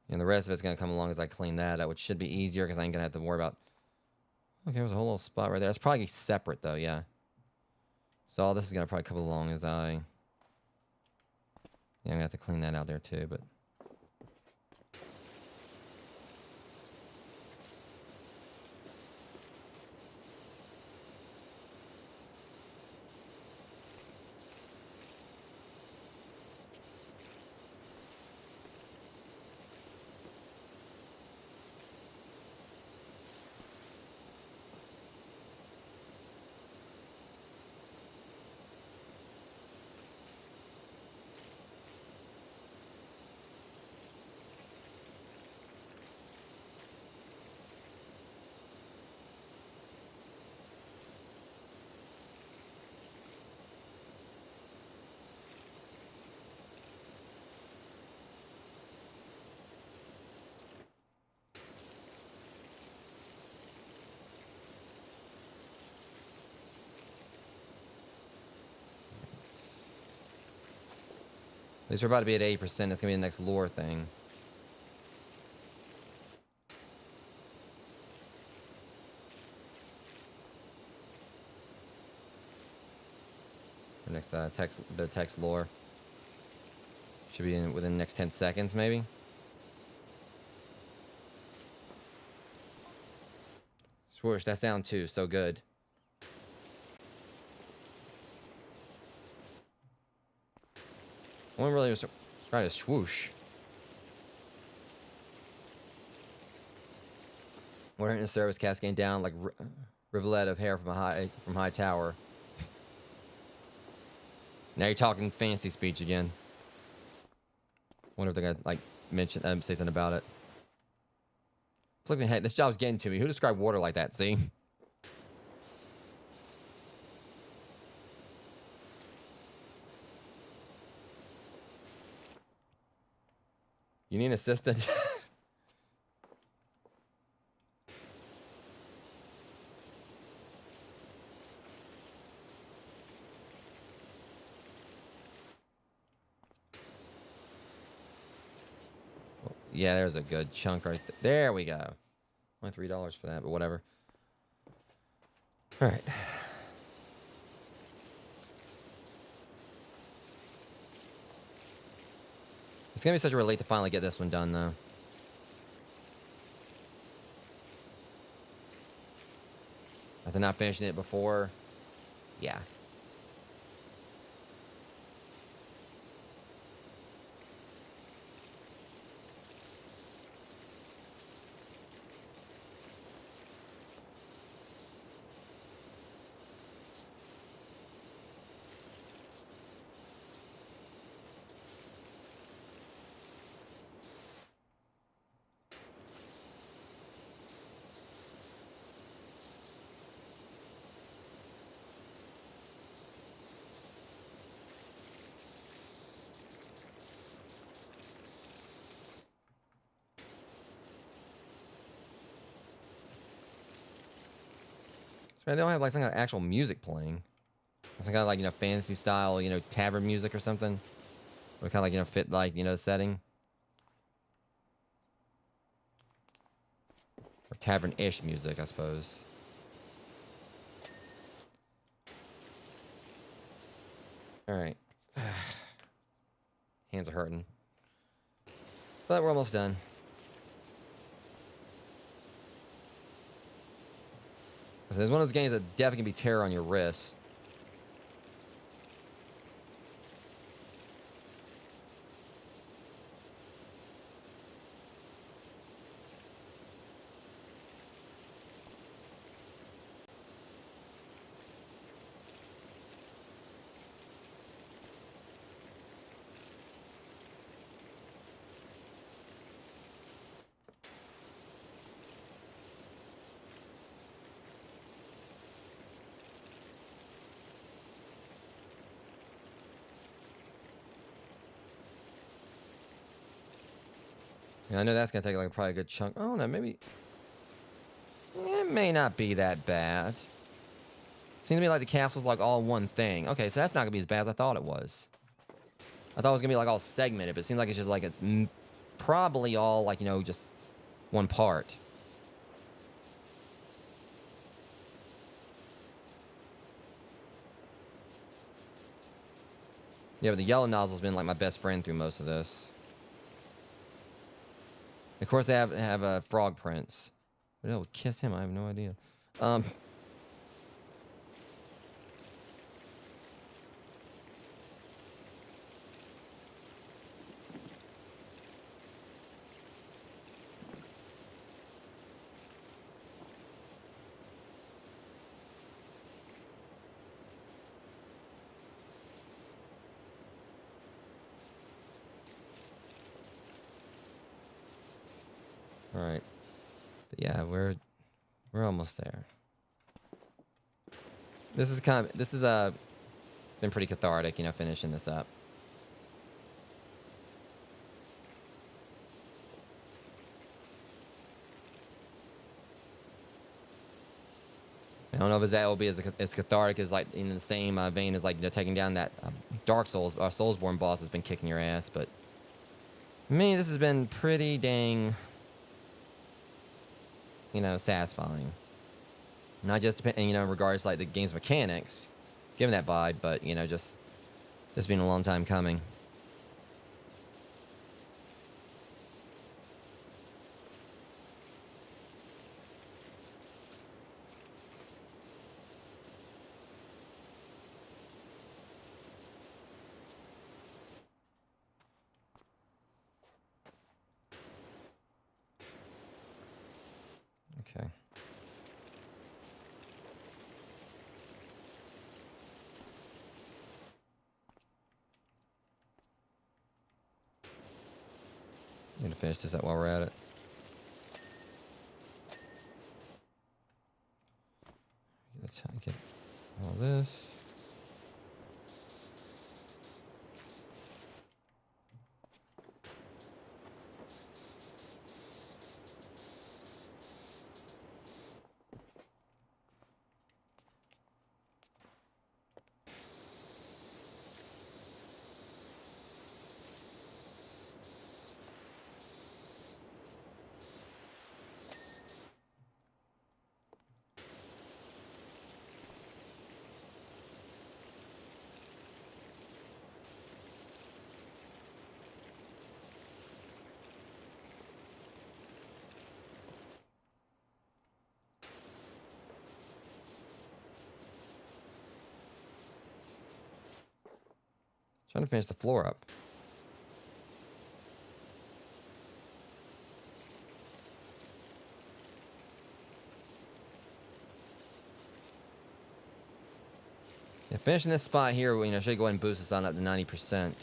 And the rest of it's going to come along as I clean that up, which should be easier because I ain't going to have to worry about... Okay, there's a whole little spot right there. It's probably separate, though, yeah. So all this is going to probably come along as I... Yeah, I'm going to have to clean that out there, too, but... At least we're about to be at 80%. That's going to be the next lure thing. The next text lure. Should be within the next 10 seconds, maybe. Swoosh, that's down too. So good. One really was trying to swoosh. Water in the surface cascading down like rivulet of hair from a high tower. Now you're talking fancy speech again. Wonder if they're gonna like mention say something about it. Flipping, hey, this job's getting to me. Who described water like that? See. You need an assistant? Yeah, there's a good chunk right there. There we go. Only $3 for that, but whatever. All right. It's gonna be such a relief to finally get this one done, though. After not finishing it before, yeah. They don't have like some kind of actual music playing. Some kind of like, you know, fantasy style, you know, tavern music or something. Or kind of like, you know, fit like, you know, the setting. Or tavern-ish music, I suppose. All right. Hands are hurting. But we're almost done. So there's one of those games that definitely can be terror on your wrist. And I know that's gonna take like probably a good chunk. Oh no, maybe it may not be that bad. Seems to me like the castle's like all one thing. Okay, so that's not gonna be as bad as I thought it was. I thought it was gonna be like all segmented, but it seems like it's just like it's probably all like, you know, just one part. Yeah, but the yellow nozzle's been like my best friend through most of this. Of course, they have a frog prince. But it'll kiss him. I have no idea. All right. But yeah, we're almost there. This is been pretty cathartic, you know, finishing this up. I don't know if that will be as cathartic as like in the same vein as like, you know, taking down that Dark Souls or Soulsborne boss has been kicking your ass, but I mean, this has been pretty dang, you know, satisfying. Not just you know, in regards to like the game's mechanics, given that vibe, but you know, just this being a long time coming. Okay. I'm gonna finish this up while we're at it. Let's get all this. Trying to finish the floor up. Yeah, finishing this spot here, you know, should go ahead and boost us on up to 90%.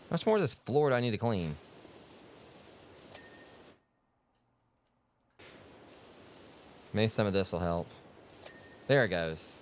How much more of this floor do I need to clean? Maybe some of this will help. There it goes.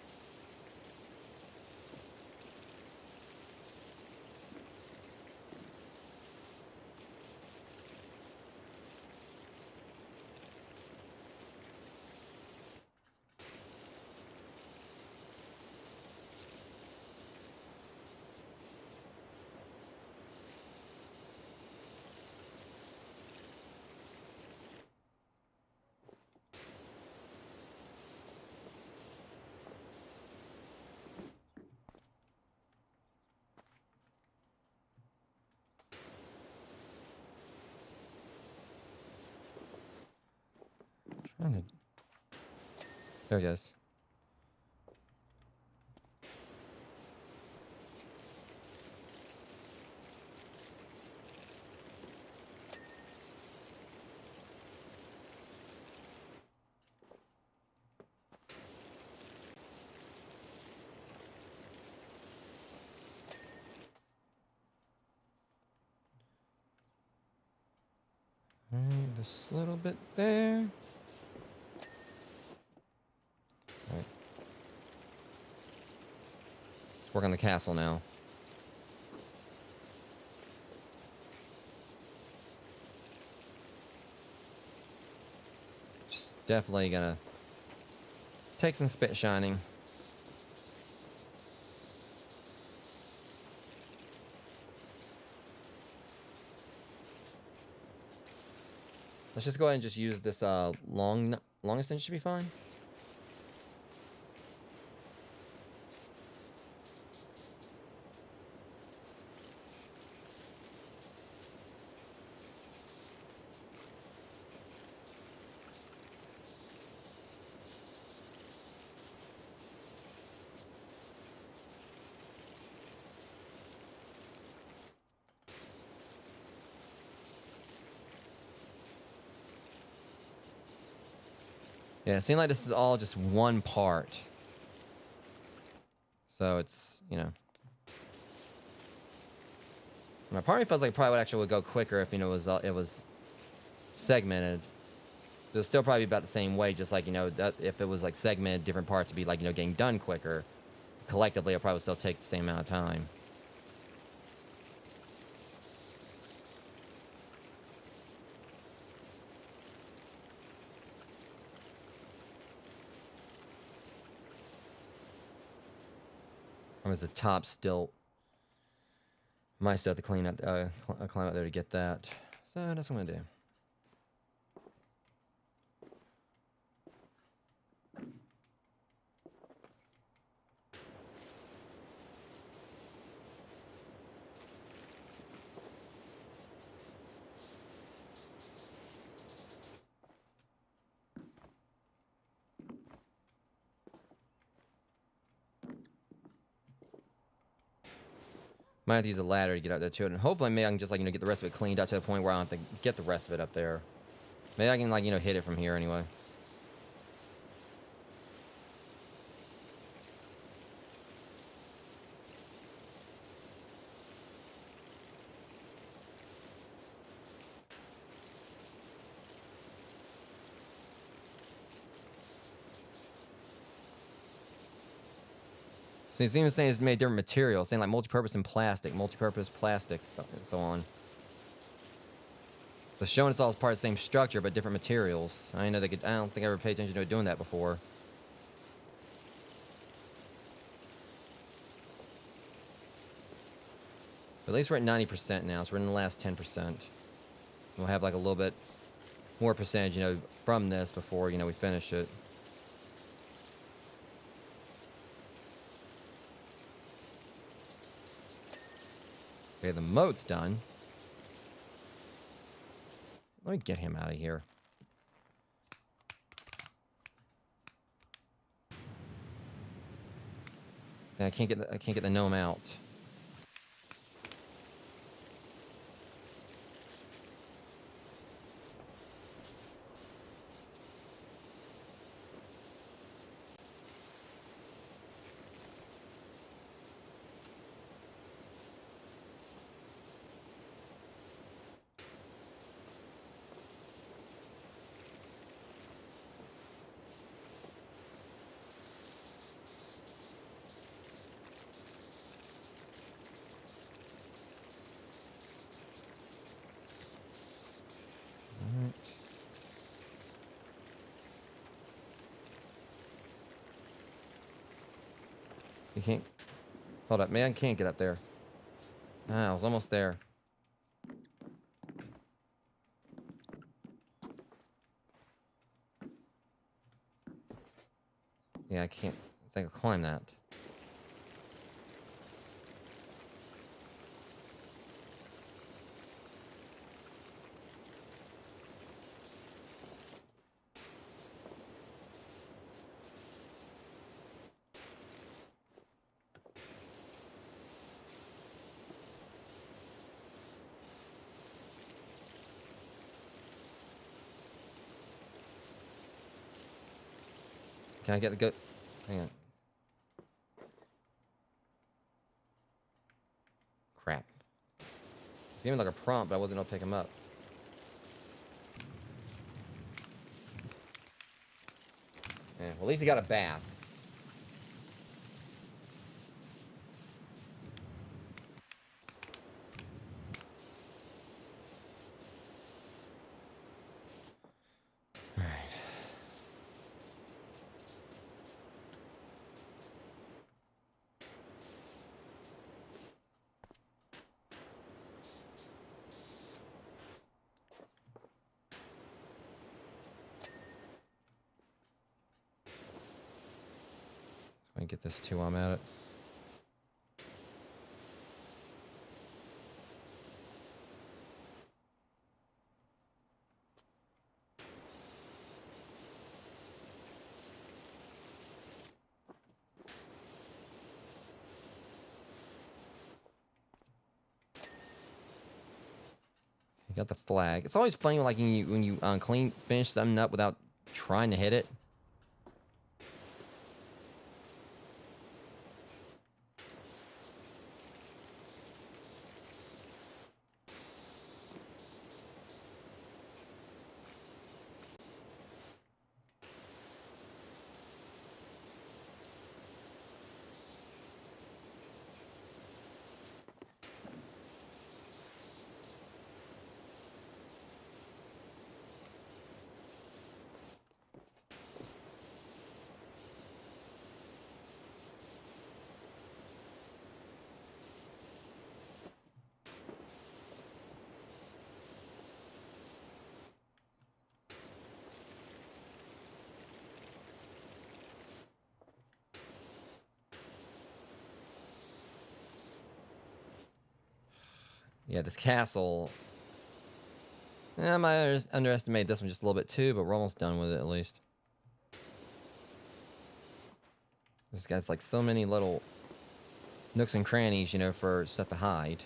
There it goes. Just a little bit there. All right. Let's work on the castle now. Just definitely gonna take some spit shining. Let's just go ahead and just use this long extension should be fine. Yeah, it seems like this is all just one part. So it's, you know. My part of me feels like it probably would actually go quicker if, you know, it was segmented. It'll still probably be about the same way, just like, you know, that if it was like segmented, different parts would be like, you know, getting done quicker. Collectively, it'll probably still take the same amount of time. Or is the top still? Might still have to climb out there to get that. So that's what I'm gonna do. Might have to use a ladder to get out there too, and hopefully maybe I can just like, you know, get the rest of it cleaned out to the point where I don't have to get the rest of it up there. Maybe I can like, you know, hit it from here anyway. So it's even saying it's made different materials, saying like multi-purpose and plastic, multi-purpose plastic, so on. So showing it's all part of the same structure, but different materials. I know they could. I don't think I ever paid attention to it doing that before. But at least we're at 90% now, so we're in the last 10%. We'll have like a little bit more percentage, you know, from this before, you know, we finish it. Okay, the moat's done. Let me get him out of here. I can't get the gnome out. You can't. Hold up, man. I can't get up there. Ah, I was almost there. Yeah, I can't. I think I'll climb that. Can I get the goat? Hang on. Crap. It's giving like a prompt, but I wasn't able to pick him up. Yeah, well, at least he got a bath. Alright. Let me get this too while I'm at it. You got the flag. It's always funny like when you finish something up without trying to hit it. Yeah, this castle. I might underestimate this one just a little bit too, but we're almost done with it at least. This guy's like so many little nooks and crannies, you know, for stuff to hide.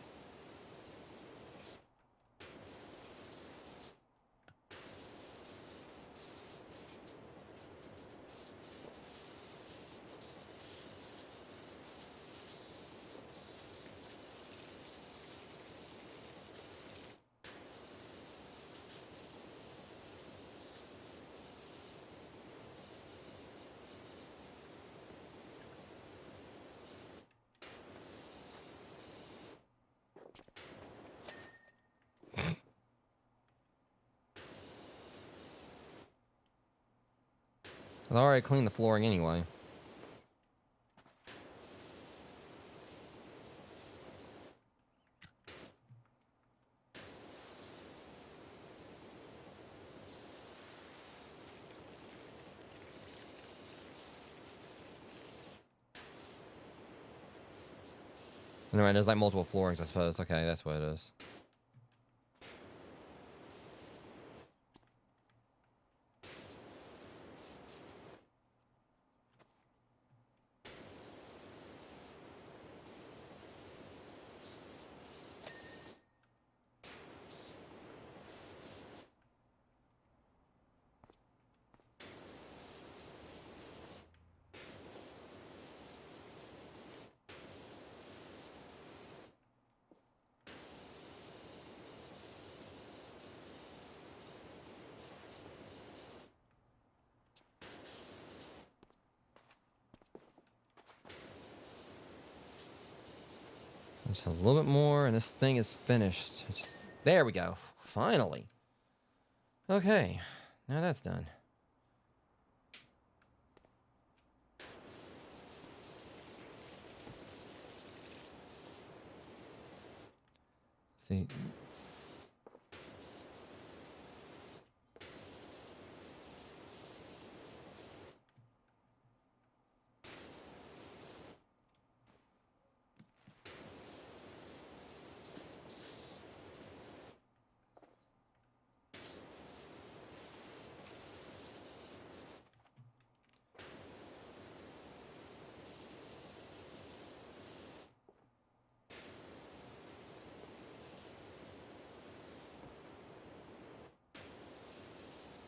I already cleaned the flooring anyway. Anyway, there's like multiple floorings, I suppose. Okay, that's what it is. Just a little bit more, and this thing is finished. There we go. Finally. Okay, now that's done. See.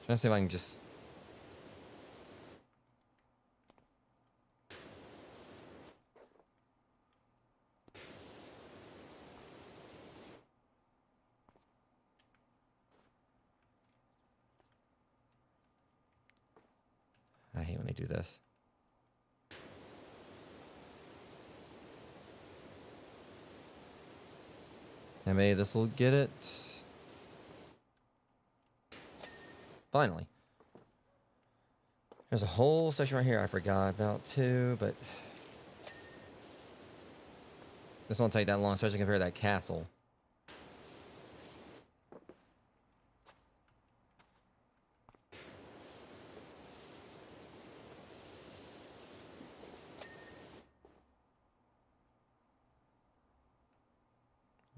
Trying to see if I can just. I hate when they do this. And maybe this will get it. Finally. There's a whole section right here I forgot about too, but this won't take that long, especially compared to that castle.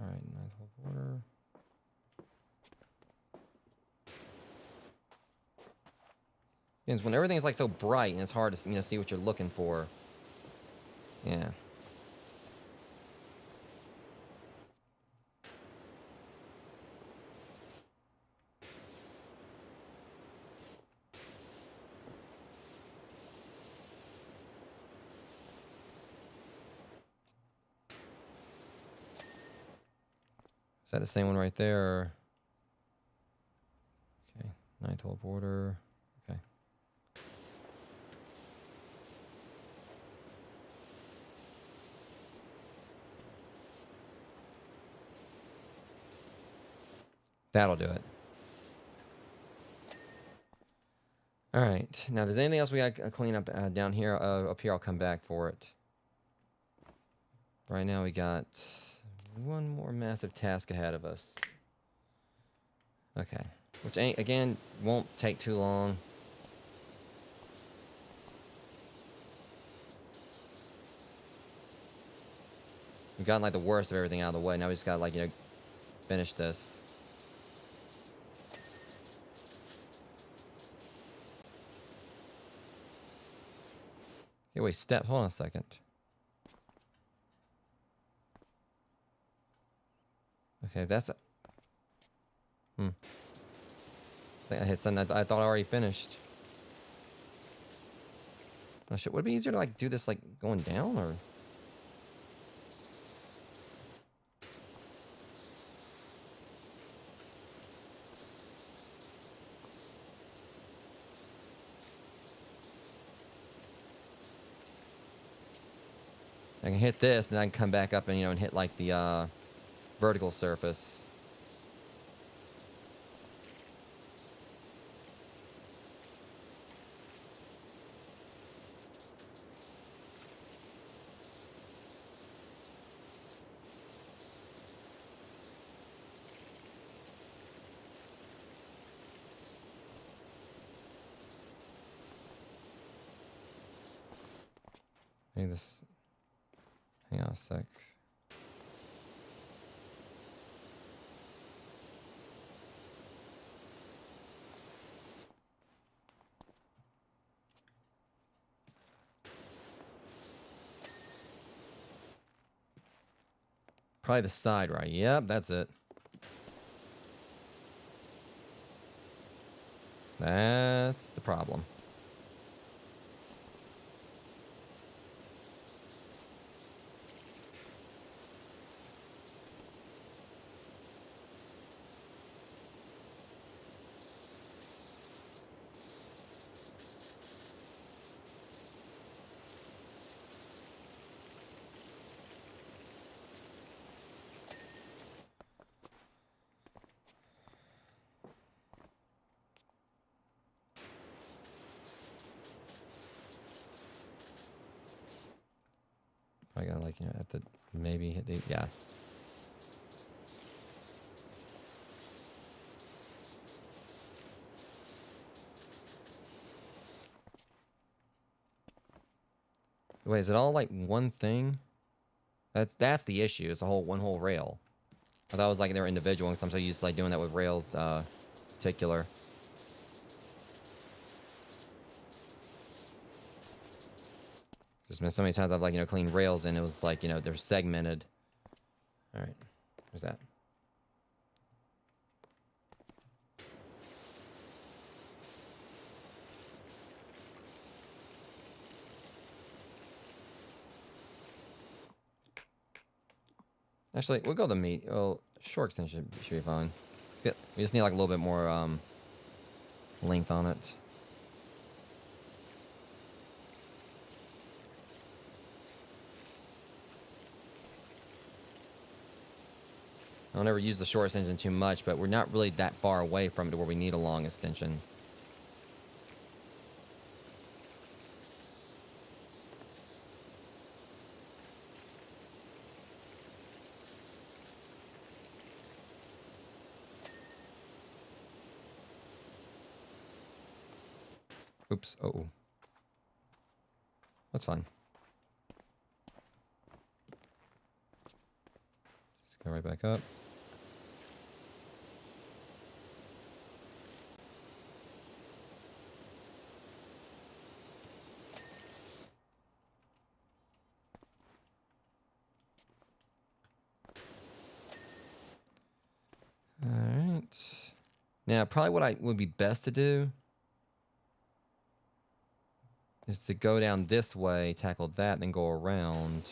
All right, ninth hole border. Because when everything's like so bright and it's hard to see what you're looking for. Yeah. Is that the same one right there? Or... Okay, ninth hole border. Okay. That'll do it. All right. Now, if there's anything else we got to clean up down here, up here, I'll come back for it. Right now, we got one more massive task ahead of us. Okay. Which, again, won't take too long. We've gotten, like, the worst of everything out of the way. Now we just got to, like, finish this. Okay, wait, step. Hold on a second. Okay, that's... I think I hit something I thought I already finished. Oh, shit. Would it be easier to, like, do this, like, going down, or... I can hit this, and then I can come back up and, and hit, like, the, vertical surface. Maybe this... Hang on a sec. Probably the side, right? Yep, that's it. That's the problem. I gotta, like, at the... Maybe hit the... Yeah. Wait, is it all like one thing? That's the issue. It's a one whole rail. I thought it was like they're individual, and I'm so used to like doing that with rails, particular. Just been so many times I've like cleaned rails and it was like they're segmented. All right, there's that. Actually, we'll go the meat. Oh, short extension should be fine. We just need like a little bit more length on it. I don't ever use the short extension too much, but we're not really that far away from it to where we need a long extension. Oops. Oh. That's fine. Just go right back up. All right. Now, probably what I would be best to do is to go down this way, tackle that, then go around.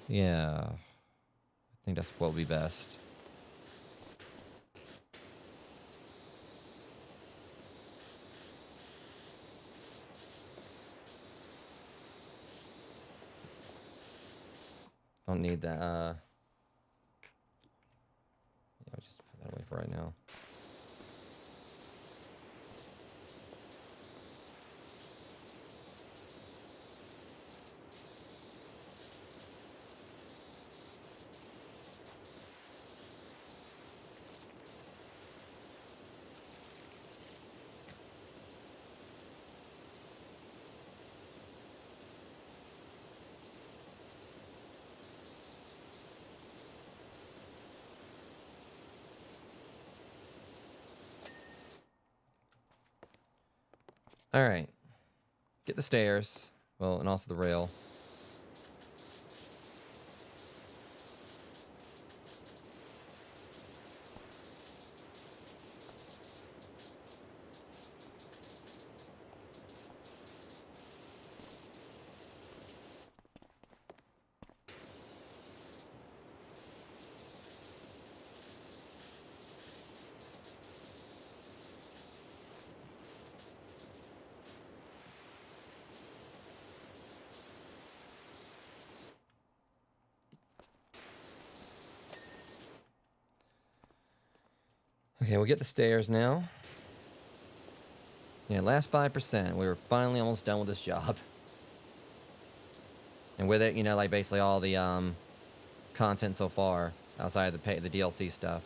Yeah. I think that's what would be best. Don't need that. Yeah, I'll just put that away for right now. All right. Get the stairs. Well, and also the rail. Okay, we'll get the stairs now. Yeah, last 5%. We were finally almost done with this job. And with it, like basically all the content so far outside of the DLC stuff.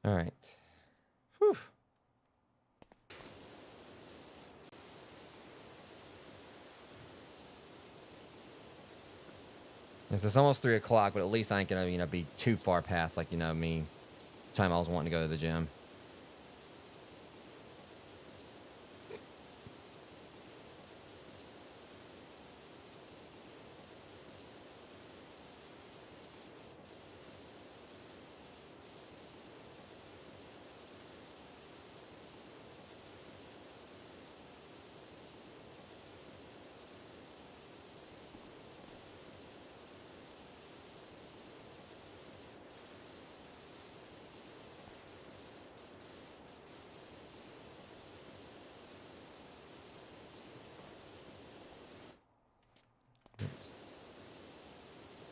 All right. Whew. It's almost 3 o'clock, but at least I ain't gonna, be too far past, like, me time I was wanting to go to the gym.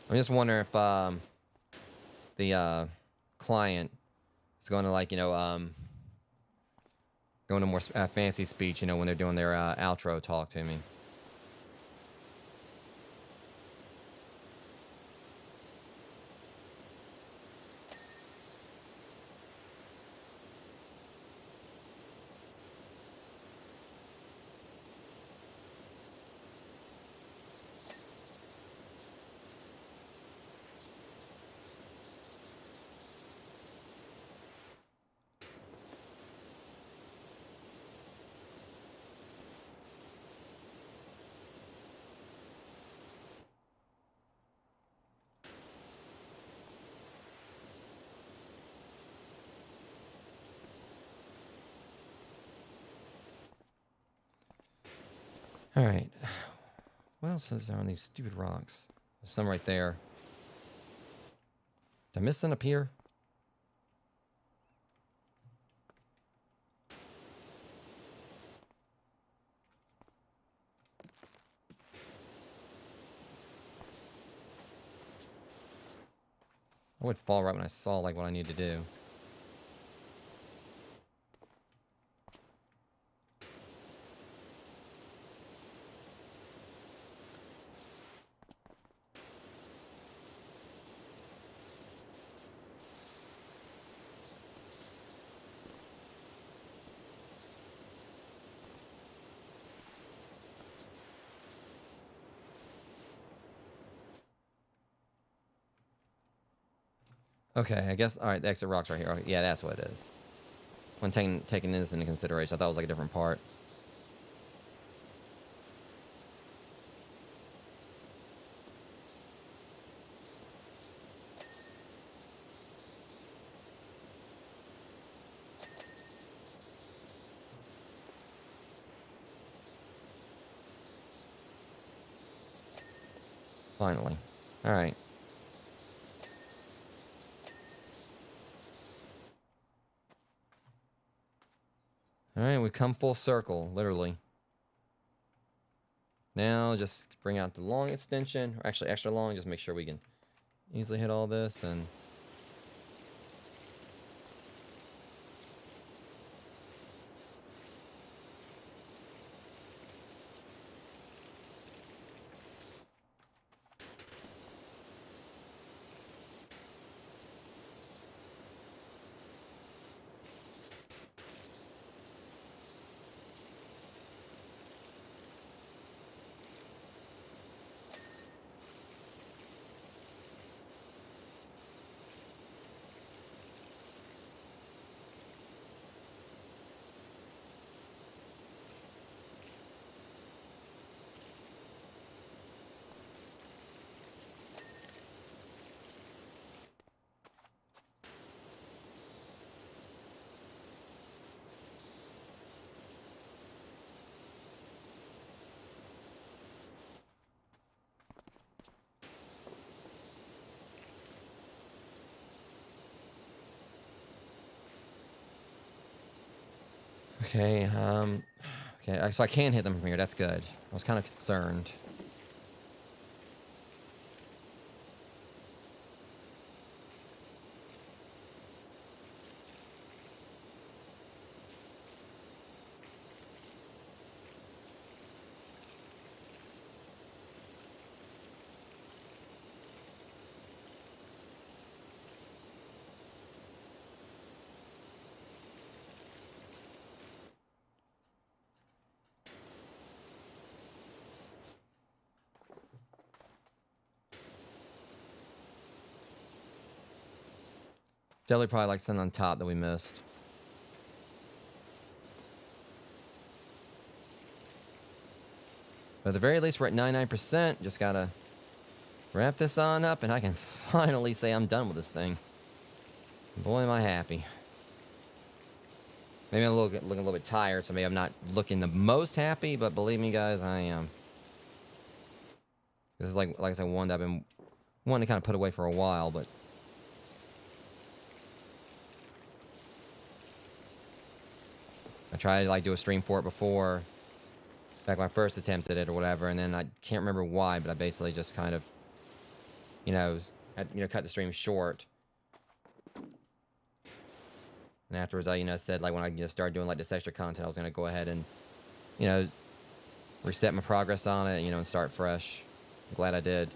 I'm just wondering if the client is going to like, go into more fancy speech, when they're doing their outro talk to me. All right. What else is there on these stupid rocks? There's some right there. Did I miss one up here? I would fall right when I saw like what I need to do. Okay, I guess, all right, the exit rock's right here. Okay, yeah, that's what it is. When taking this into consideration, I thought it was like a different part. Finally. All right. All right, we come full circle, literally. Now just bring out the long extension, or actually extra long, just make sure we can easily hit all this and... Okay, okay, so I can hit them from here. That's good. I was kind of concerned. Definitely probably like something on top that we missed. But at the very least, we're at 99%. Just gotta wrap this on up, and I can finally say I'm done with this thing. Boy, am I happy. Maybe I'm looking a little bit tired, so maybe I'm not looking the most happy, but believe me, guys, I am. This is like I said, one that I've been wanting to kind of put away for a while, but... I tried to like do a stream for it before, back when I first attempted it or whatever, and then I can't remember why, but I basically just kind of, had, cut the stream short And afterwards, I said like when I started doing like this extra content, I was gonna go ahead and you know reset my progress on it, and start fresh. I'm glad I did.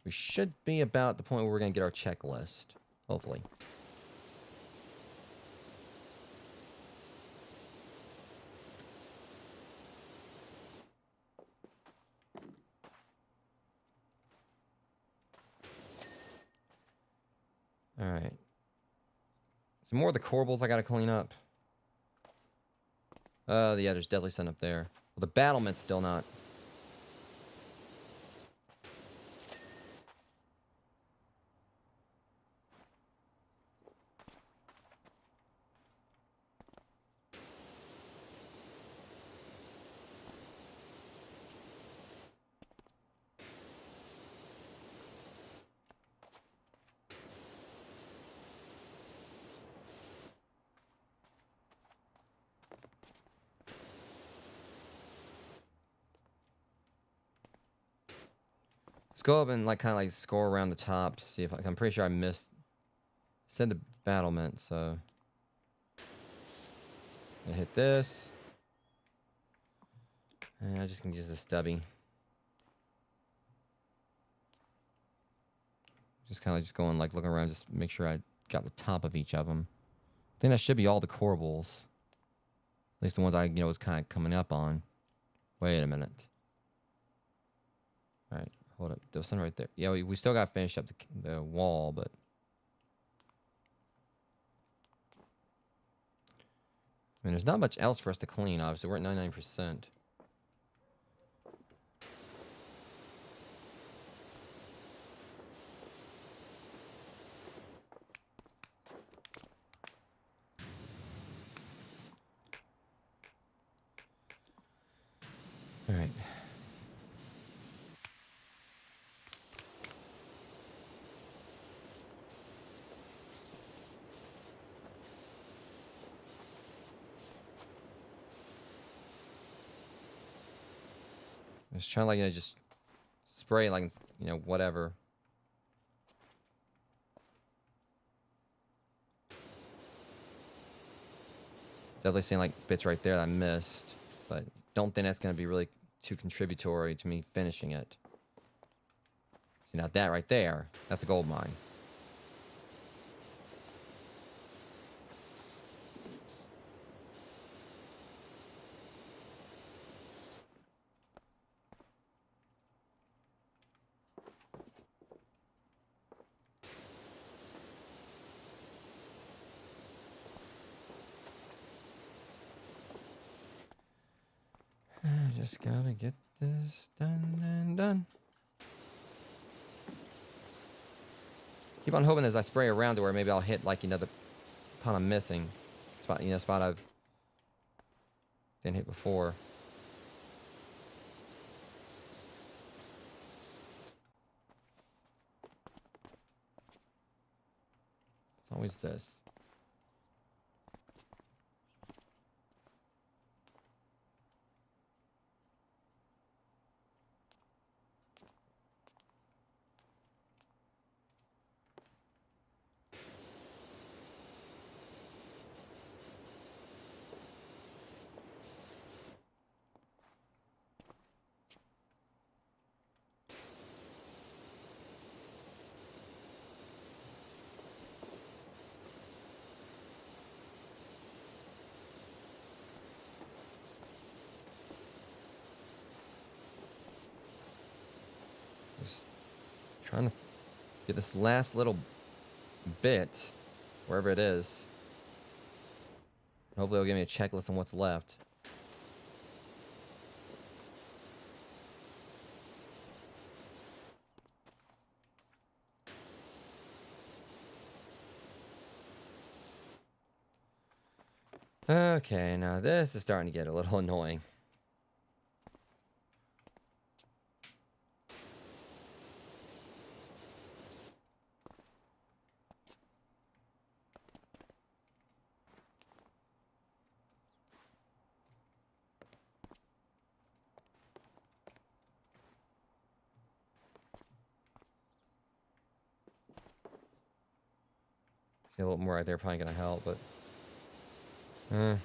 We should be about the point where we're gonna get our checklist, hopefully. All right. Some more of the corbels I gotta clean up. Yeah, there's deadly sun up there. Well, the battlement's still not. Let's go up and kind of score around the top. See if I'm pretty sure I missed. Said the battlement, so I hit this. And I just can use a stubby. Just kind of just going looking around, just make sure I got the top of each of them. I think that should be all the corbels. At least the ones I was kind of coming up on. Wait a minute. All right, hold up. There was something right there. Yeah, we still got to finish up the wall, but I mean, there's not much else for us to clean. Obviously, we're at 99%. All right. Just trying to just spray whatever. Definitely seeing bits right there that I missed, but don't think that's gonna be really too contributory to me finishing it. See, now that right there, that's a gold mine. Just gotta get this done and done. Keep on hoping as I spray around to where maybe I'll hit the pot I'm missing. Spot I've didn't hit before. It's always this. Just trying to get this last little bit, wherever it is. Hopefully it'll give me a checklist on what's left. Okay, now this is starting to get a little annoying. See a little more right there, probably gonna help, but let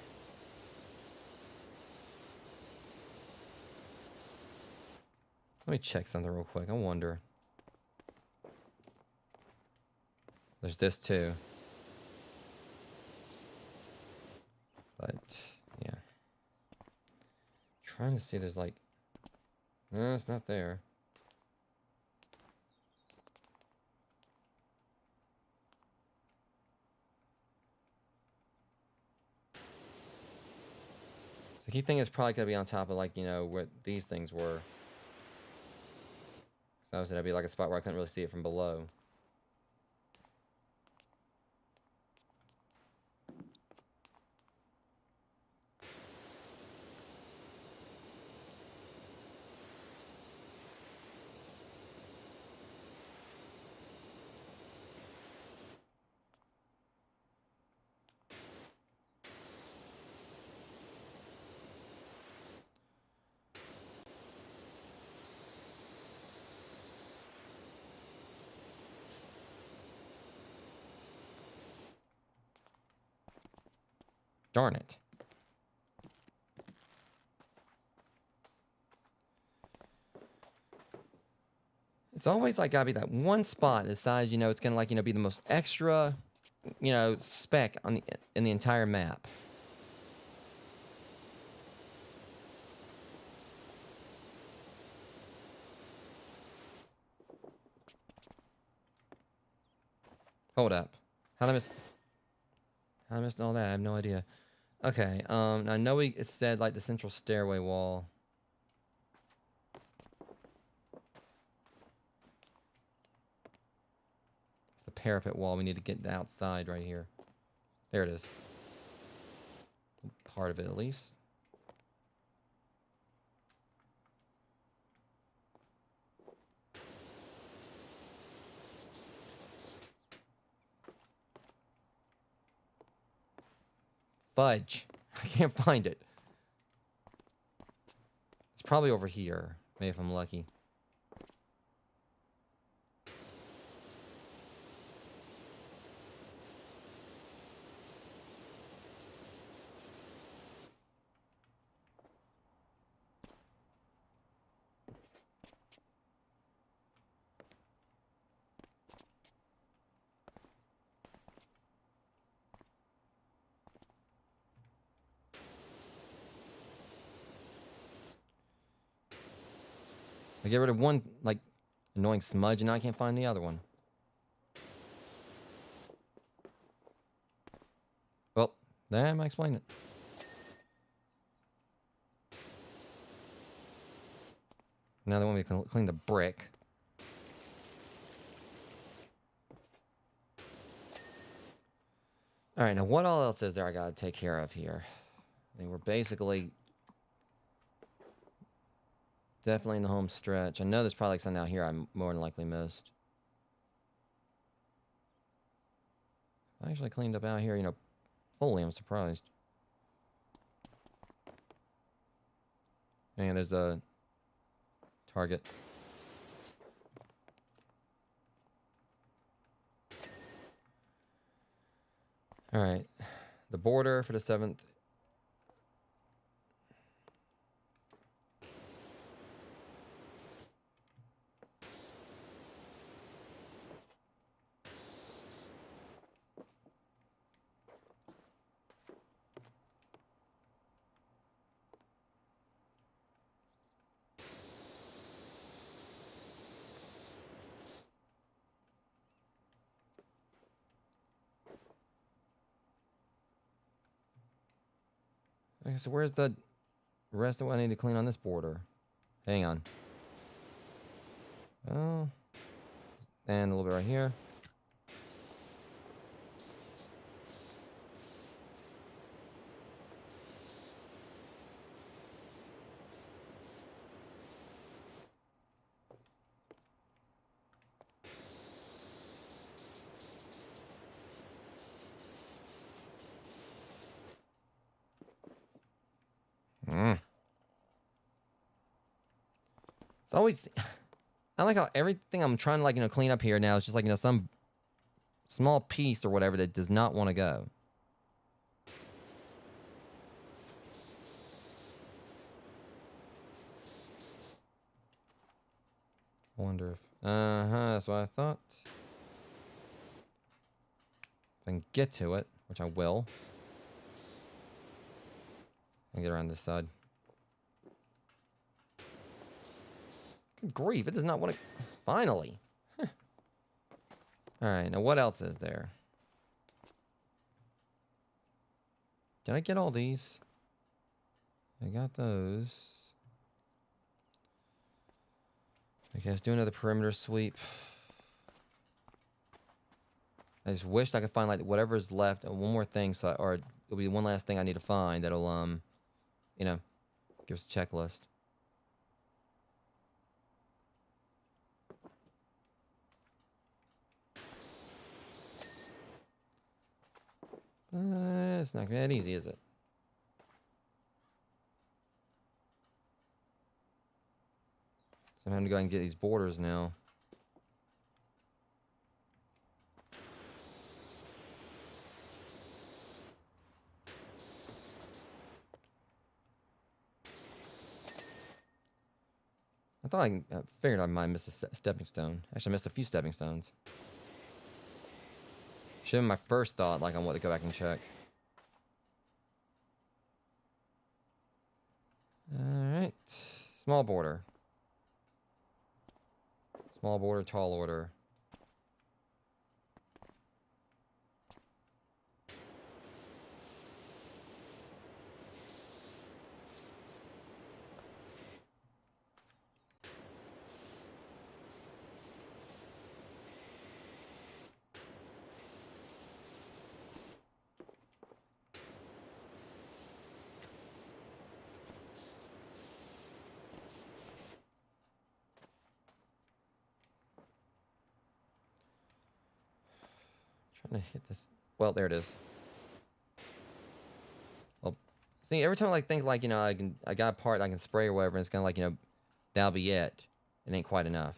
me check something real quick. I wonder. There's this too. But yeah. Trying to see, there's like, no, it's not there. The key thing is probably gonna be on top of, like, you know, where these things were. So obviously that'd be like a spot where I couldn't really see it from below. Darn it. It's always like gotta be that one spot that decides, you know, it's gonna, like, you know, be the most extra, you know, speck on in the entire map. Hold up. How'd I miss? How'd I miss all that? I have no idea. Okay. I know it said like the central stairway wall. It's the parapet wall. We need to get the outside right here. There it is. Part of it, at least. Fudge. I can't find it. It's probably over here. Maybe if I'm lucky. I get rid of one, like, annoying smudge, and now I can't find the other one. Well, that might explain it. Now they want me to clean the brick. All right, now what all else is there I gotta take care of here? I mean, we're basically definitely in the home stretch. I know there's probably something out here I more than likely missed. I actually cleaned up out here, you know, fully. I'm surprised. And there's a target. All right, the border for the 7th. Okay, so where's the rest of what I need to clean on this border? Hang on. Oh, and a little bit right here. It's always, I like how everything I'm trying to, like, you know, clean up here now is just like, you know, some small piece or whatever that does not want to go. I wonder if... that's what I thought. If I can get to it, which I will. I'll get around this side. Good grief, it does not want to... Finally. Huh. Alright, now what else is there? Did I get all these? I got those. Okay, let's do another perimeter sweep. I just wished I could find like whatever is left, one more thing, so or it'll be one last thing I need to find that'll you know, give us a checklist. It's not gonna be that easy, is it? So I'm having to go ahead and get these borders now. I figured I might miss a stepping stone. Actually, I missed a few stepping stones. Should have been my first thought, like, on what to go back and check. Alright. Small border. Small border, tall order. Trying to hit this. Well, there it is. Well, see, every time I like think like, you know, I got a part I can spray or whatever, and it's kind of like, you know, that'll be it. It ain't quite enough.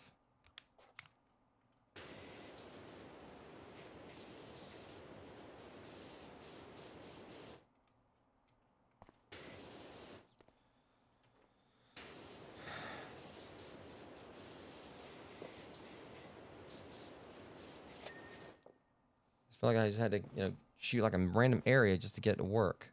I feel like I just had to, you know, shoot like a random area just to get it to work.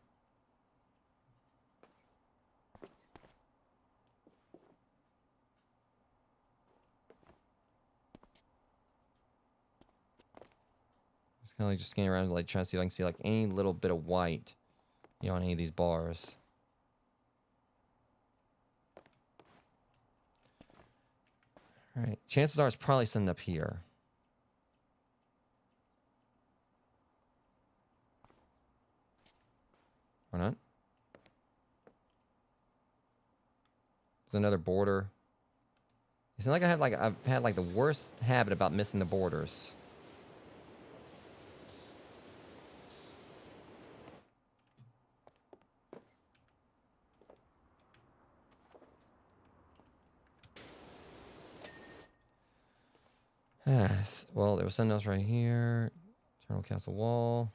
Just kind of like just scanning around, like trying to see if I can see like any little bit of white, you know, on any of these bars. All right, chances are it's probably sitting up here. Or not? There's another border. It's not like I've had like the worst habit about missing the borders. Yes. Well, there was something else right here. Eternal Castle Wall.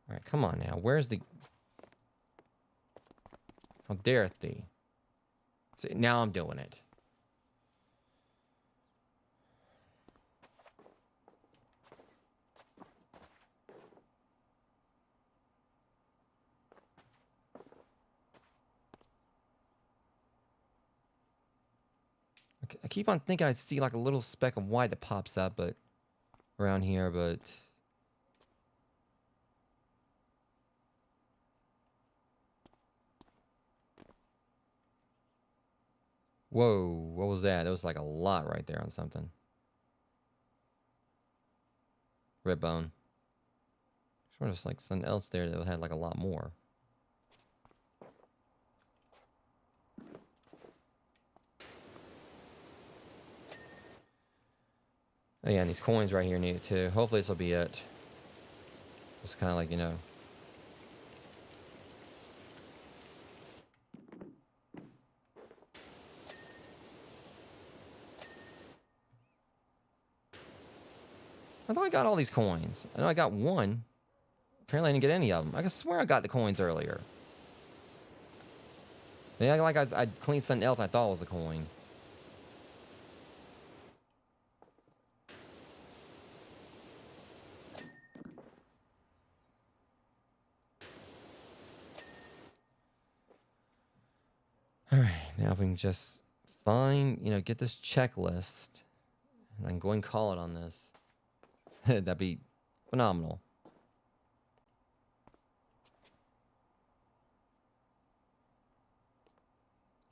All right, come on now. Where's the... How dareth thee? See, now I'm doing it. I keep on thinking I see like a little speck of white that pops up, but around here, but... Whoa, what was that? That was like a lot right there on something. Red bone. Sort of like something else there that had like a lot more. Oh yeah, and these coins right here need it too. Hopefully this will be it. Just kind of like, you know. I thought I got all these coins. I know I got one. Apparently I didn't get any of them. I can swear I got the coins earlier. They act like I cleaned something else I thought was a coin. Alright, now if we can just find, get this checklist. And I can go and call it on this. That'd be phenomenal.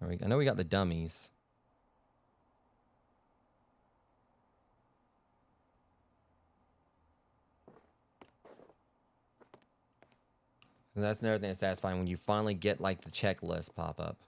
I know we got the dummies. And that's another thing that's satisfying when you finally get like the checklist pop up.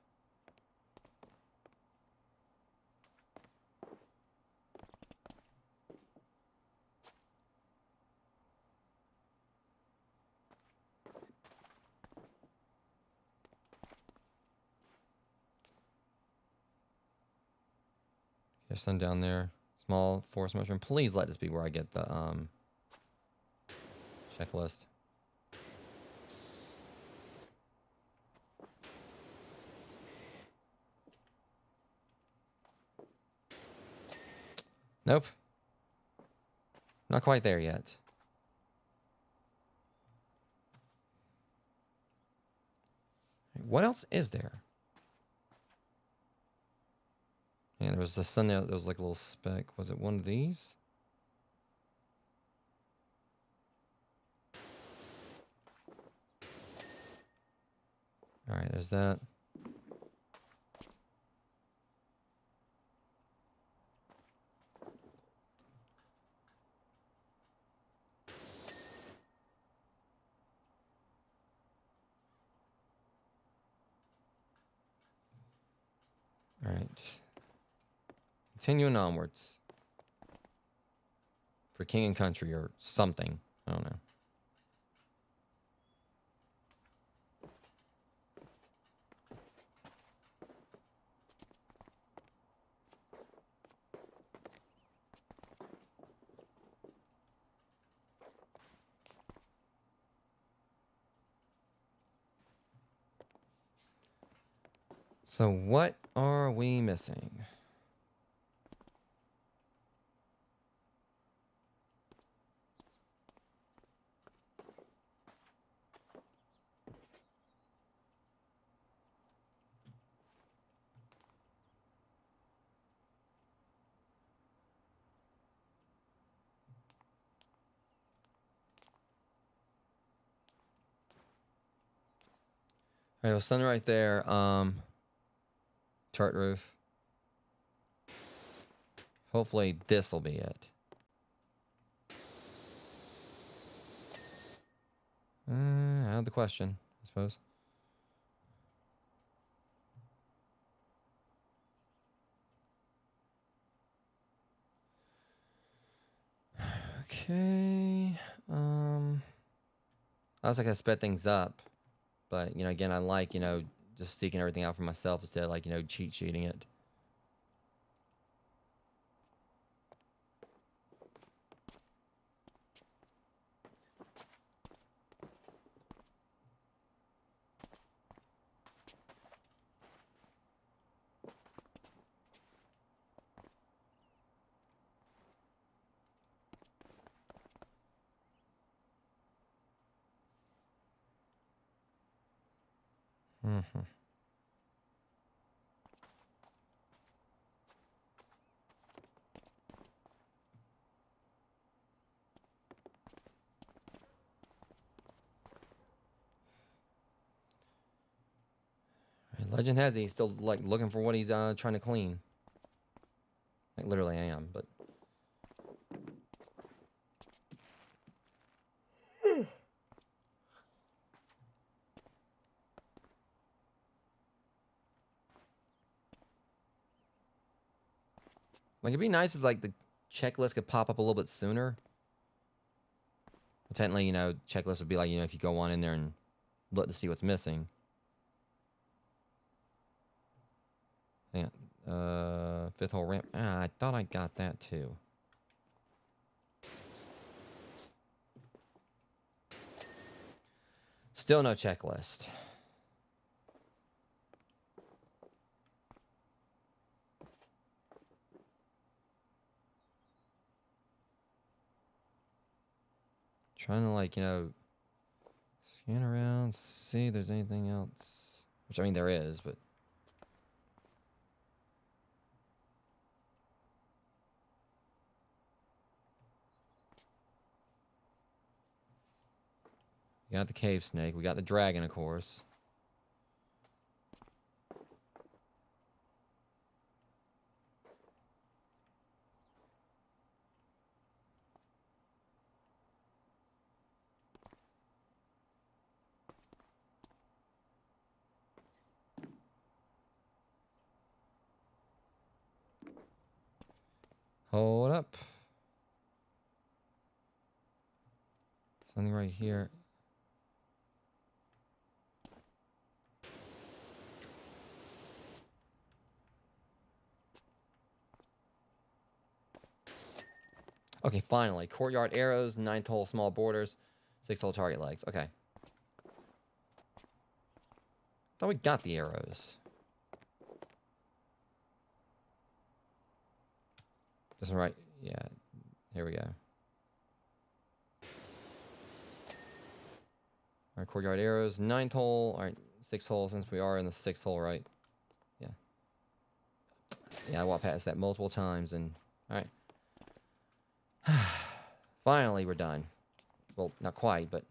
There's some down there. Small forest mushroom. Please let this be where I get the checklist. Nope. Not quite there yet. What else is there? And there was the sun there. There was like a little speck. Was it one of these? All right, there's that. All right. Continuing onwards. For King and Country or something. I don't know. So what are we missing? All right, well, sun right there. Chart roof. Hopefully this will be it. Out of the question, I suppose. Okay. I was like, I sped things up, but again, I like just seeking everything out for myself instead of like cheat sheeting it. Mm-hmm. Legend has it, he's still like looking for what he's trying to clean. Like literally I am, but like it'd be nice if like the checklist could pop up a little bit sooner. Technically, checklist would be like, if you go on in there and look to see what's missing. Yeah. Fifth hole ramp. I thought I got that too. Still no checklist. Trying to, like, you know, scan around, see if there's anything else. Which, I mean, there is, but... We got the cave snake. We got the dragon, of course. Hold up. Something right here. Okay, finally. Courtyard arrows, 9 hole small borders, 6 hole target legs. Okay. Thought we got the arrows. This one right. Yeah. Here we go. All right, courtyard arrows, 9 hole. All right, 6 hole since we are in the 6th hole, right? Yeah. Yeah, I walked past that multiple times and... All right. Finally, we're done. Well, not quite, but...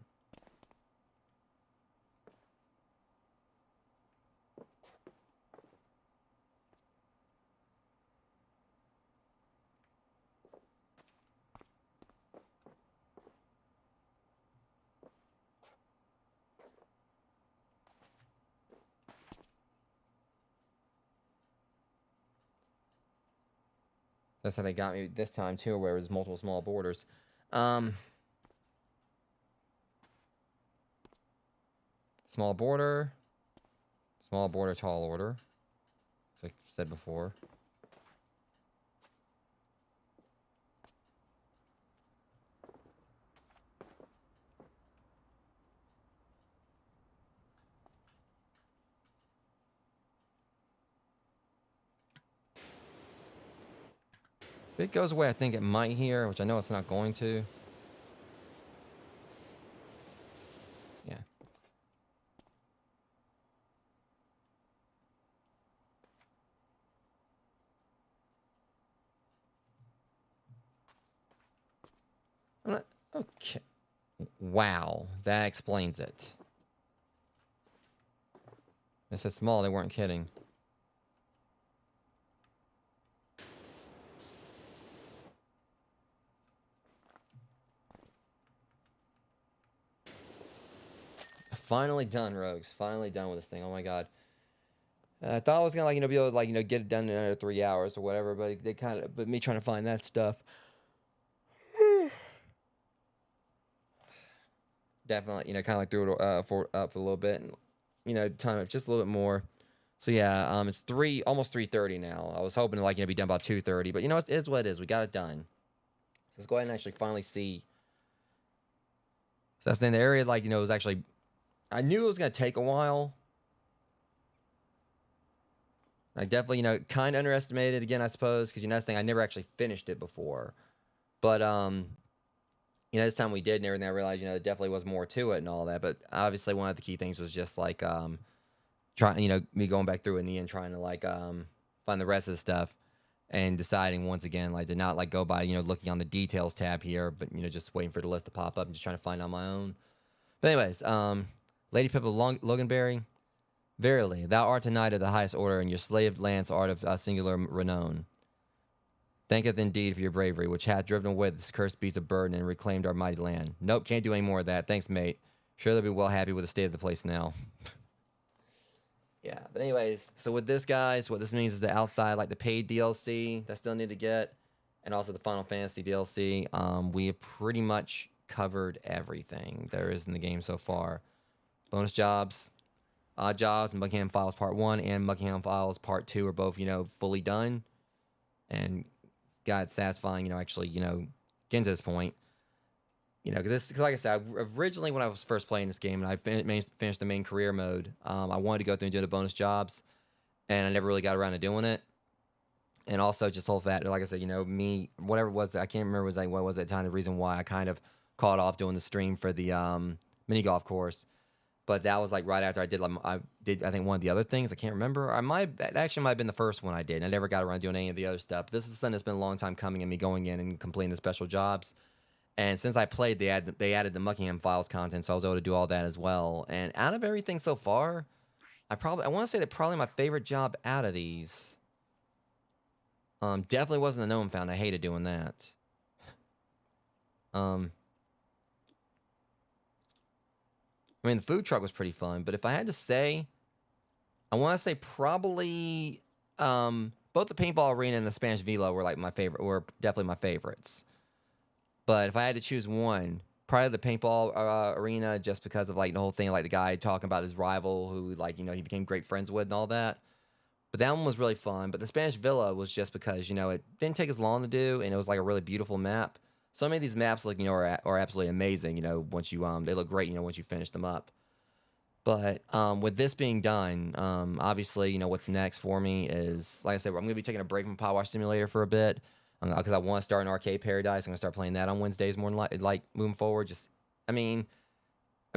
That's how they got me this time, too, where it was multiple small borders. Small border, tall order, like I said before. If it goes away, I think it might here, which I know it's not going to. Yeah. Okay. Wow, that explains it. It said small, they weren't kidding. Finally done, Rogues. Finally done with this thing. Oh my god. I thought I was gonna, like, you know, be able to, like, you know, get it done in under 3 hours or whatever, but they kind of, but me trying to find that stuff. Definitely, you know, kind of like threw it up a little bit, and, you know, time it just a little bit more. So yeah, it's almost 3:30 now. I was hoping to, like, you know, be done by 2:30, but you know, it is what it is. We got it done. So let's go ahead and actually finally see. So that's in the area, like, you know, it was actually, I knew it was gonna take a while. I definitely, you know, kind of underestimated again, I suppose, because, you know, that's the thing, I never actually finished it before. But you know, this time we did and everything. I realized, you know, there definitely was more to it and all that. But obviously, one of the key things was just, like, trying, you know, me going back through in the end, trying to, like, find the rest of the stuff, and deciding once again, like, to not, like, go by, you know, looking on the details tab here, but, you know, just waiting for the list to pop up and just trying to find on my own. But anyways, Lady Pippa Loganberry, verily, thou art a knight of the highest order, and your slave lance art of singular renown. Thanketh indeed for your bravery, which hath driven away this cursed beast of burden and reclaimed our mighty land. Nope, can't do any more of that. Thanks, mate. Sure, they'll be well happy with the state of the place now. Yeah, but anyways, so with this, guys, what this means is the outside, like the paid DLC that I still need to get, and also the Final Fantasy DLC, we have pretty much covered everything there is in the game so far. Bonus jobs, odd jobs, and Buckingham Files Part 1 and Buckingham Files Part 2 are both, you know, fully done. And got satisfying, you know, actually, you know, getting to this point. You know, because like I said, originally when I was first playing this game and I finished the main career mode, I wanted to go through and do the bonus jobs, and I never really got around to doing it. And also just the whole fact, like I said, you know, me, whatever it was, I can't remember was like what was at the time the reason why I kind of caught off doing the stream for the mini golf course. But that was like right after I did I think one of the other things. I can't remember. It actually might have been the first one I did. I never got around doing any of the other stuff. This is something that's been a long time coming and me going in and completing the special jobs. And since I played, they added the Muckingham Files content, so I was able to do all that as well. And out of everything so far, I want to say that probably my favorite job out of these definitely wasn't the gnome found. I hated doing that. I mean, the food truck was pretty fun, but if I had to say, I want to say probably both the paintball arena and the Spanish velo were like were definitely my favorites. But if I had to choose one, probably the paintball arena, just because of like the whole thing, like the guy talking about his rival who, like, you know, he became great friends with and all that. But that one was really fun. But the Spanish villa was just because, you know, it didn't take as long to do, and it was like a really beautiful map. So many of these maps, like, you know, are absolutely amazing. You know, once you they look great, you know, once you finish them up. But with this being done, obviously, you know, what's next for me is, like I said, I'm going to be taking a break from Powerwash Simulator for a bit. Because I want to start an Arcade Paradise. I'm going to start playing that on Wednesdays more than like moving forward. Just, I mean,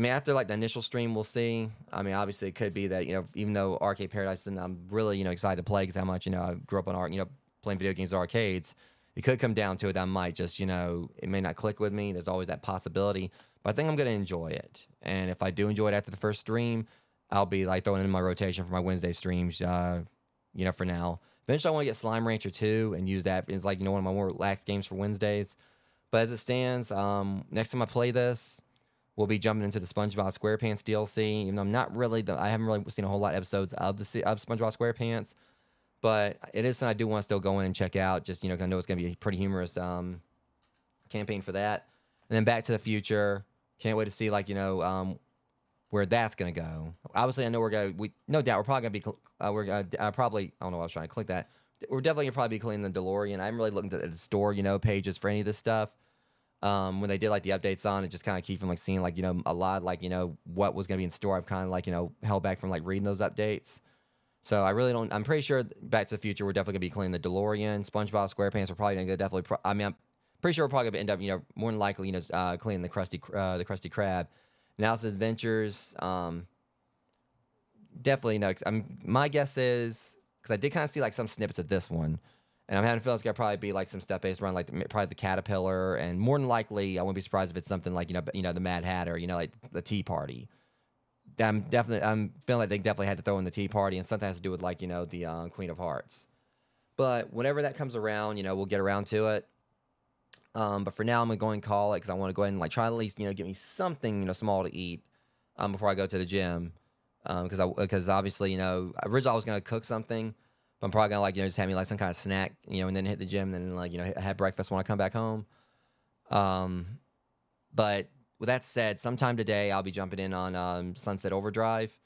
after like the initial stream, we'll see. I mean, obviously it could be that, you know, even though Arcade Paradise, and I'm really, you know, excited to play because how much, you know, I grew up on playing video games at arcades. It could come down to it. I might just, you know, it may not click with me. There's always that possibility, but I think I'm going to enjoy it. And if I do enjoy it after the first stream, I'll be like throwing it in my rotation for my Wednesday streams, you know, for now. Eventually, I want to get Slime Rancher 2 and use that as, like, you know, one of my more relaxed games for Wednesdays. But as it stands, next time I play this, we'll be jumping into the SpongeBob SquarePants DLC. Even though I haven't really seen a whole lot of episodes of SpongeBob SquarePants, but it is something I do want to still go in and check out. Just, you know, 'cause I know it's going to be a pretty humorous campaign for that. And then Back to the Future. Can't wait to see, like, you know, where that's going to go. Obviously, I know no doubt, we're probably going to be, I don't know why I was trying to click that. We're definitely going to probably be cleaning the DeLorean. I'm really looking at the store, you know, pages for any of this stuff. When they did, like, the updates on it, just kind of keep from, like, seeing, like, you know, a lot, like, you know, what was going to be in store. I've kind of, like, you know, held back from, like, reading those updates. So I'm pretty sure Back to the Future, we're definitely going to be cleaning the DeLorean. SpongeBob SquarePants, we're probably going to I'm pretty sure we're probably going to end up, you know, more than likely, you know, cleaning the Krusty Krab. Now's Adventures, definitely no. My guess is, because I did kind of see like some snippets of this one, and I'm having a feeling it's gonna probably be like some stuff based around like probably the Caterpillar, and more than likely, I wouldn't be surprised if it's something like you know the Mad Hatter, you know, like the Tea Party. I'm feeling like they definitely had to throw in the Tea Party, and something has to do with, like, you know, the Queen of Hearts. But whenever that comes around, you know, we'll get around to it. But for now, I'm gonna go and call it because I want to go ahead and like try to at least, you know, get me something, you know, small to eat before I go to the gym. Because obviously, you know, originally I was gonna cook something, but I'm probably gonna, like, you know, just have me like some kind of snack, you know, and then hit the gym, and then, like, you know, have breakfast when I come back home. But with that said, sometime today I'll be jumping in on Sunset Overdrive.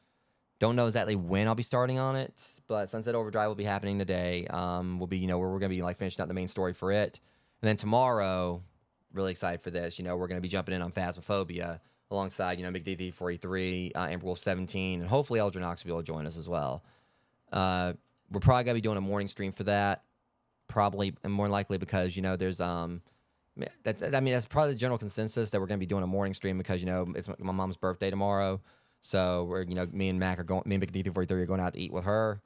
Don't know exactly when I'll be starting on it, but Sunset Overdrive will be happening today. Will be, you know, where we're gonna be like finishing out the main story for it. And then tomorrow, really excited for this. You know, we're going to be jumping in on Phasmophobia alongside, you know, McDD43, Amber Wolf 17, and hopefully Eldrin Knox will be able to join us as well. We're probably going to be doing a morning stream for that, probably, and more likely because, you know, there's that's probably the general consensus that we're going to be doing a morning stream because, you know, it's my mom's birthday tomorrow, so we're, you know, me and McDD43 are going out to eat with her,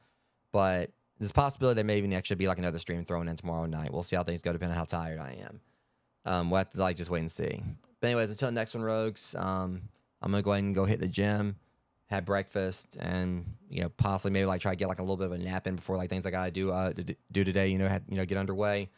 but there's a possibility there may even actually be like another stream thrown in tomorrow night. We'll see how things go depending on how tired I am. We'll have to, like, just wait and see. But anyways, until next one, Rogues, I'm going to go ahead and go hit the gym, have breakfast, and, you know, possibly maybe like try to get like a little bit of a nap in before like things I got to do today, you know, get underway.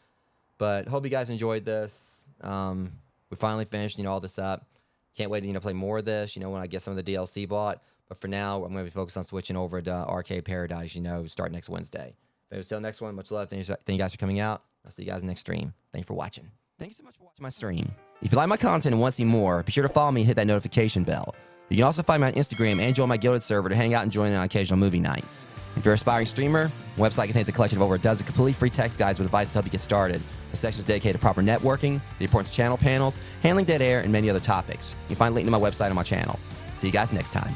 But hope you guys enjoyed this. We finally finished, you know, all this up. Can't wait to, you know, play more of this, you know, when I get some of the DLC bought. But for now, I'm going to be focused on switching over to Arcade Paradise, you know, start next Wednesday. But until next one, much love. Thank you guys for coming out. I'll see you guys next stream. Thank you for watching. Thank you so much for watching my stream. If you like my content and want to see more, be sure to follow me and hit that notification bell. You can also find me on Instagram and join my Guilded server to hang out and join in on occasional movie nights. If you're an aspiring streamer, my website contains a collection of over a dozen completely free text guides with advice to help you get started. The section is dedicated to proper networking, the importance of channel panels, handling dead air, and many other topics. You can find a link to my website on my channel. See you guys next time.